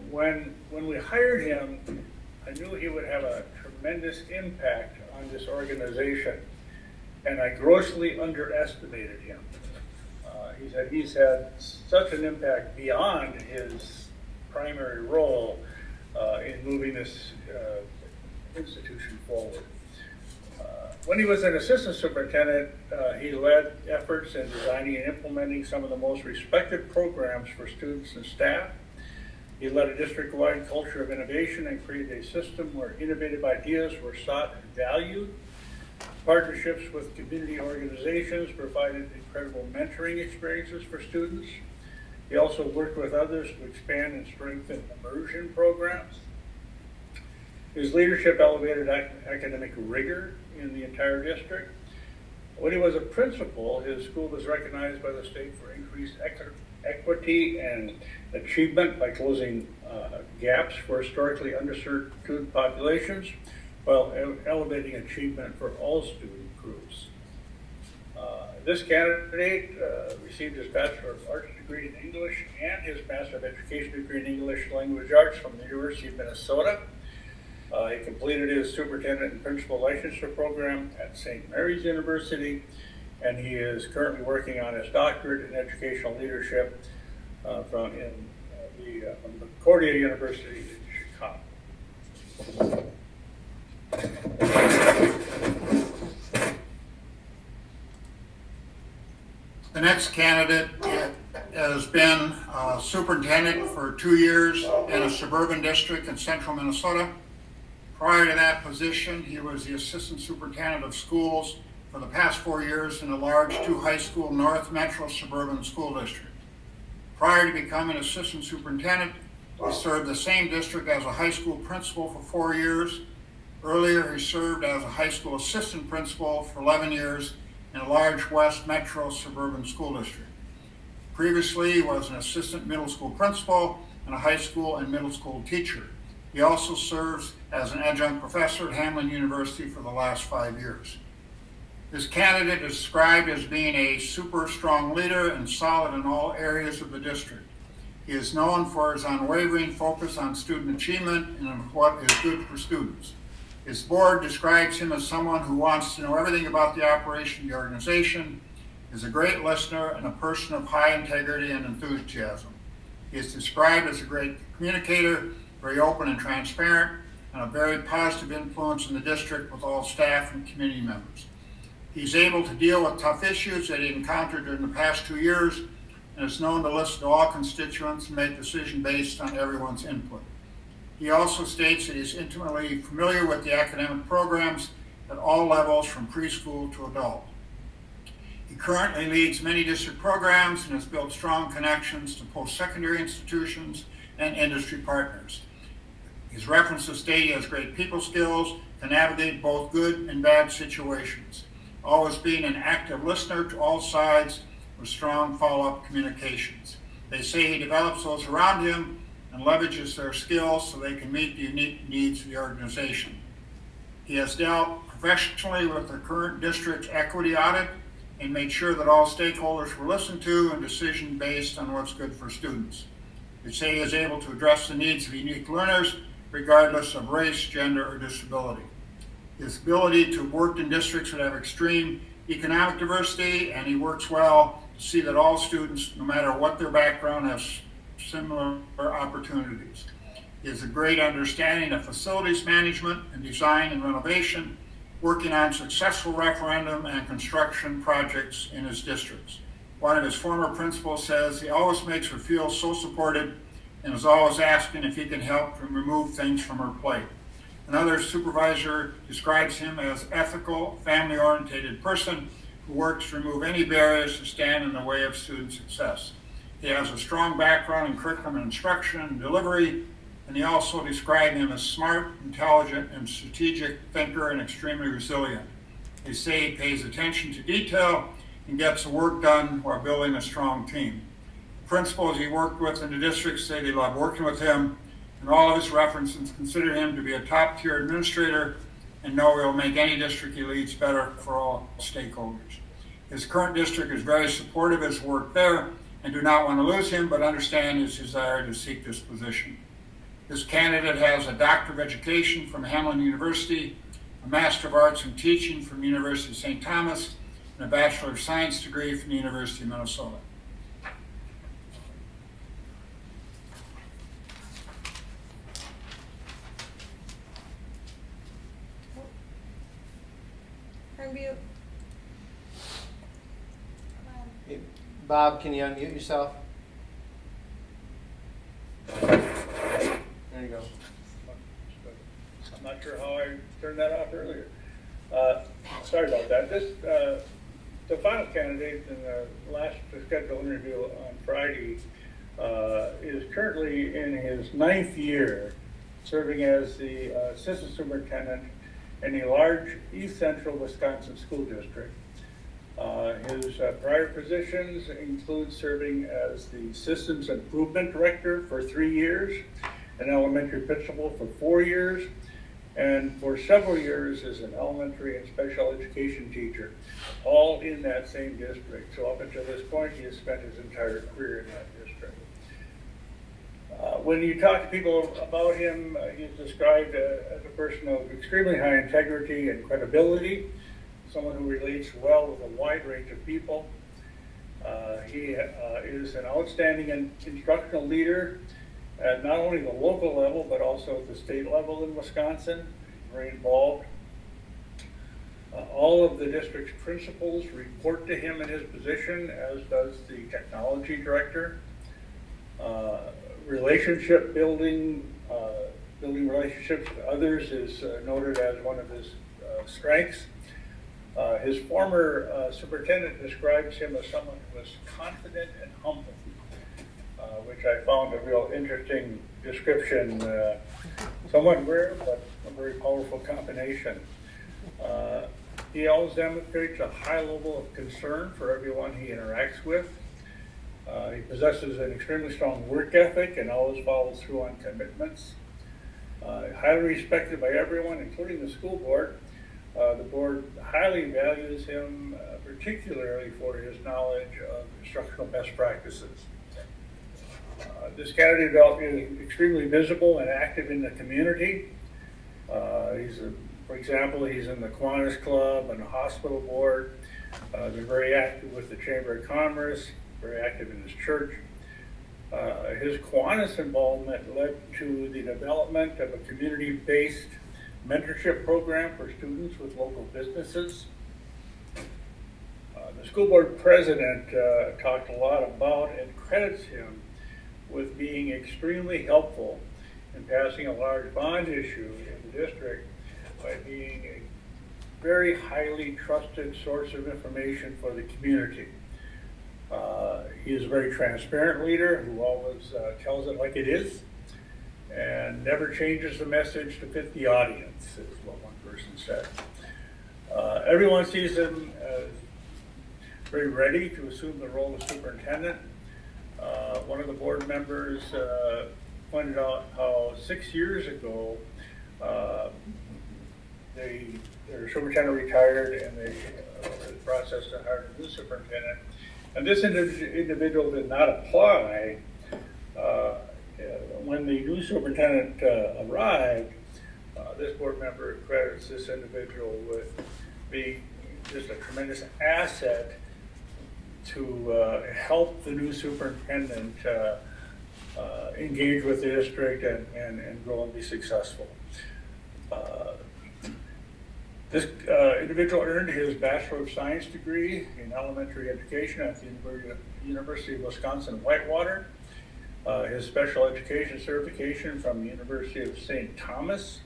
when we hired him, I knew he would have a tremendous impact on this organization, and I grossly underestimated him. He said he's had such an impact beyond his primary role in moving this institution forward. When he was an assistant superintendent, he led efforts in designing and implementing some of the most respected programs for students and staff. He led a district-wide culture of innovation and created a system where innovative ideas were sought and valued. Partnerships with community organizations provided incredible mentoring experiences for students. He also worked with others to expand and strengthen immersion programs. His leadership elevated academic rigor in the entire district. When he was a principal, his school was recognized by the state for increased equity and achievement by closing gaps for historically underserved student populations, while elevating achievement for all student groups. This candidate received his Bachelor of Arts degree in English and his Master of Education degree in English Language Arts from the University of Minnesota. He completed his superintendent and principal licensure program at St. Mary's University, and he is currently working on his doctorate in educational leadership from Concordia University in Chicago. The next candidate has been superintendent for 2 years in a suburban district in central Minnesota. Prior to that position, he was the assistant superintendent of schools for the past 4 years in a large 2-high-school North Metro suburban school district. Prior to becoming assistant superintendent, he served the same district as a high school principal for 4 years. Earlier, he served as a high school assistant principal for 11 years in a large West Metro suburban school district. Previously, he was an assistant middle school principal and a high school and middle school teacher. He also serves as an adjunct professor at Hamline University for the last 5 years. This candidate is described as being a super strong leader and solid in all areas of the district. He is known for his unwavering focus on student achievement and on what is good for students. His board describes him as someone who wants to know everything about the operation of the organization, is a great listener, and a person of high integrity and enthusiasm. He is described as a great communicator, very open and transparent, and a very positive influence in the district with all staff and community members. He's able to deal with tough issues that he encountered during the past 2 years and is known to listen to all constituents and make decisions based on everyone's input. He also states that he's intimately familiar with the academic programs at all levels from preschool to adult. He currently leads many district programs and has built strong connections to post-secondary institutions and industry partners. His references state he has great people skills, can navigate both good and bad situations, always being an active listener to all sides with strong follow-up communications. They say he develops those around him and leverages their skills so they can meet the unique needs of the organization. He has dealt professionally with the current district's equity audit and made sure that all stakeholders were listened to and decision based on what's good for students. They say he is able to address the needs of unique learners regardless of race, gender, or disability. His ability to work in districts that have extreme economic diversity, and he works well to see that all students, no matter what their background, have similar opportunities. He has a great understanding of facilities management and design and renovation, working on successful referendum and construction projects in his districts. One of his former principals says he always makes her feel so supported and is always asking if he can help to remove things from her plate. Another supervisor describes him as ethical, family-oriented person who works to remove any barriers that stand in the way of student success. He has a strong background in curriculum and instruction and delivery, and he also described him as smart, intelligent, and strategic thinker and extremely resilient. They say he pays attention to detail and gets the work done while building a strong team. The principals he worked with in the district say they love working with him, and all of his references consider him to be a top-tier administrator and know he'll make any district he leads better for all stakeholders. His current district is very supportive of his work there and do not want to lose him, but understand his desire to seek this position. This candidate has a Doctor of Education from Hamline University, a Master of Arts in Teaching from the University of St. Thomas, and a Bachelor of Science degree from the University of Minnesota. Unmute. Hey, Bob, can you unmute yourself? There you go. I'm not sure how I turned that off earlier. Sorry about that. The final candidate in the last scheduled interview on Friday is currently in his 9th year serving as the assistant superintendent in a large East Central Wisconsin school district. His prior positions include serving as the Systems Improvement Director for 3 years, an elementary principal for 4 years, and for several years as an elementary and special education teacher, all in that same district. So up until this point, he has spent his entire career in that district. When you talk to people about him, he's described as a person of extremely high integrity and credibility, someone who relates well with a wide range of people. He is an outstanding instructional leader at not only the local level, but also at the state level in Wisconsin, very involved. All of the district's principals report to him in his position, as does the technology director. Relationship building, building relationships with others is noted as one of his strengths. His former superintendent describes him as someone who was confident and humble, which I found a real interesting description, somewhat rare, but a very powerful combination. He always demonstrates a high level of concern for everyone he interacts with. He possesses an extremely strong work ethic and always follows through on commitments. Highly respected by everyone, including the school board. The board highly values him, particularly for his knowledge of instructional best practices. This candidate is extremely visible and active in the community. For example, he's in the Kiwanis Club and the hospital board. They're very active with the Chamber of Commerce, very active in his church. His Kiwanis involvement led to the development of a community-based mentorship program for students with local businesses. The school board president talked a lot about and credits him with being extremely helpful in passing a large bond issue in the district by being a very highly trusted source of information for the community. He is a very transparent leader who always tells it like it is and never changes the message to fit the audience, is what one person said. Everyone sees him as very ready to assume the role of superintendent. One of the board members pointed out how 6 years ago their superintendent retired and they were in the process to hire a new superintendent. And this individual did not apply. When the new superintendent arrived, this board member credits this individual with being just a tremendous asset to help the new superintendent engage with the district and grow and be successful. This individual earned his Bachelor of Science degree in elementary education at the University of Wisconsin-Whitewater, his special education certification from the University of St. Thomas,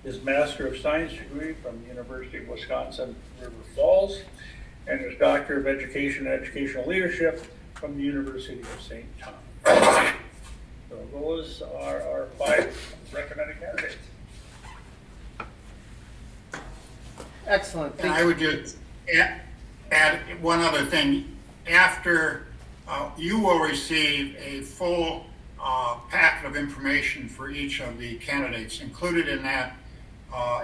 his Master of Science degree from the University of Wisconsin River Falls, and his Doctor of Education and Educational Leadership from the University of St. Thomas. So those are our 5 recommended candidates. Excellent. And I would just add one other thing. After, you will receive a full packet of information for each of the candidates. Included in that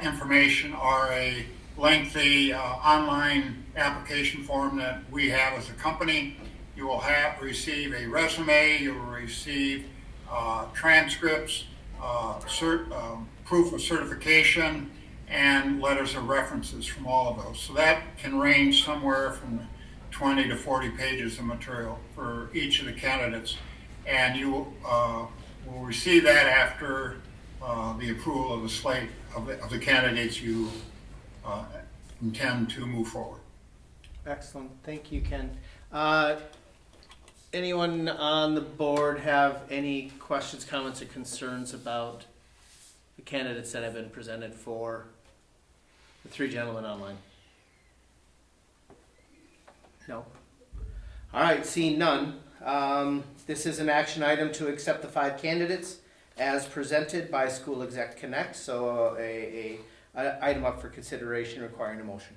information are a lengthy online application form that we have as a company. You will receive a resume, you will receive transcripts, proof of certification, and letters of references from all of those. So that can range somewhere from 20 to 40 pages of material for each of the candidates. And you will receive that after the approval of the slate of the candidates you intend to move forward. Excellent. Thank you, Ken. Anyone on the board have any questions, comments, or concerns about the candidates that have been presented for the 3 gentlemen online? No? All right, seeing none. This is an action item to accept the 5 candidates as presented by School Exec Connect. So a item up for consideration requiring a motion.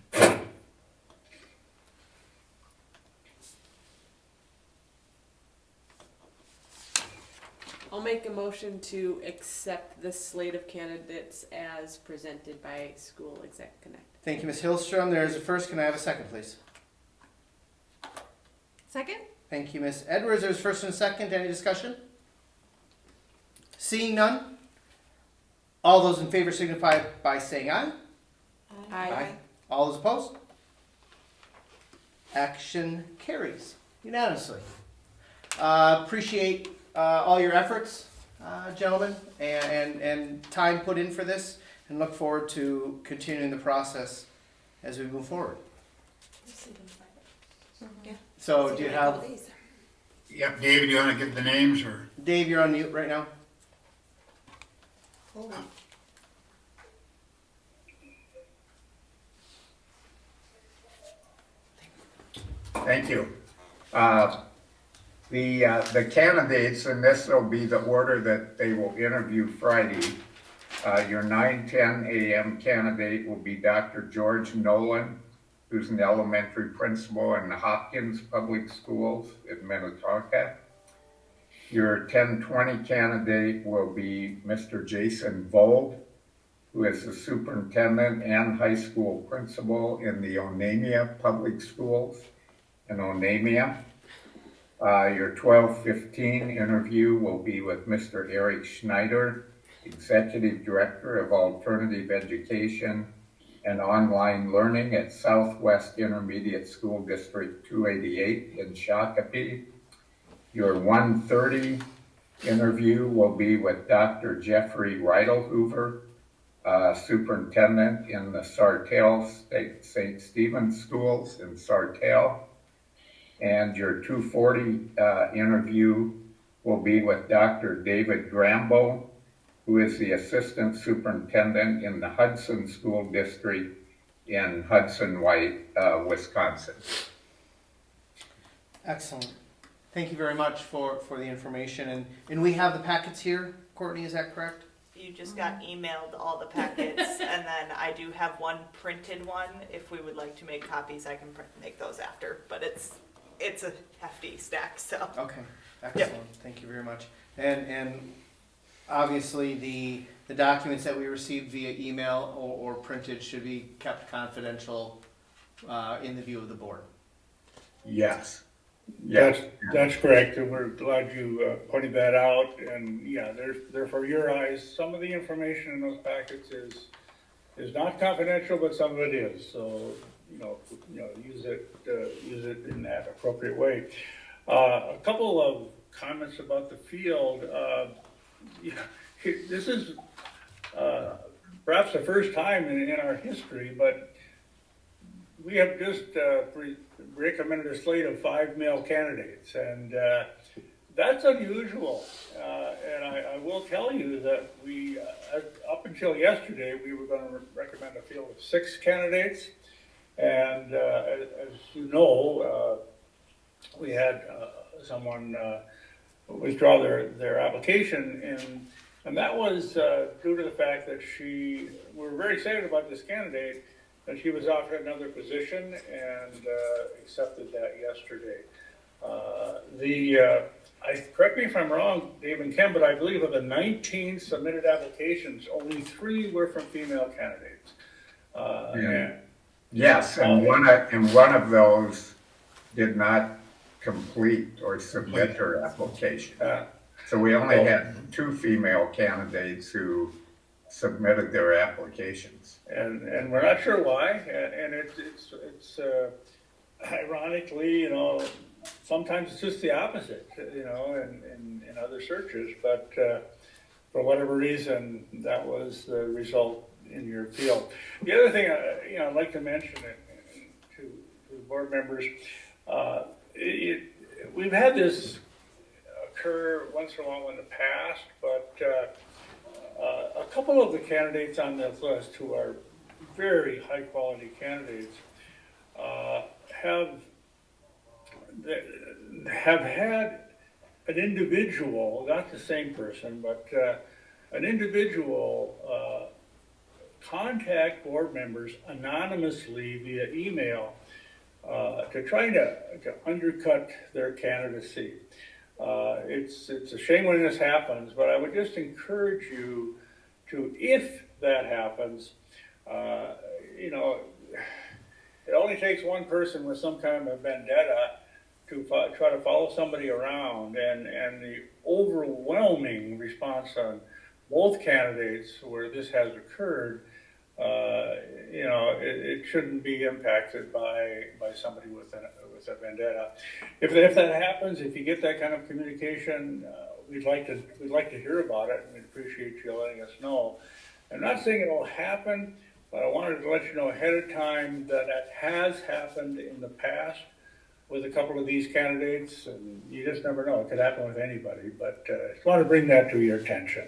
I'll make a motion to accept the slate of candidates as presented by School Exec Connect. Thank you, Ms. Hillstrom. There is a first. Can I have a second, please? Second? Thank you, Ms. Edwards. There's first and second. Any discussion? Seeing none. All those in favor signify by saying aye. Aye. All those opposed? Action carries unanimously. Appreciate all your efforts, gentlemen, and time put in for this, and look forward to continuing the process as we move forward. Yeah. So do you have... Yep, David, you want to give the names or? Dave, you're on mute right now. Thank you. The candidates, and this will be the order that they will interview Friday. Your 9:10 a.m. candidate will be Dr. George Nolan, who's an elementary principal in the Hopkins Public Schools in Minnetonka. Your 10:20 candidate will be Mr. Jason Vold, who is the superintendent and high school principal in the Onamia Public Schools in Onamia. Your 12:15 interview will be with Mr. Eric Schneider, Executive Director of Alternative Education and Online Learning at Southwest Intermediate School District 288 in Shakopee. Your 1:30 interview will be with Dr. Jeffrey Reidelhoover, Superintendent in the Sartell St. Stephen's Schools in Sartell. And your 2:40 interview will be with Dr. David Grambo, who is the Assistant Superintendent in the Hudson School District in Hudson White, Wisconsin. Excellent. Thank you very much for the information. And we have the packets here. Courtney, is that correct? You just got emailed all the packets, and then I do have one printed one. If we would like to make copies, I can make those after, but it's a hefty stack, so. Okay, excellent. Yep. Thank you very much. And obviously the documents that we received via email or printed should be kept confidential in the view of the board. Yes. That's correct, and we're glad you pointed that out. And yeah, they're for your eyes. Some of the information in those packets is not confidential, but some of it is. So use it in that appropriate way. A couple of comments about the field. This is perhaps the first time in our history, but we have just recommended a slate of 5 male candidates, and that's unusual. And I will tell you that we, up until yesterday, we were going to recommend a field of 6 candidates. And as you know, we had someone withdraw their application, and that was due to the fact that we were very excited about this candidate, and she was offered another position and accepted that yesterday. Correct me if I'm wrong, Dave and Ken, but I believe of the 19 submitted applications, only 3 were from female candidates. Yes, and one of those did not complete or submit her application. So we only had 2 female candidates who submitted their applications. And we're not sure why, and it's ironically, sometimes it's just the opposite, in other searches, but for whatever reason, that was the result in your field. The other thing, I'd like to mention to the board members, we've had this occur once in a while in the past, but a couple of the candidates on this list who are very high quality candidates have had an individual, not the same person, but an individual contact board members anonymously via email to try to undercut their candidacy. It's a shame when this happens, but I would just encourage you to, if that happens, it only takes one person with some kind of vendetta to try to follow somebody around, and the overwhelming response on both candidates where this has occurred, it shouldn't be impacted by somebody with a vendetta. If that happens, if you get that kind of communication, we'd like to hear about it, and we'd appreciate you letting us know. I'm not saying it will happen, but I wanted to let you know ahead of time that has happened in the past with a couple of these candidates, and you just never know. It could happen with anybody, but I just want to bring that to your attention.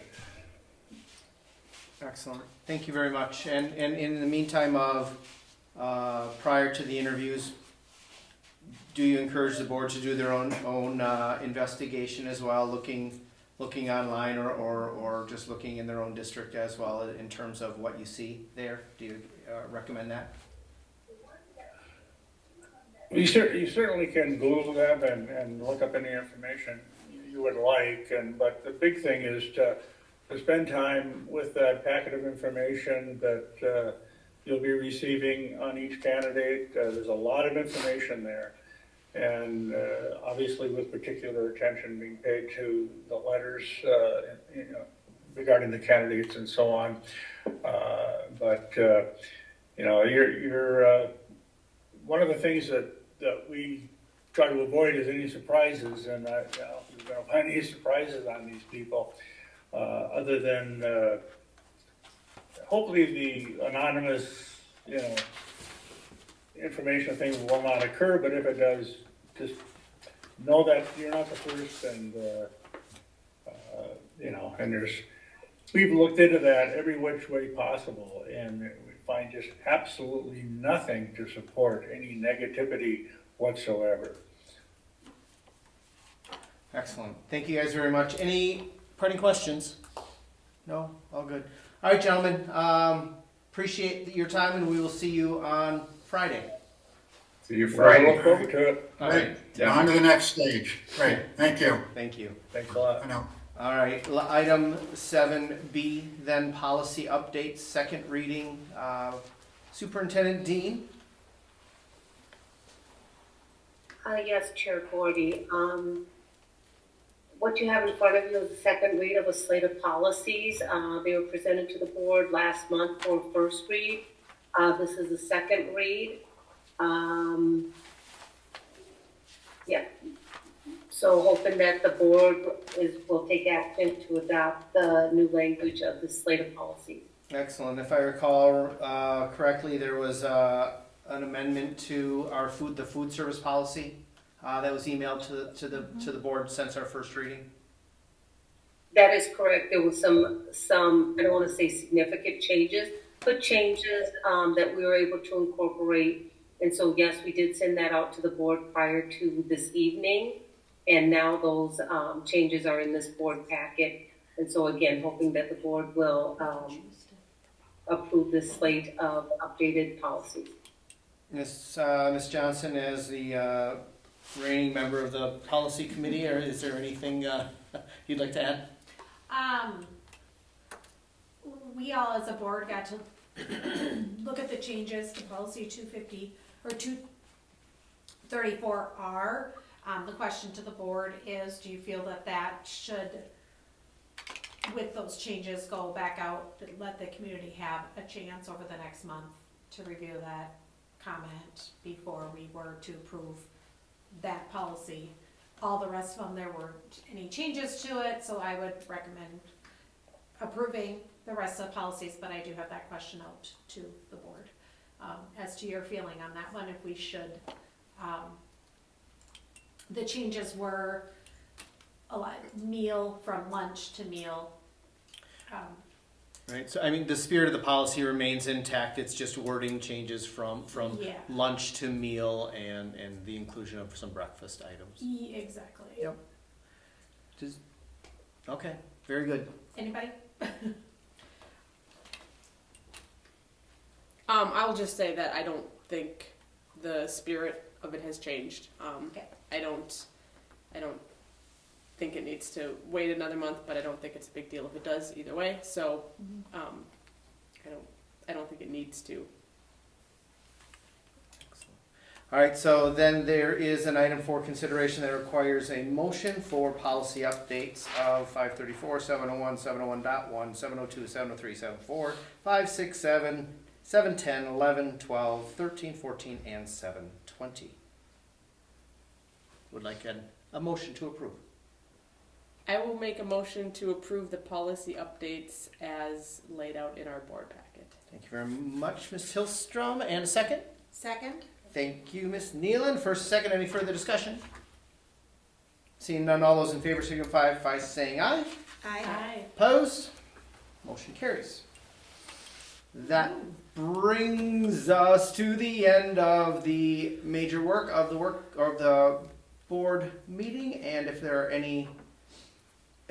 Excellent. Thank you very much. And in the meantime of prior to the interviews, do you encourage the board to do their own investigation as well, looking online or just looking in their own district as well in terms of what you see there? Do you recommend that? You certainly can Google them and look up any information you would like, but the big thing is to spend time with that packet of information that you'll be receiving on each candidate. There's a lot of information there, and obviously with particular attention being paid to the letters regarding the candidates and so on. You're one of the things that we try to avoid is any surprises, and you're going to find any surprises on these people, other than hopefully the anonymous, information thing will not occur. But if it does, just know that you're not the first, and and we've looked into that every which way possible, and we find just absolutely nothing to support any negativity whatsoever. Excellent. Thank you guys very much. Any parting questions? No? All good. All right, gentlemen. Appreciate your time, and we will see you on Friday. See you Friday. Look forward to it. All right. On to the next stage. Great. Thank you. Thank you. Thanks a lot. I know. All right. Item 7B, then policy updates, second reading. Superintendent Dean. Yes, Chair Gordy. What you have in front of you is the second read of a slate of policies. They were presented to the board last month for first read. This is the second read. So hoping that the board will take action to adopt the new language of the slate of policies. Excellent. If I recall correctly, there was an amendment to our the food service policy that was emailed to the board since our first reading. That is correct. There was some I don't want to say significant changes, but changes that we were able to incorporate. And so yes, we did send that out to the board prior to this evening. And now those changes are in this board packet. And so again, hoping that the board will approve this slate of updated policies. Ms. Johnson, as the reigning member of the policy committee, or is there anything you'd like to add? We all as a board got to look at the changes to policy 250 or 234R. The question to the board is, do you feel that that should, with those changes, go back out, let the community have a chance over the next month to review that comment before we were to approve that policy? All the rest of them, there weren't any changes to it, so I would recommend approving the rest of the policies, but I do have that question out to the board. As to your feeling on that one, if we should, the changes were a lot, meal from lunch to meal. Right, so I mean, the spirit of the policy remains intact, it's just wording changes from Yeah. lunch to meal and the inclusion of some breakfast items. Exactly. Yep. Okay, very good. Anybody? I'll just say that I don't think the spirit of it has changed. Okay. I don't think it needs to wait another month, but I don't think it's a big deal if it does either way. So, I don't think it needs to. All right, so then there is an item for consideration that requires a motion for policy updates of 534, 701, 701.1, 702, 703, 74, 5, 6, 7, 710, 11, 12, 13, 14, and 720. Would like a motion to approve. I will make a motion to approve the policy updates as laid out in our board packet. Thank you very much, Ms. Hillstrom. And a second? Second? Thank you, Ms. Nealon. First, second, any further discussion? Seeing none, all those in favor signify by saying aye. Aye. Opposed? Motion carries. That brings us to the end of the major work of the board meeting, and if there are any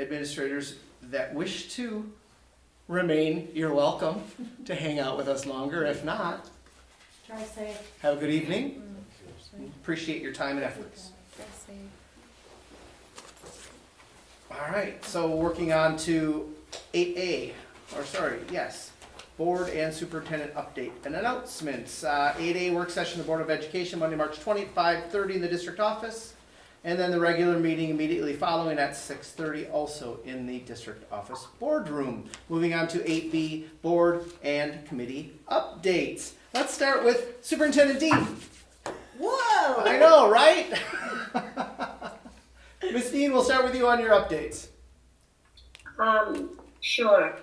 administrators that wish to remain, you're welcome to hang out with us longer. If not, Try safe. have a good evening. Appreciate your time and efforts. All right, so working on to 8A, board and superintendent update and announcements. 8A work session of the Board of Education, Monday, March 20th, 5:30 in the district office. And then the regular meeting immediately following at 6:30, also in the district office boardroom. Moving on to 8B, board and committee updates. Let's start with Superintendent Dean. Whoa! I know, right? Ms. Dean, we'll start with you on your updates. Sure.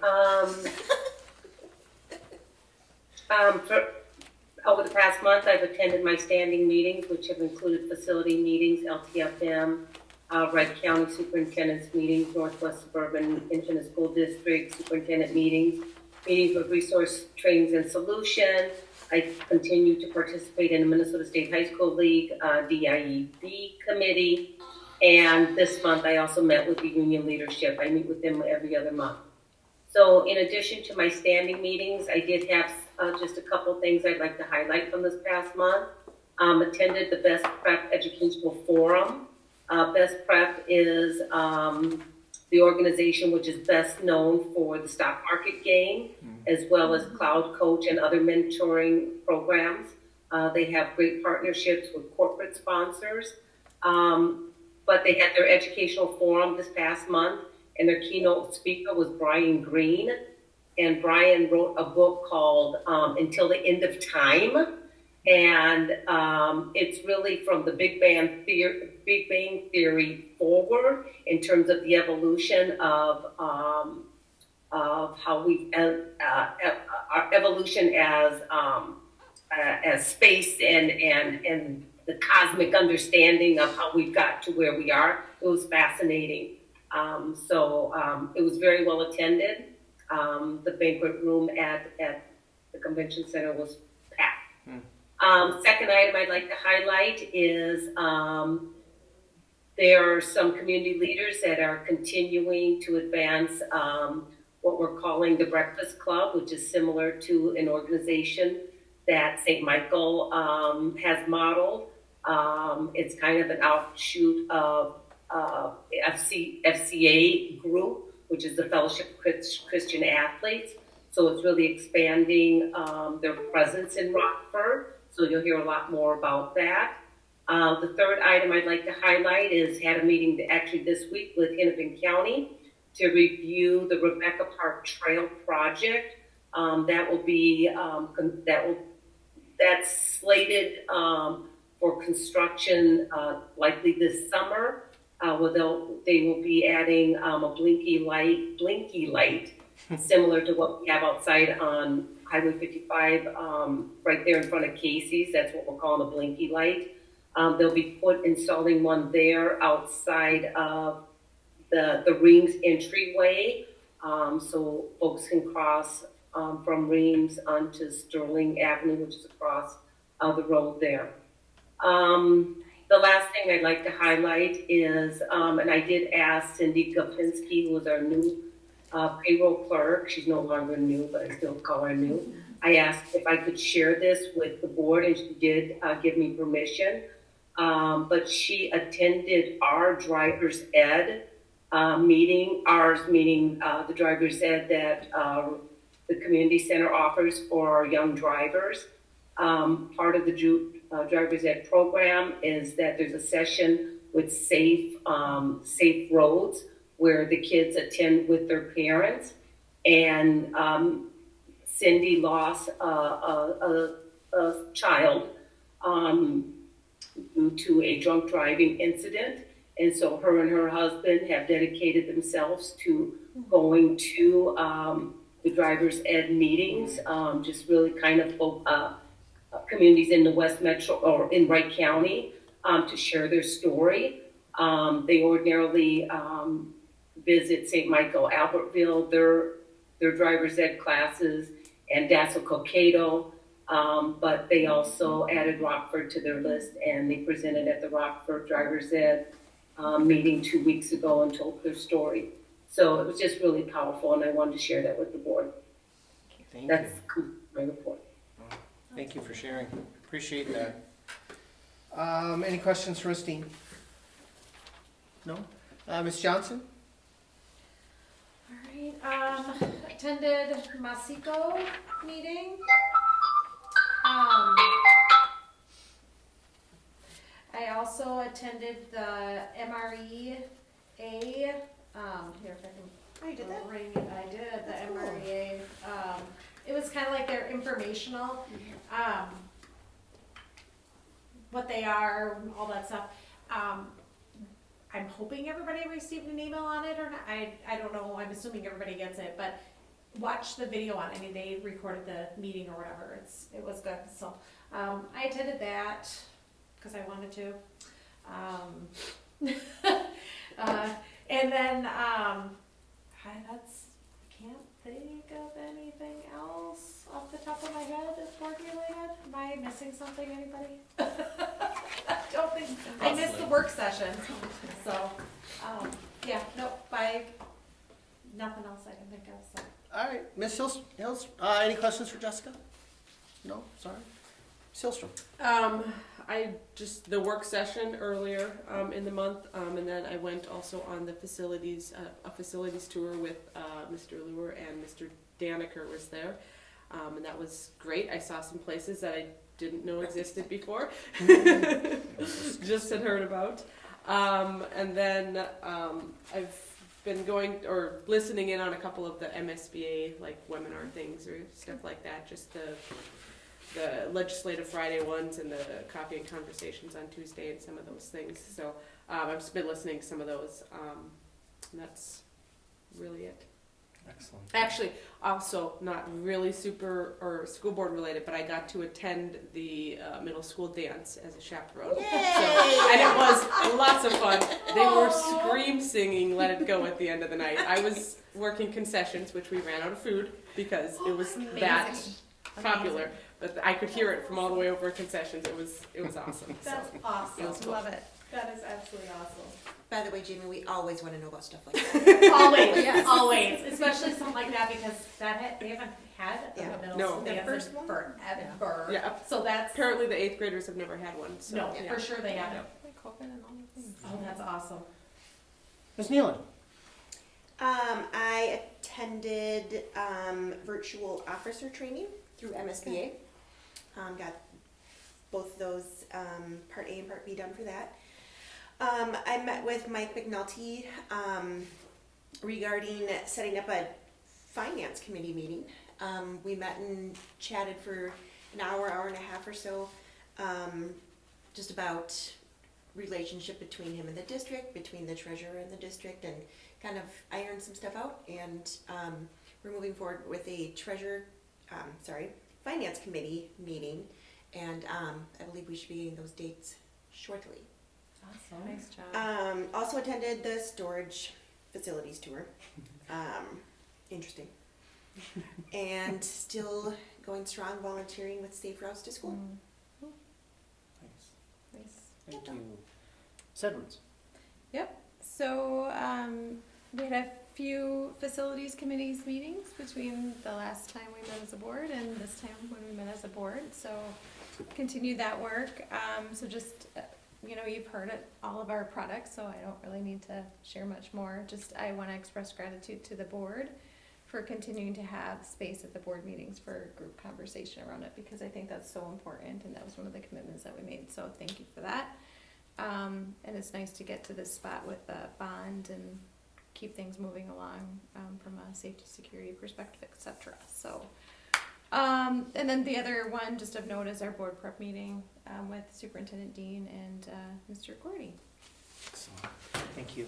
Over the past month, I've attended my standing meetings, which have included facility meetings, LTFM, Wright County Superintendent's meetings, Northwest Suburban Independent School District Superintendent meetings, meetings with Resource Trainings and Solution. I continue to participate in the Minnesota State High School League DIEB committee. And this month, I also met with the union leadership. I meet with them every other month. So in addition to my standing meetings, I did have just a couple things I'd like to highlight from this past month. Attended the Best Prep Educational Forum. Best Prep is the organization which is best known for the stock market game, as well as Cloud Coach and other mentoring programs. They have great partnerships with corporate sponsors. But they had their educational forum this past month, and their keynote speaker was Brian Green. And Brian wrote a book called Until the End of Time. And it's really from the Big Bang Theory forward in terms of the evolution of how we, our evolution as space and the cosmic understanding of how we got to where we are. It was fascinating. So it was very well attended. The banquet room at the convention center was packed. Second item I'd like to highlight is There are some community leaders that are continuing to advance what we're calling the Breakfast Club, which is similar to an organization that St. Michael has modeled. It's kind of an offshoot of FCA group, which is the Fellowship of Christian Athletes. So it's really expanding their presence in Rockford. So you'll hear a lot more about that. The third item I'd like to highlight is had a meeting actually this week with Hennepin County to review the Rebecca Park Trail project. That will be that's slated for construction likely this summer. Where they will be adding a blinky light, similar to what we have outside on Highway 55, right there in front of Casey's. That's what we're calling a blinky light. They'll be installing one there outside of the Reams entryway, so folks can cross from Reams onto Sterling Avenue, which is across the road there. The last thing I'd like to highlight is, and I did ask Cindy Gopinski, who is our new payroll clerk. She's no longer new, but I still call her new. I asked if I could share this with the board, and she did give me permission. But she attended our driver's ed meeting, the driver's ed that the community center offers for our young drivers. Part of the driver's ed program is that there's a session with safe roads where the kids attend with their parents. And Cindy lost a child due to a drunk driving incident. And so her and her husband have dedicated themselves to going to the driver's ed meetings, just really kind of communities in the West Metro or in Wright County to share their story. They ordinarily visit St. Michael, Albertville, their driver's ed classes, and Dassel Cokato, but they also added Rockford to their list, and they presented at the Rockford driver's ed meeting 2 weeks ago and told their story. So it was just really powerful, and I wanted to share that with the board. That's my report. Thank you for sharing. Appreciate that. Any questions for Ms. Dean? No? Ms. Johnson? All right. Attended Masico meeting. I also attended the MREA. Here, if I can. Oh, you did that? I did the MREA. It was kind of like their informational, what they are, all that stuff. I'm hoping everybody received an email on it or not. I don't know. I'm assuming everybody gets it, but watch the video on it. I mean, they recorded the meeting or whatever. It was good. So I attended that because I wanted to. And then I can't think of anything else off the top of my head that's board related. Am I missing something, anybody? I don't think, I missed the work session. So, yeah, nope, nothing else I can think of, so. All right, Ms. Hills, any questions for Jessica? No, sorry. Ms. Hillstrom. The work session earlier in the month, and then I went also on the facilities tour with Mr. Lure and Mr. Daniker was there, and that was great. I saw some places that I didn't know existed before, just had heard about, and then I've been going or listening in on a couple of the MSBA like webinar things or stuff like that, just the Legislative Friday ones and the Coffee and Conversations on Tuesday and some of those things. So I've just been listening to some of those, and that's really it. Excellent. Actually, also not really super or school board related, but I got to attend the middle school dance as a chaperone. Yay! And it was lots of fun. They were scream singing "Let It Go" at the end of the night. I was working concessions, which we ran out of food because it was that popular. But I could hear it from all the way over concessions. It was awesome. That's awesome. It was cool. Love it. That is absolutely awesome. By the way, Jamie, we always want to know about stuff like that. Always, Yes. always, especially something like that because they haven't had a Yeah. middle No. school The dance first in one? forever. Yeah. So that's, Apparently the 8th graders have never had one, so. no, yeah. for sure they haven't. COVID and all the things. Oh, that's awesome. Ms. Nealon? I attended virtual officer training through MSBA. Got both those Part A and Part B done for that. I met with Mike McNulty regarding setting up a finance committee meeting. We met and chatted for an hour, hour and a half or so, just about relationship between him and the district, between the treasurer and the district, and kind of iron some stuff out. And we're moving forward with a finance committee meeting, and I believe we should be getting those dates shortly. Awesome. Nice job. Also attended the storage facilities tour. Interesting. And still going strong volunteering with Safe Routes to School. Nice. Nice. Thank you. Sedwards? Yep. So we had a few facilities committees meetings between the last time we met as a board and this time when we met as a board. So continue that work. So just you've heard it, all of our products, so I don't really need to share much more. Just I want to express gratitude to the board for continuing to have space at the board meetings for group conversation around it, because I think that's so important, and that was one of the commitments that we made. So thank you for that. And it's nice to get to this spot with the bond and keep things moving along from a safety, security perspective, etc. So, and then the other one, just of note, is our board prep meeting with Superintendent Dean and Mr. Gordy. Excellent. Thank you.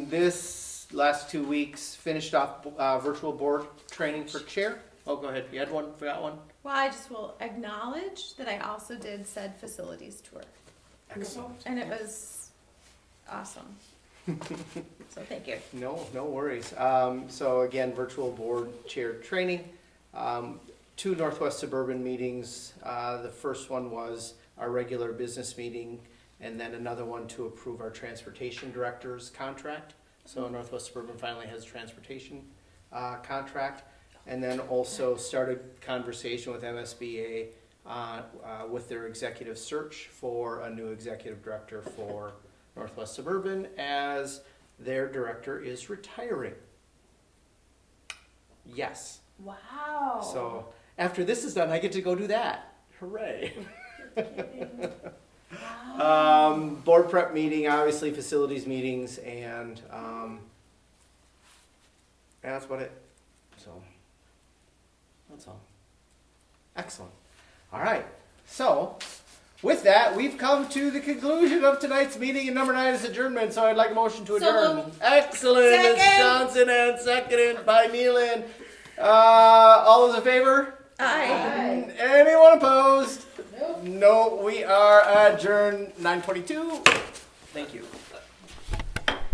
This last 2 weeks finished off virtual board training for chair. Oh, go ahead. You had one? Forgot one? Well, I just will acknowledge that I also did said facilities tour. Excellent. And it was awesome. So thank you. No worries. So again, virtual board chair training. 2 Northwest Suburban meetings. The first one was our regular business meeting, and then another one to approve our transportation director's contract. So Northwest Suburban finally has a transportation contract. And then also started conversation with MSBA with their executive search for a new executive director for Northwest Suburban, as their director is retiring. Yes. Wow. So after this is done, I get to go do that. Hooray. Wow. Board prep meeting, obviously facilities meetings, and that's about it. So that's all. Excellent. All right. So with that, we've come to the conclusion of tonight's meeting, and number 9 is adjournment. So I'd like a motion to adjourn. moved. Excellent. Ms. Second. Johnson, and seconded by Nealon. All those in favor? Aye. Anyone opposed? No, we are adjourned 9:22. Thank you.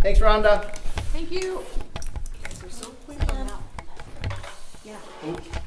Thanks, Rhonda. Thank you. Yeah.